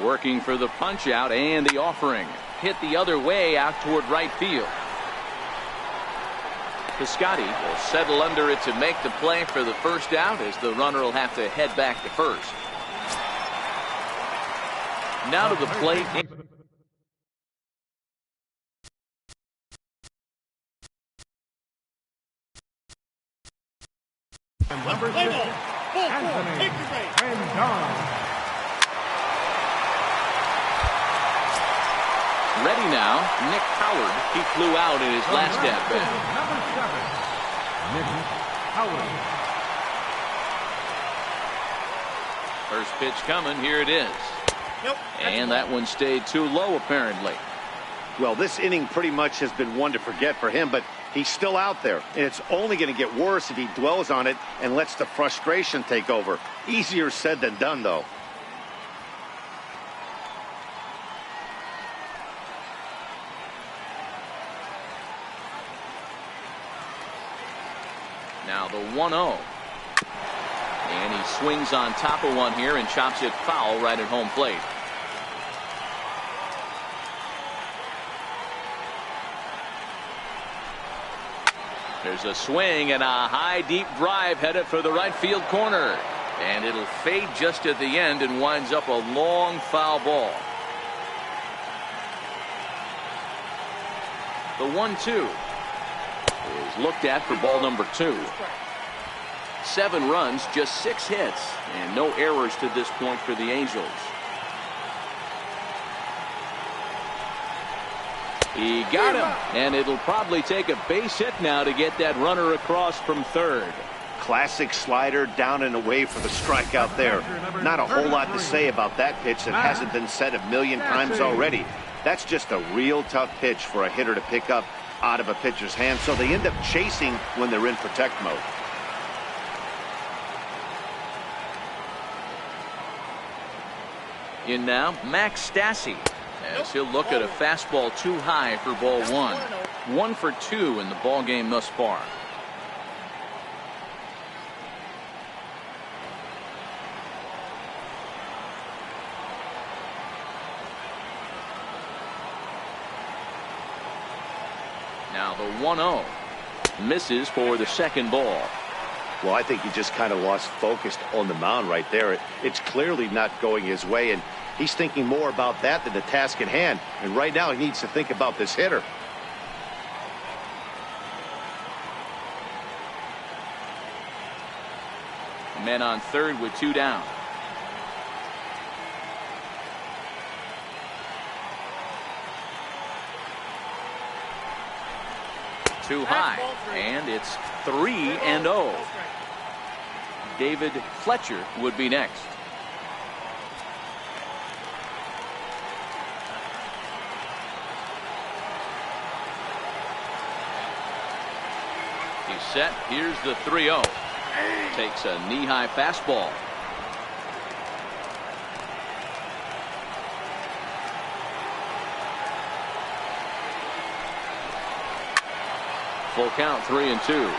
Working for the punch out and the offering. Hit the other way out toward right field. Piscotty will settle under it to make the play for the first out as the runner will have to head back to first. Now to the plate. Number 6, Anthony Rendon. Ready now, Nick Howard. He flew out in his last at-bat. Number 7, Nick Howard. First pitch coming. Here it is. And that one stayed too low, apparently. Well, this inning pretty much has been one to forget for him, but he's still out there, and it's only going to get worse if he dwells on it and lets the frustration take over. Easier said than done, though. Now the 1-0. And he swings on top of one here and chops it foul right at home plate. There's a swing and a high deep drive headed for the right field corner. And it'll fade just at the end and winds up a long foul ball. The 1-2 is looked at for ball number 2. 7 runs, just 6 hits, and no errors to this point for the Angels. He got him, and it'll probably take a base hit now to get that runner across from third. Classic slider down and away for the strikeout there. Not a whole lot to say about that pitch that hasn't been said a million times already. That's just a real tough pitch for a hitter to pick up out of a pitcher's hand, so they end up chasing when they're in protect mode. In now, Max Stassi, as he'll look at a fastball too high for ball one. 1 for 2 in the ball game thus far. Now the 1-0 misses for the second ball. Well, I think he just kind of lost focus on the mound right there. It's clearly not going his way, and he's thinking more about that than the task at hand. And right now he needs to think about this hitter. Men on third with 2 down. Too high, and it's 3-0. David Fletcher would be next. He's set. Here's the 3-0. Takes a knee-high fastball. Full count, 3-2.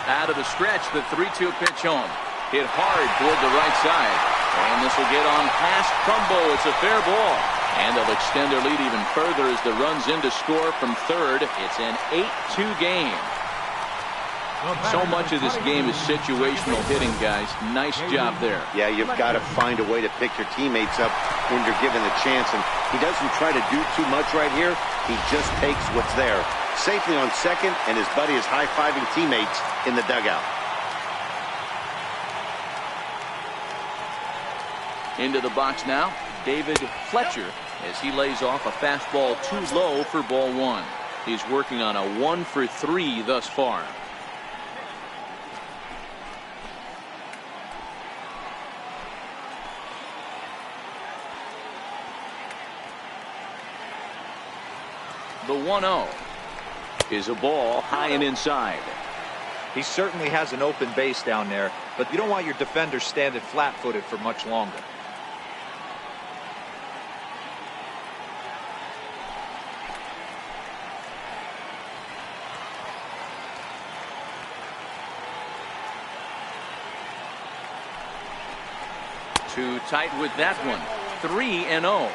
Out of the stretch, the 3-2 pitch on. Hit hard toward the right side. And this will get on past Trumbo. It's a fair ball. And they'll extend their lead even further as the runs in to score from third. It's an 8-2 game. So much of this game is situational hitting, guys. Nice job there. Yeah, you've got to find a way to pick your teammates up when you're given the chance. And he doesn't try to do too much right here. He just takes what's there. Safely on second, and his buddy is high-fiving teammates in the dugout. Into the box now, David Fletcher, as he lays off a fastball too low for ball one. He's working on a 1 for 3 thus far. The 1-0 is a ball high and inside. He certainly has an open base down there, but you don't want your defender standing flat-footed for much longer. Too tight with that one. 3-0.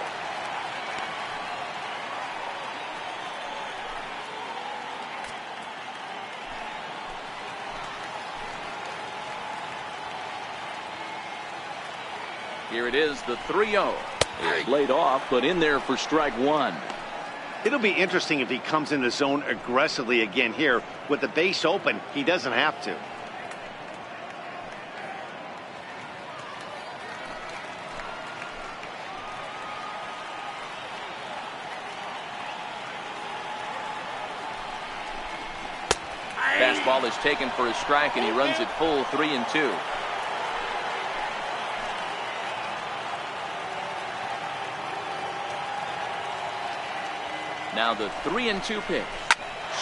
Here it is, the 3-0. It's laid off, but in there for strike one. It'll be interesting if he comes in the zone aggressively again here. With the base open, he doesn't have to. Fastball is taken for a strike, and he runs it full 3-2. Now the 3-2 pitch.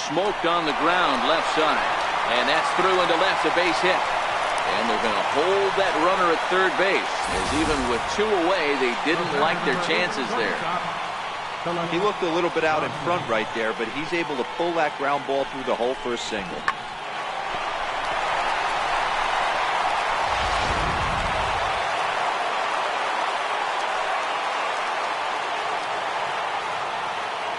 Smoked on the ground left side. And that's through into left, a base hit. And they're going to hold that runner at third base. As even with 2 away, they didn't like their chances there. He looked a little bit out in front right there, but he's able to pull that ground ball through the hole for a single.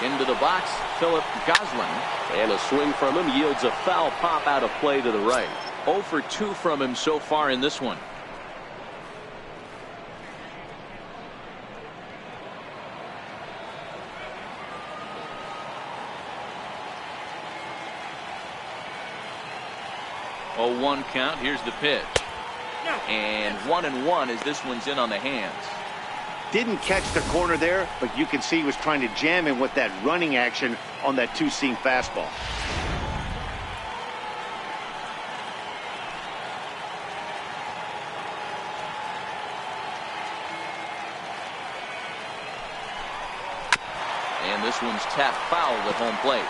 Into the box, Philip Goslin. And a swing from him yields a foul pop out of play to the right. 0 for 2 from him so far in this one. Oh, 1 count. Here's the pitch. And 1-1 as this one's in on the hands. Didn't catch the corner there, but you can see he was trying to jam him with that running action on that 2-seam fastball. And this one's tapped foul at home plate.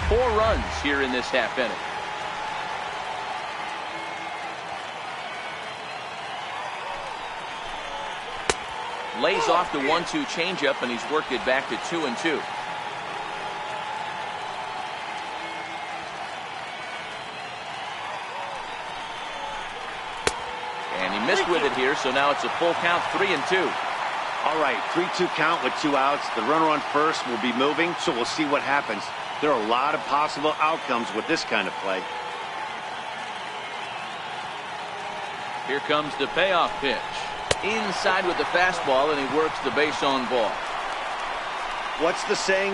Four runs here in this half inning. Lays off the 1-2 changeup, and he's worked it back to 2-2. And he missed with it here, so now it's a full count, 3-2. All right, 3-2 count with 2 outs. The runner on first will be moving, so we'll see what happens. There are a lot of possible outcomes with this kind of play. Here comes the payoff pitch. Inside with the fastball, and he works the base on ball. What's the saying?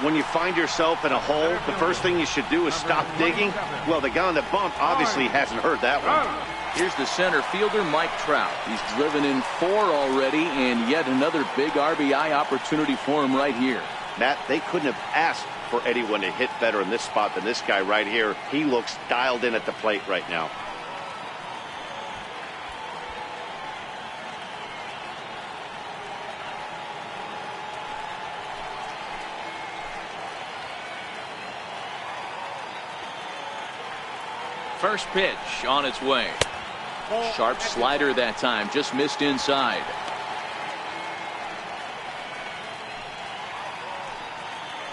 When you find yourself in a hole, the first thing you should do is stop digging. Well, the guy on the bump obviously hasn't heard that one. Here's the center fielder, Mike Trout. He's driven in 4 already, and yet another big RBI opportunity for him right here. Matt, they couldn't have asked for anyone to hit better in this spot than this guy right here. He looks dialed in at the plate right now. First pitch on its way. Sharp slider that time, just missed inside.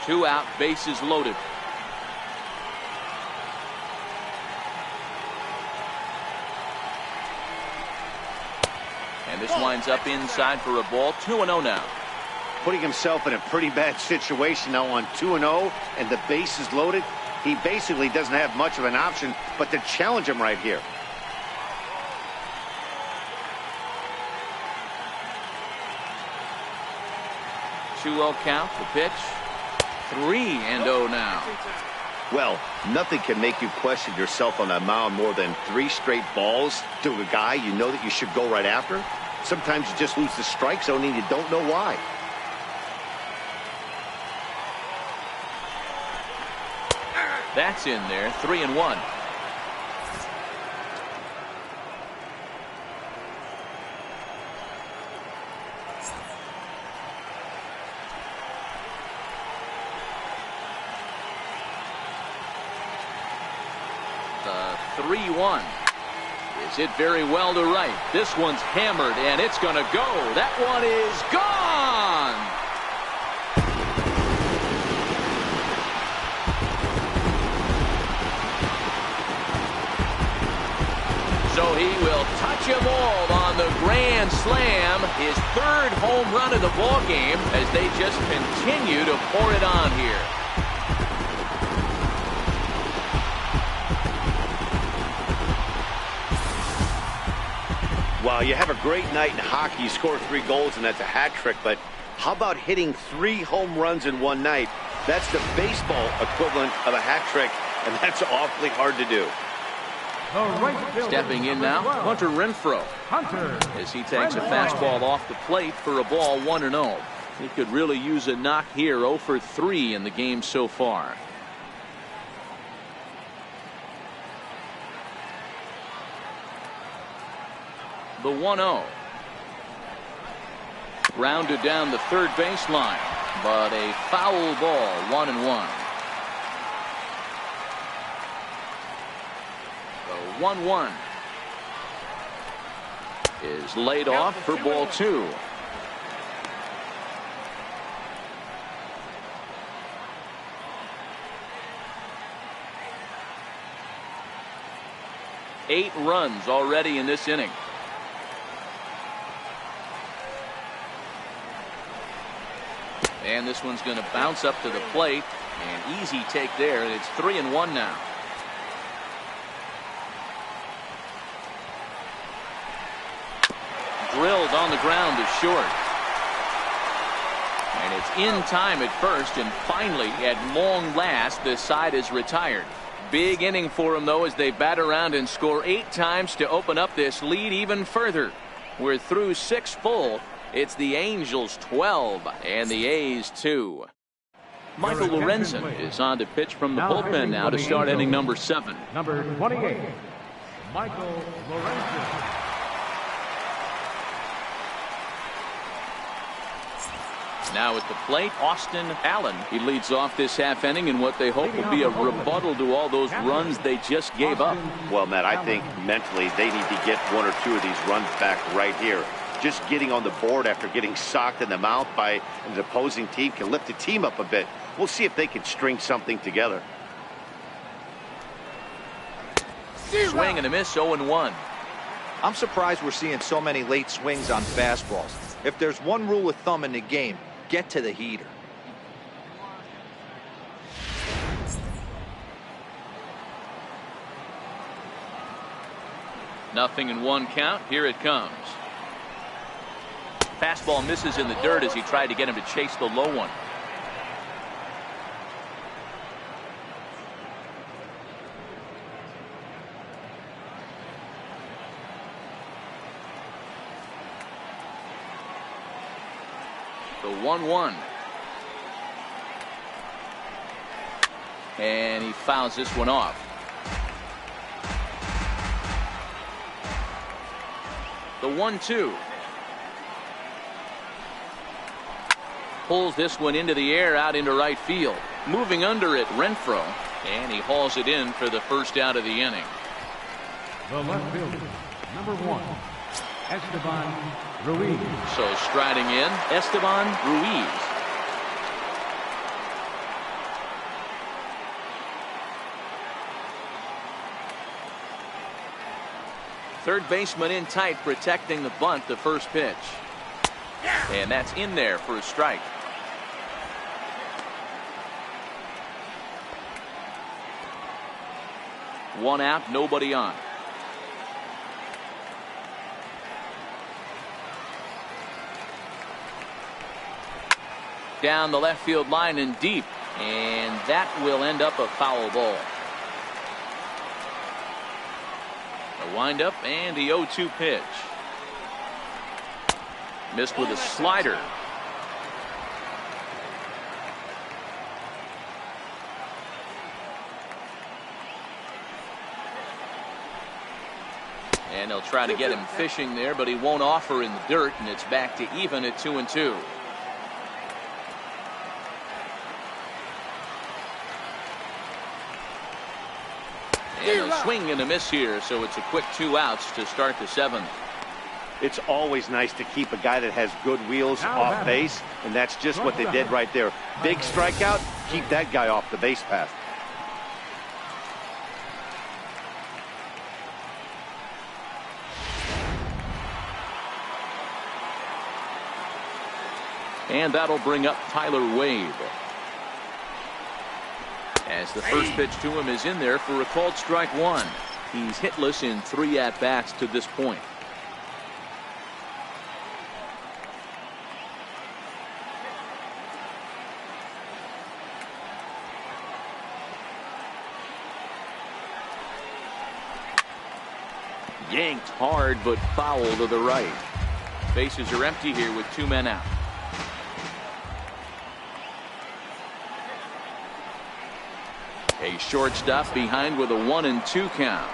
Two out, bases loaded. And this winds up inside for a ball. 2-0 now. Putting himself in a pretty bad situation now on 2-0, and the bases loaded. He basically doesn't have much of an option but to challenge him right here. Two-0 count, the pitch. 3-0 now. Well, nothing can make you question yourself on that mound more than 3 straight balls to a guy you know that you should go right after. Sometimes you just lose the strike zone and you don't know why. That's in there. 3-1. The 3-1 is hit very well to right. This one's hammered, and it's going to go. That one is gone. So he will touch them all on the grand slam. His 3rd home run of the ball game as they just continue to pour it on here. Wow, you have a great night in hockey. You score 3 goals, and that's a hat trick. But how about hitting 3 home runs in one night? That's the baseball equivalent of a hat trick, and that's awfully hard to do. Stepping in now, Hunter Renfroe, as he takes a fastball off the plate for a ball, 1-0. He could really use a knock here. 0 for 3 in the game so far. The 1-0. Rounded down the third baseline, but a foul ball, 1-1. The 1-1 is laid off for ball 2. Eight runs already in this inning. And this one's going to bounce up to the plate. An easy take there, and it's 3-1 now. Drilled on the ground to short. And it's in time at first, and finally, at long last, this side is retired. Big inning for them, though, as they bat around and score 8 times to open up this lead even further. We're through 6 full. It's the Angels 12 and the A's 2. Michael Lorenzen is on to pitch from the bullpen now to start inning number 7. Number 28, Michael Lorenzen. Now at the plate, Austin Allen. He leads off this half inning in what they hope will be a rebuttal to all those runs they just gave up. Well, Matt, I think mentally they need to get 1 or 2 of these runs back right here. Just getting on the board after getting socked in the mouth by an opposing team can lift the team up a bit. We'll see if they can string something together. Swing and a miss, 0-1. I'm surprised we're seeing so many late swings on fastballs. If there's one rule of thumb in the game, get to the heater. Nothing in 1 count. Here it comes. Fastball misses in the dirt as he tried to get him to chase the low one. The 1-1. And he fouls this one off. The 1-2. Pulls this one into the air out into right field. Moving under it, Renfroe. And he hauls it in for the first out of the inning. The left fielder, number 1, Esteban Ruiz. So striding in, Esteban Ruiz. Third baseman in tight, protecting the bunt, the first pitch. And that's in there for a strike. One out, nobody on. Down the left field line and deep, and that will end up a foul ball. A windup and the 0-2 pitch. Missed with a slider. And they'll try to get him fishing there, but he won't offer in the dirt, and it's back to even at 2-2. And a swing and a miss here, so it's a quick 2 outs to start the 7th. It's always nice to keep a guy that has good wheels off base, and that's just what they did right there. Big strikeout, keep that guy off the base path. And that'll bring up Tyler Wade. As the first pitch to him is in there for a called strike 1. He's hitless in 3 at-bats to this point. Yanked hard, but foul to the right. Bases are empty here with 2 men out. A shortstop behind with a 1-2 count.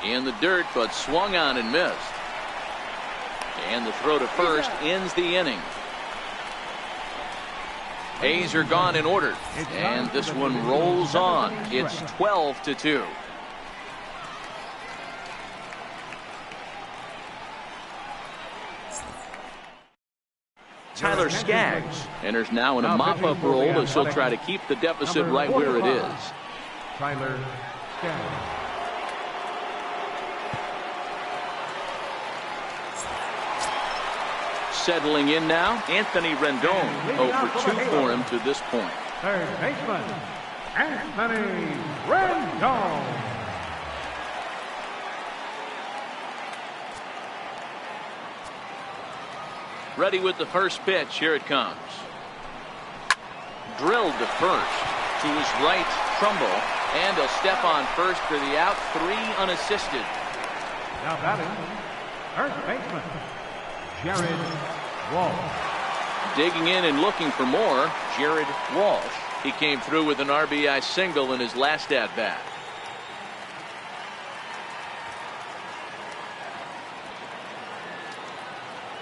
In the dirt, but swung on and missed. And the throw to first ends the inning. A's are gone in order, and this one rolls on. It's 12-2. Tyler Skaggs enters now in a mop-up role as he'll try to keep the deficit right where it is. Tyler Skaggs. Settling in now, Anthony Rendon, 0-2 for him to this point. Third baseman, Anthony Rendon. Ready with the first pitch. Here it comes. Drilled to first. To his right, Trumbull. And he'll step on first for the out. 3 unassisted. Now batting, first baseman, Jared Walsh. Digging in and looking for more, Jared Walsh. He came through with an RBI single in his last at-bat.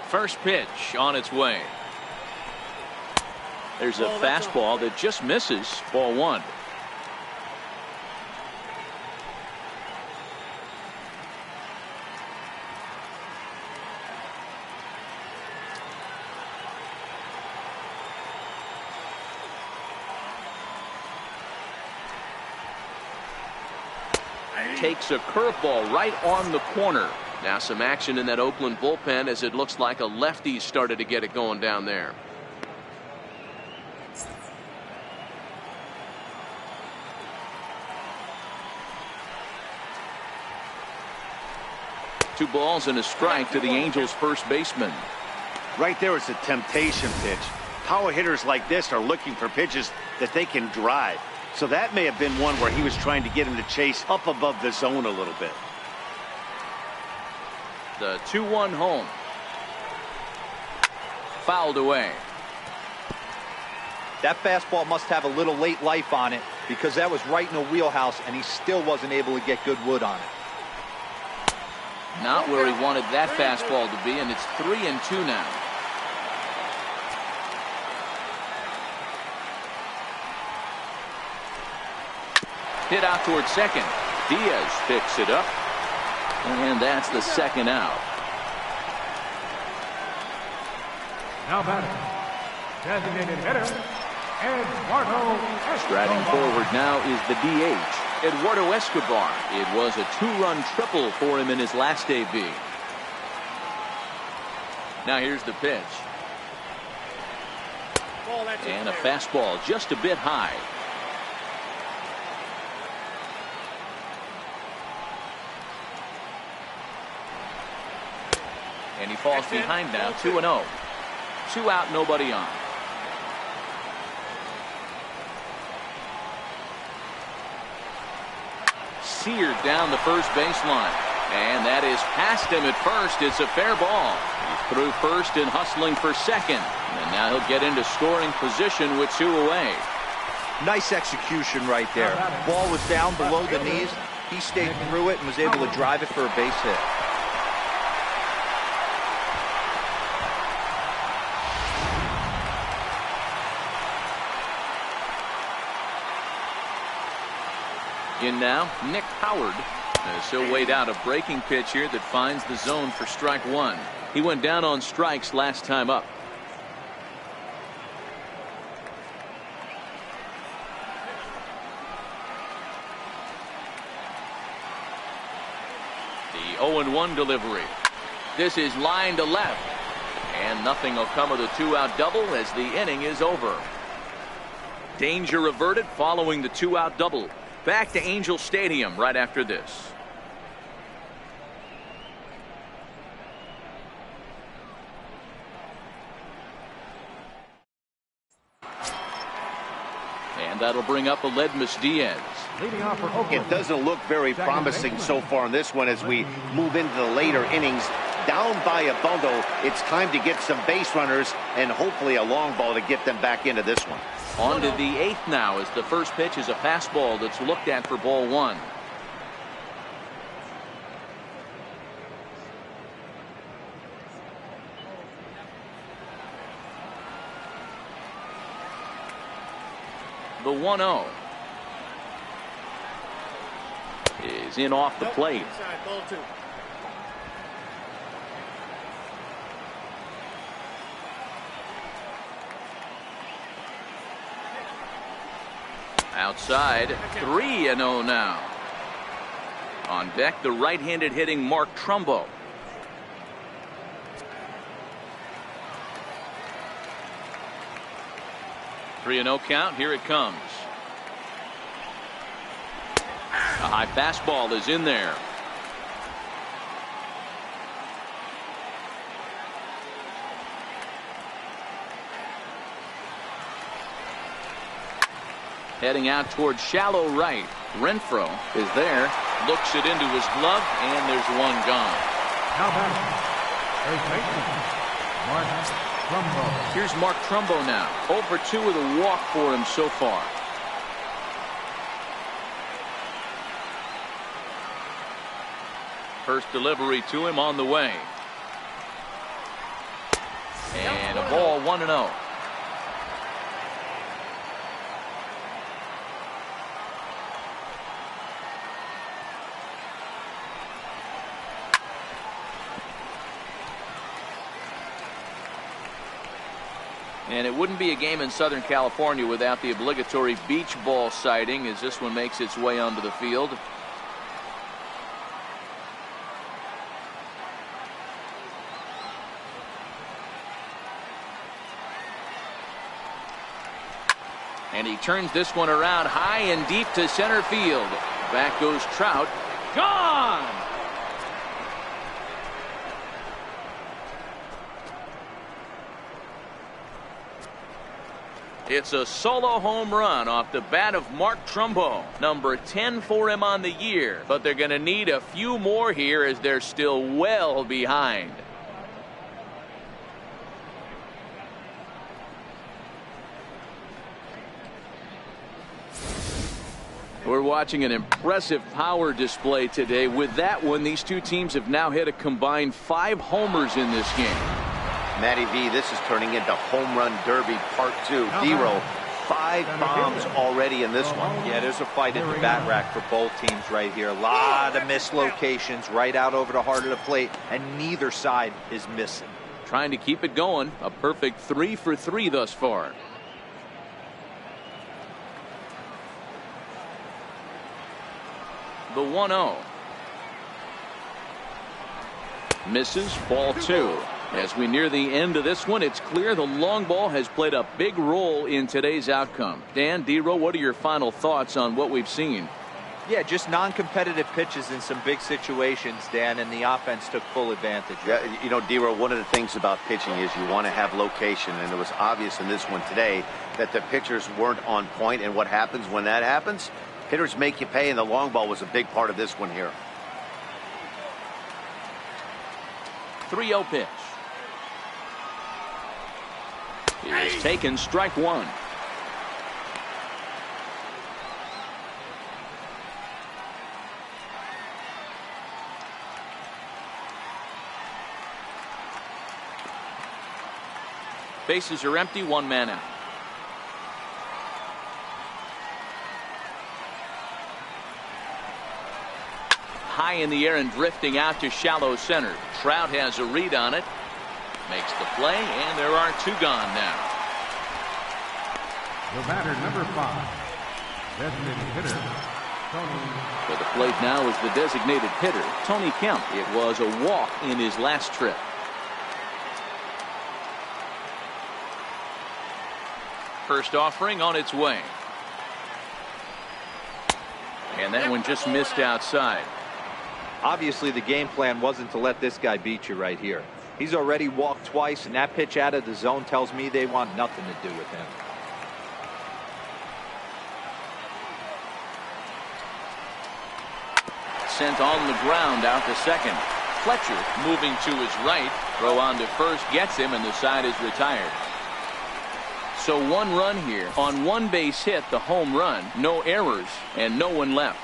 First pitch on its way. There's a fastball that just misses. Ball one. Takes a curveball right on the corner. Now some action in that Oakland bullpen as it looks like a lefty started to get it going down there. Two balls and a strike to the Angels first baseman. Right there is a temptation pitch. Power hitters like this are looking for pitches that they can drive. So that may have been one where he was trying to get him to chase up above the zone a little bit. The 2-1 home. Fouled away. That fastball must have a little late life on it because that was right in the wheelhouse and he still wasn't able to get good wood on it. Not where he wanted that fastball to be, and it's 3-2 now. Hit out towards second. Diaz picks it up. And that's the second out. Now batting, designated hitter, Eduardo Escobar. Striding forward now is the DH, Eduardo Escobar. It was a 2-run triple for him in his last AB. Now here's the pitch. And a fastball just a bit high. And he falls behind now, 2-0. 2 out, nobody on. Seared down the first baseline. And that is past him at first. It's a fair ball. He's through first and hustling for second. And now he'll get into scoring position with 2 away. Nice execution right there. Ball was down below the knees. He stayed through it and was able to drive it for a base hit. In now, Nick Howard. So weighed out a breaking pitch here that finds the zone for strike one. He went down on strikes last time up. The 0-1 delivery. This is line to left. And nothing will come of the 2-out double as the inning is over. Danger averted following the 2-out double. Back to Angel Stadium right after this. And that'll bring up Aledmus Diaz. It doesn't look very promising so far in this one as we move into the later innings. Down by a bundle, it's time to get some base runners and hopefully a long ball to get them back into this one. On to the 8th now as the first pitch is a fastball that's looked at for ball one. The 1-0 is in off the plate. Outside, 3-0 now. On deck, the right-handed hitting Mark Trumbo. Three 3-0 count. Here it comes. A high fastball is in there. Heading out towards shallow right. Renfroe is there. Looks it into his glove, and there's one gone. Now back. First baseman, Mark Trumbo. Here's Mark Trumbo now. 0 for 2 with a walk for him so far. First delivery to him on the way. And a ball 1-0. And it wouldn't be a game in Southern California without the obligatory beach ball sighting as this one makes its way onto the field. And he turns this one around high and deep to center field. Back goes Trout. Gone! It's a solo home run off the bat of Mark Trumbo. Number 10 for him on the year. But they're going to need a few more here as they're still well behind. We're watching an impressive power display today. With that one, these two teams have now hit a combined 5 homers in this game. Matty V, this is turning into Home Run Derby Part 2. D-Row, 5 bombs already in this one. Yeah, there's a fight at the bat rack for both teams right here. A lot of mislocations right out over the heart of the plate, and neither side is missing. Trying to keep it going. A perfect 3 for 3 thus far. The 1-0. Misses, ball 2. As we near the end of this one, it's clear the long ball has played a big role in today's outcome. Dan, D-Row, what are your final thoughts on what we've seen? Yeah, just non-competitive pitches in some big situations, Dan, and the offense took full advantage. Yeah, you know, D-Row, one of the things about pitching is you want to have location, and it was obvious in this one today that the pitchers weren't on point, and what happens when that happens? Hitters make you pay, and the long ball was a big part of this one here. 3-0 pitch. It is taken, strike 1. Bases are empty, 1 man out. High in the air and drifting out to shallow center. Trout has a read on it. Makes the play, and there are 2 gone now. The batter, number 5, designated hitter, Tony. For the plate now is the designated hitter, Tony Kemp. It was a walk in his last trip. First offering on its way. And that one just missed outside. Obviously, the game plan wasn't to let this guy beat you right here. He's already walked twice, and that pitch out of the zone tells me they want nothing to do with him. Sent on the ground out to second. Fletcher moving to his right. Throw on to first gets him, and the side is retired. So 1 run here on 1 base hit, the home run. No errors and no one left.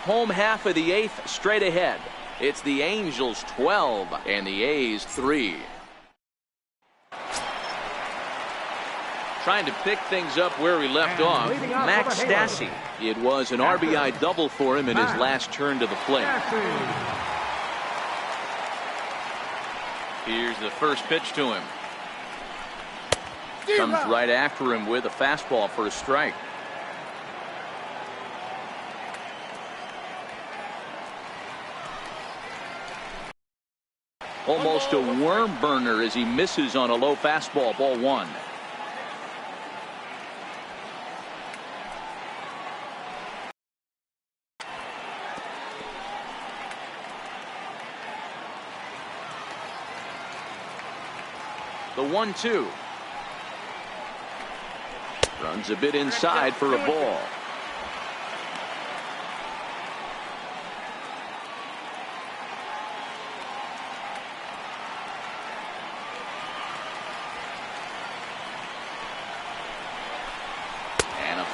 Home half of the 8th straight ahead. It's the Angels 12 and the A's 3. Trying to pick things up where he left off, Max Stassi. It was an RBI double for him in his last turn to the plate. Here's the first pitch to him. Comes right after him with a fastball for a strike. Almost a worm burner as he misses on a low fastball, ball 1. The 1-2. Runs a bit inside for a ball.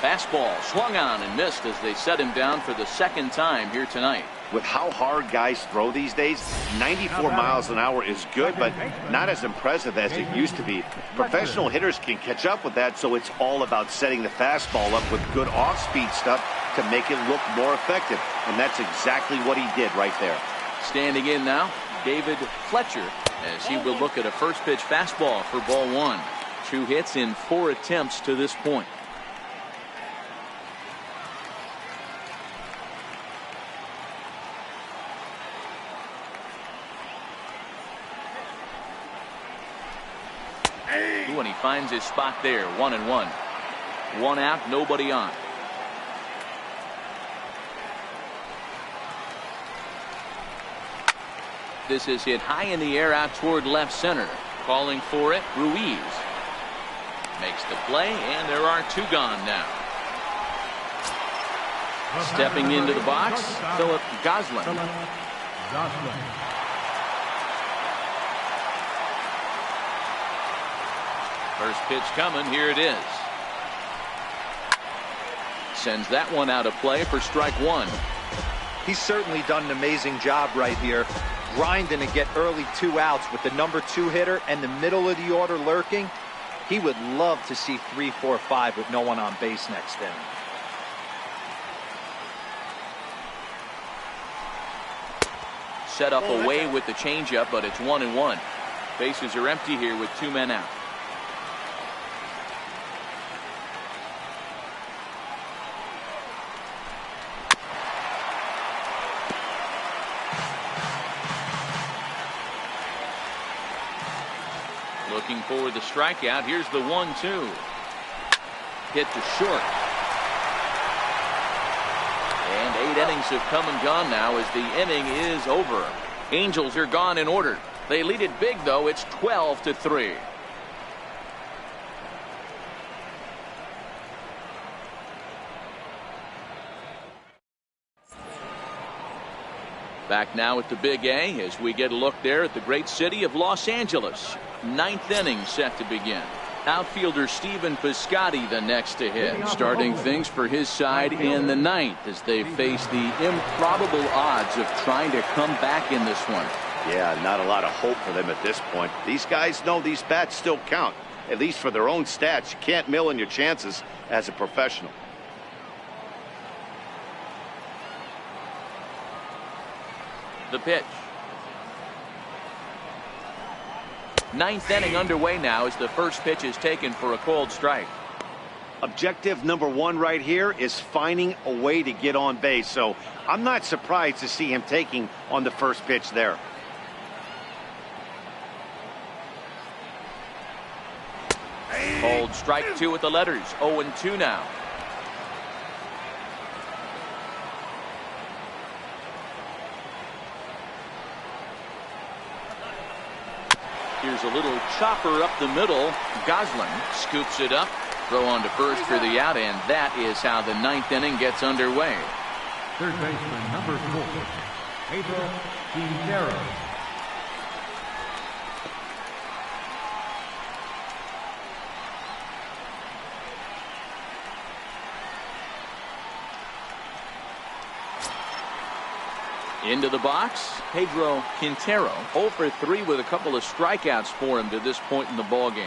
Fastball swung on and missed as they set him down for the second time here tonight. With how hard guys throw these days, 94 miles an hour is good, but not as impressive as it used to be. Professional hitters can catch up with that, so it's all about setting the fastball up with good off-speed stuff to make it look more effective. And that's exactly what he did right there. Standing in now, David Fletcher, as he will look at a first pitch fastball for ball one. 2 hits in 4 attempts to this point. And he finds his spot there. 1-1. 1 out, nobody on. This is hit high in the air out toward left center. Calling for it, Ruiz. Makes the play, and there are 2 gone now. Stepping into the box, Philip Goslin. First pitch coming, here it is. Sends that one out of play for strike 1. He's certainly done an amazing job right here, grinding to get early 2 outs with the number 2 hitter and the middle of the order lurking. He would love to see 3, 4, 5 with no one on base next inning. Set up away with the changeup, but it's 1-1. Bases are empty here with 2 men out. Looking for the strikeout. Here's the 1-2. Hit to short. And 8 innings have come and gone now as the inning is over. Angels are gone in order. They lead it big, though. It's 12-3. Back now at the Big A as we get a look there at the great city of Los Angeles. 9th inning set to begin. Outfielder Stephen Piscotty the next to hit, starting things for his side in the 9th as they face the improbable odds of trying to come back in this one. Yeah, not a lot of hope for them at this point. These guys know these bats still count, at least for their own stats. You can't mill in your chances as a professional. The pitch. 9th inning underway now as the first pitch is taken for a called strike. Objective number 1 right here is finding a way to get on base. So I'm not surprised to see him taking on the first pitch there. Called strike 2 with the letters. 0-2 now. Here's a little chopper up the middle. Goslin scoops it up. Throw on to first for the out, and that is how the 9th inning gets underway. Third baseman, number 4, Pedro Quintero. Into the box, Pedro Quintero. 0 for 3 with a couple of strikeouts for him to this point in the ballgame.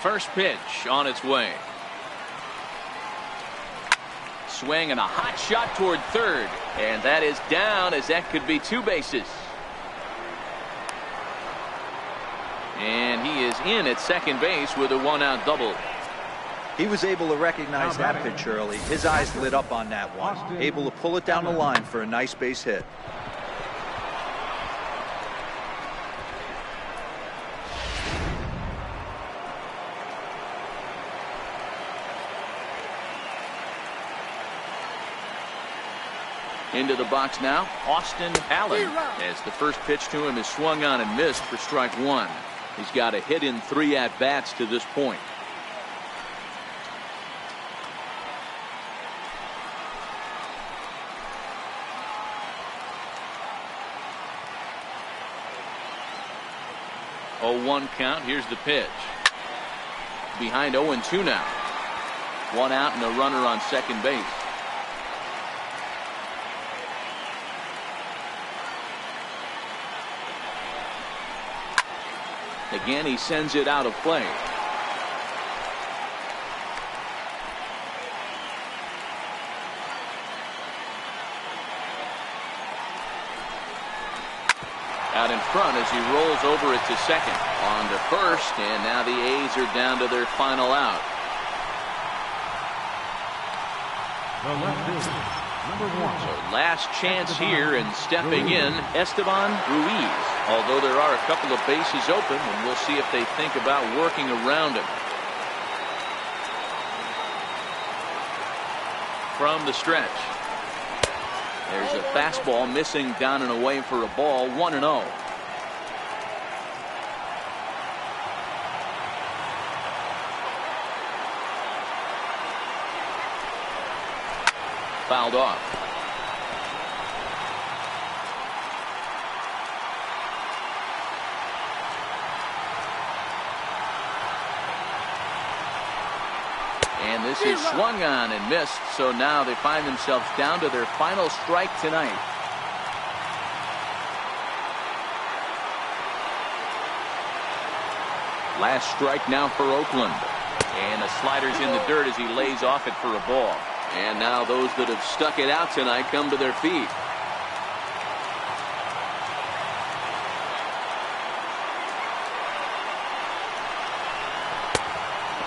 First pitch on its way. Swing and a hot shot toward third. And that is down, as that could be 2 bases. And he is in at second base with a 1-out double. He was able to recognize that pitch early. His eyes lit up on that one. Able to pull it down the line for a nice base hit. Into the box now, Austin Allen, as the first pitch to him is swung on and missed for strike 1. He's got a hit in 3 at-bats to this point. Oh, 1 count. Here's the pitch. behind 0-2 now. One out and a runner on second base. Again, he sends it out of play. Out in front as he rolls over it to second. On to first, and now the A's are down to their final out. The left fielder, number 1. So last chance here, and stepping in, Esteban Ruiz. Although there are a couple of bases open, and we'll see if they think about working around him. From the stretch. There's a fastball missing down and away for a ball, 1-0. Fouled off. And this is swung on and missed, so now they find themselves down to their final strike tonight. Last strike now for Oakland. And the slider's in the dirt as he lays off it for a ball. And now those that have stuck it out tonight come to their feet.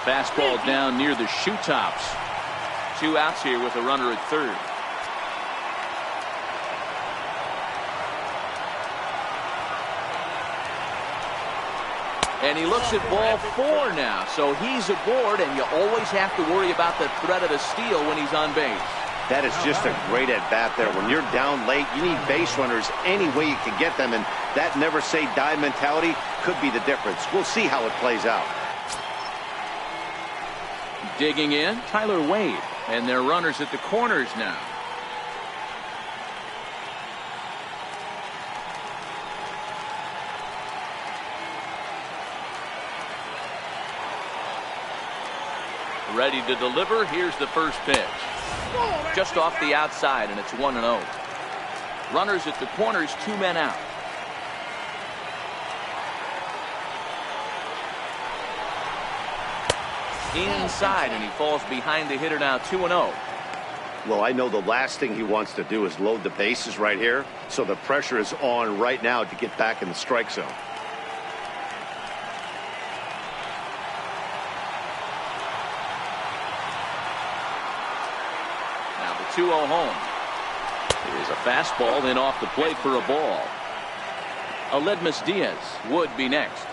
Fastball down near the shoe tops. 2 outs here with a runner at third. And he looks at ball 4 now, so he's aboard, and you always have to worry about the threat of a steal when he's on base. That is just a great at-bat there. When you're down late, you need base runners any way you can get them, and that never-say-die mentality could be the difference. We'll see how it plays out. Digging in, Tyler Wade, and their runners at the corners now. Ready to deliver. Here's the first pitch. Just off the outside, and it's 1-0. Runners at the corners, 2 men out. Inside, and he falls behind the hitter now, 2-0. Well, I know the last thing he wants to do is load the bases right here, so the pressure is on right now to get back in the strike zone. Now the 2-0 home. Here's a fastball, then off the plate for a ball. Aledmus Diaz would be next.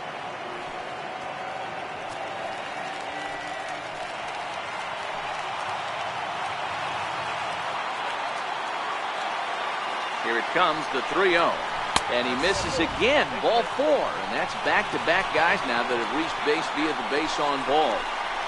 Here it comes, the 3-0. And he misses again, ball 4. And that's back-to-back guys now that have reached base via the base on ball.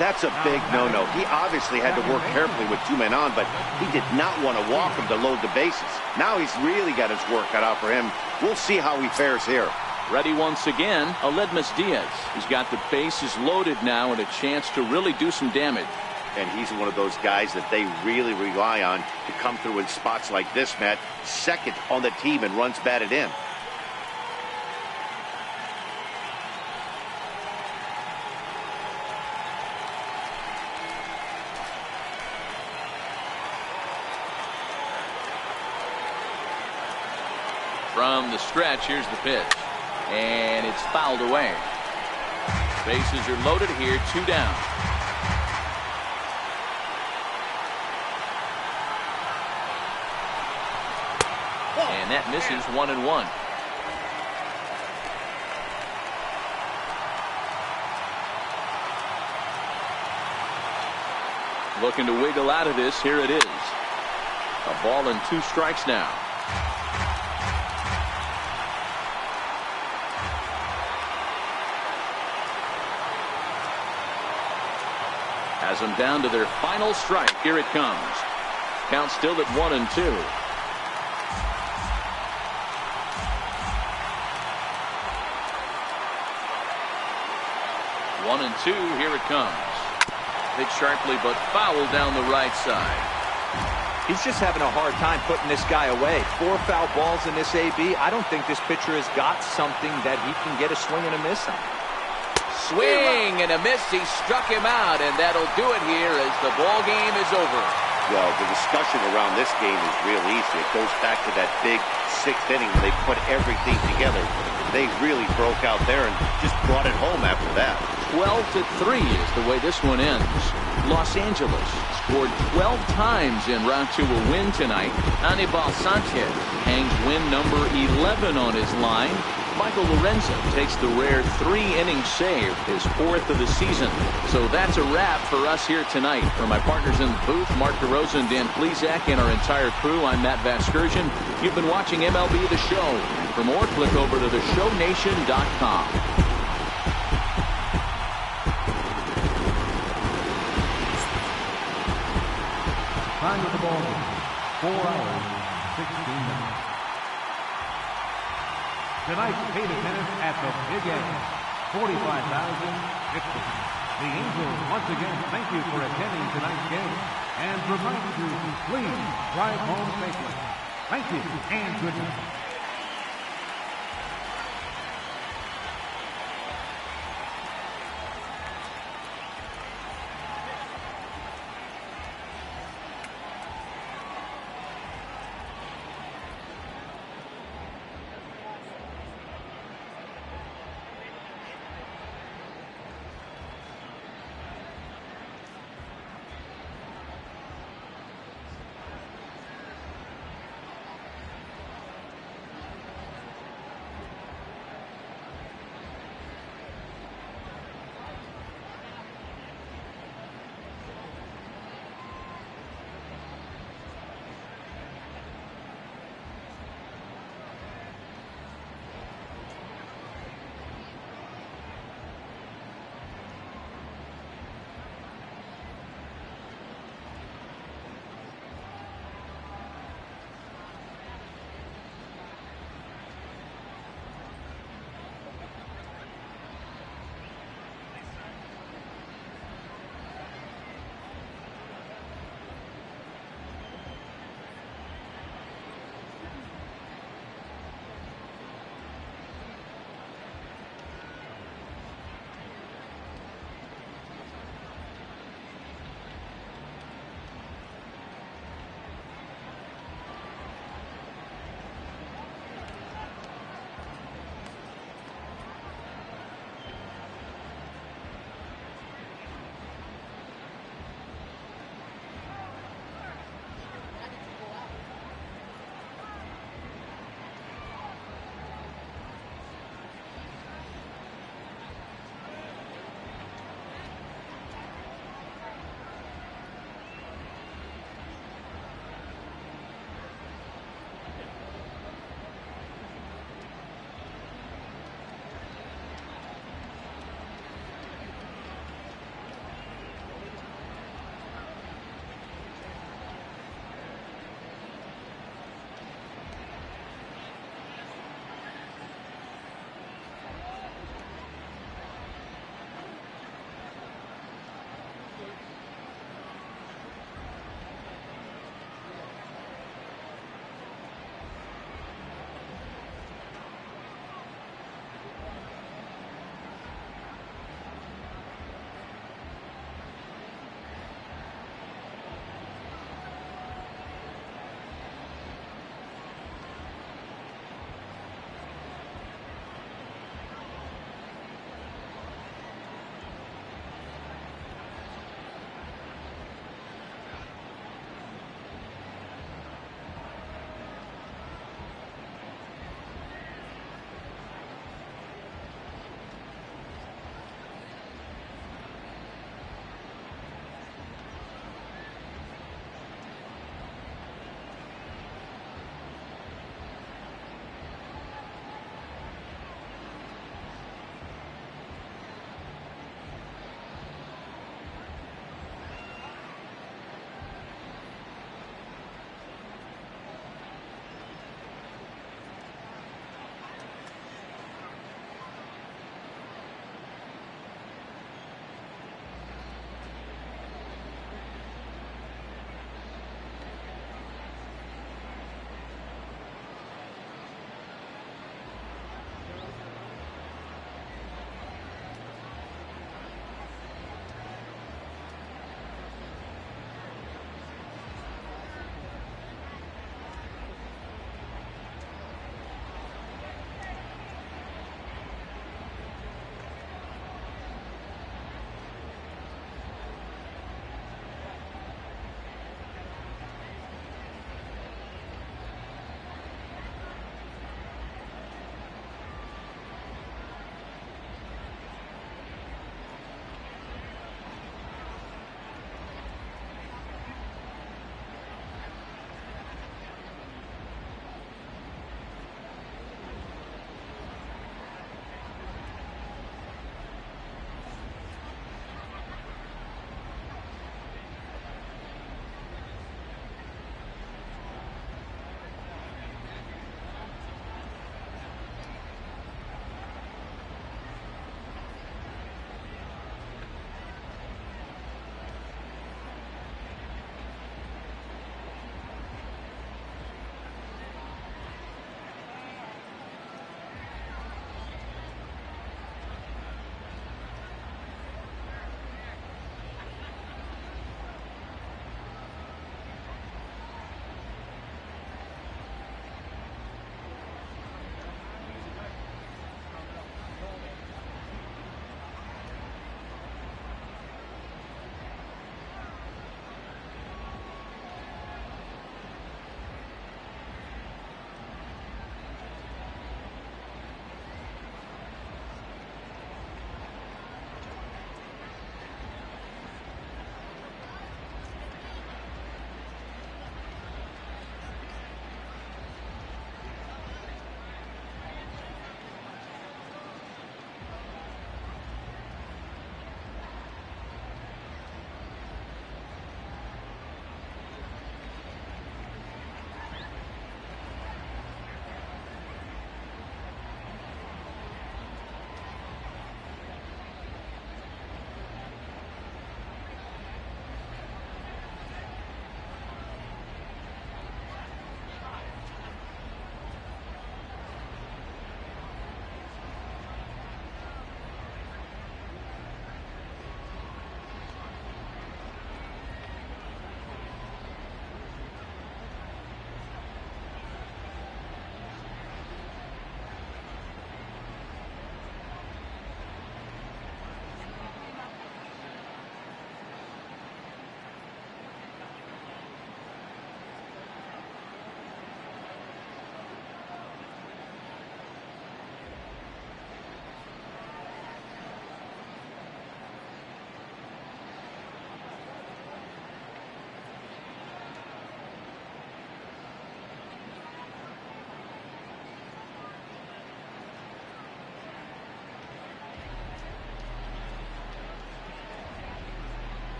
That's a big no-no. He obviously had to work carefully with 2 men on, but he did not want to walk him to load the bases. Now he's really got his work cut out for him. We'll see how he fares here. Ready once again, Aledmus Diaz. He's got the bases loaded now and a chance to really do some damage. And he's one of those guys that they really rely on to come through in spots like this, Matt. Second on the team and runs batted in. From the stretch, here's the pitch. And it's fouled away. Bases are loaded here, 2 down. And that misses, 1-1. Looking to wiggle out of this. Here it is. A ball and 2 strikes now. Has them down to their final strike. Here it comes. Count still at 1-2. 1-2. Here it comes. Hit sharply, but foul down the right side. He's just having a hard time putting this guy away. 4 foul balls in this AB. I don't think this pitcher has got something that he can get a swing and a miss on. Swing and a miss. He struck him out, and that'll do it here as the ball game is over. Well, the discussion around this game is real easy. It goes back to that big 6th inning when they put everything together. They really broke out there and just brought it home after that. 12-3 is the way this one ends. Los Angeles scored 12 times en route to a win tonight. Anibal Sanchez hangs win number 11 on his line. Michael Lorenzo takes the rare 3-inning save, his 4th of the season. So that's a wrap for us here tonight. For my partners in the booth, Mark DeRosa and Dan Plesac, and our entire crew, I'm Matt Vasgersian. You've been watching MLB The Show. For more, click over to theshownation.com. Time of the ball game, 4 hours, 16 minutes. Tonight's paid attendance at the Big A, 45,050. The Angels once again thank you for attending tonight's game and remind you to please drive home safely. Thank you and good night.